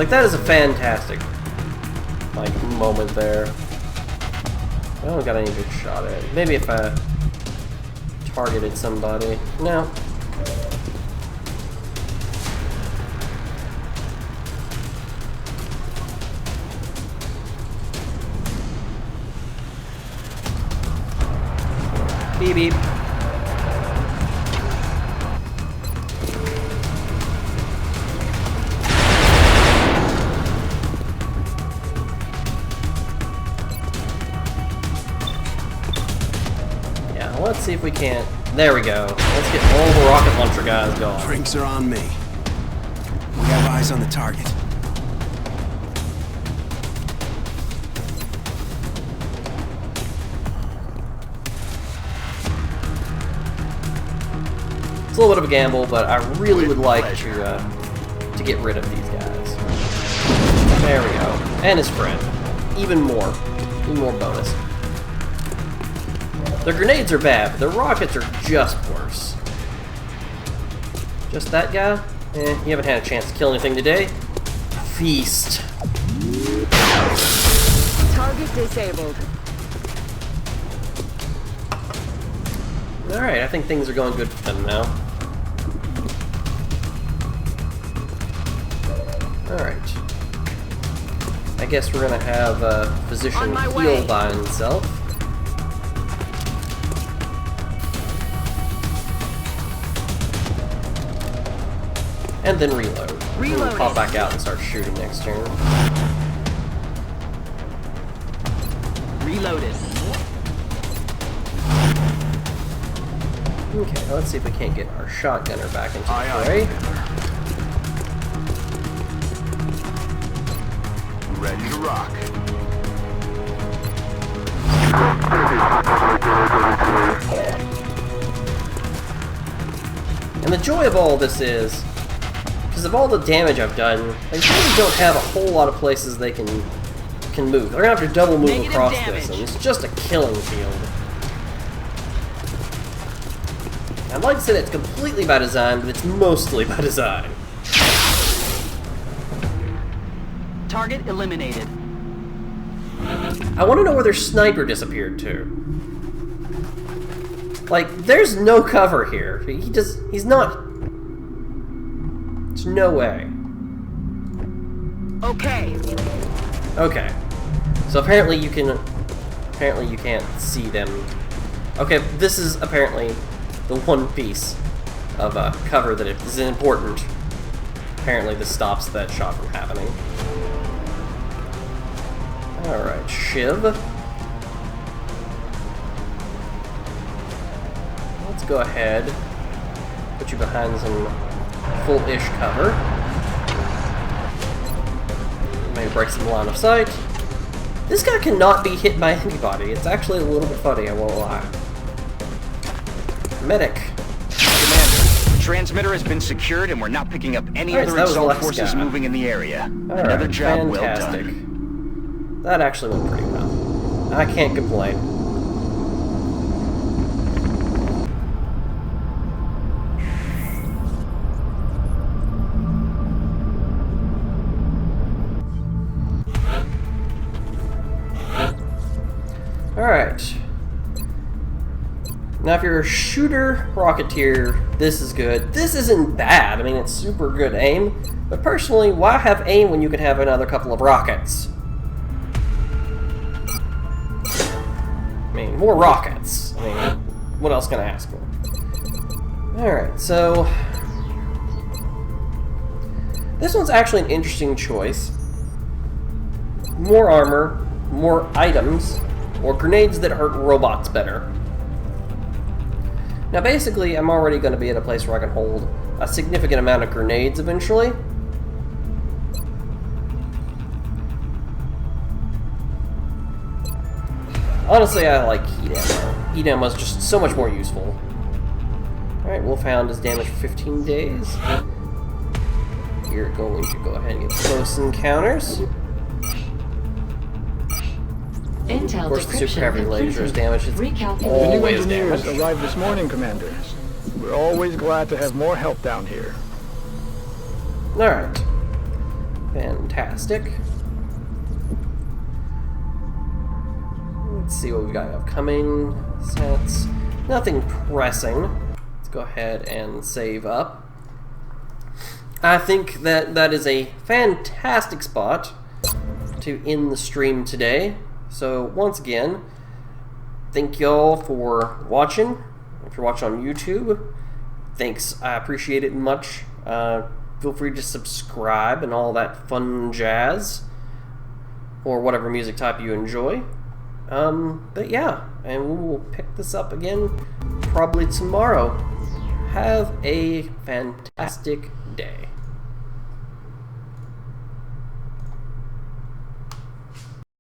that is a fantastic, like, moment there. I don't got any good shot at it. Maybe if I targeted somebody. No. Beep beep. Let's see if we can't. There we go. Let's get all the rocket launcher guys going. Drinks are on me. We have eyes on the target. It's a little bit of a gamble, but I really would like to get rid of these guys. There we go. And his friend. Even more bonus. Their grenades are bad, but their rockets are just worse. Just that guy? Eh, you haven't had a chance to kill anything today. Feast. Target disabled. Alright, I think things are going good for them now. Alright. I guess we're gonna have Physician heal by himself. And then reload. We'll pop back out and start shooting next turn. Reloaded. Okay, let's see if we can't get our shotgunner back into the fray. Ready to rock. And the joy of all this is, because of all the damage I've done, they really don't have a whole lot of places they can move. They're gonna have to double move across this, and it's just a killing field. I'd like to say that's completely by design, but it's mostly by design. Target eliminated. I want to know where their sniper disappeared to. Like, there's no cover here. He's not... There's no way. Okay. Okay. So apparently you can't see them. Okay, this is apparently the one piece of cover that is important. apparently this stops that shot from happening. Alright, Shiv. Let's go ahead. Put you behind some full-ish cover. Maybe break some line of sight. This guy cannot be hit by anybody. It's actually a little bit funny, I won't lie. Medic. Commander, the transmitter has been secured and we're not picking up any other Exalt forces moving in the area. Another job well done. That actually went pretty well. I can't complain. Alright. Now if you're a shooter rocketeer, this is good. This isn't bad. I mean, it's super good aim. But personally, why have aim when you can have another couple of rockets? I mean, more rockets. I mean, what else can I ask for? Alright, so... this one's actually an interesting choice. More armor, more items, or grenades that hurt robots better. Now basically, I'm already going to be at a place where I can hold a significant amount of grenades eventually. Honestly, I like heat ammo. Heat ammo is just so much more useful. Alright, Wolfhound is damaged for 15 days. You're going to go ahead and get close encounters. Intel of course, the super heavy laser is damaged. It's The new always engineers damaged. arrived this morning, Commander. We're always glad to have more help down here. Alright. Fantastic. Let's see what we've got upcoming sets. Nothing pressing. Let's go ahead and save up. I think that is a fantastic spot to end the stream today. So once again, thank y'all for watching. If you're watching on YouTube, thanks. I appreciate it much. Feel free to subscribe and all that fun jazz, or whatever music type you enjoy. But yeah, and we will pick this up again probably tomorrow. Have a fantastic day.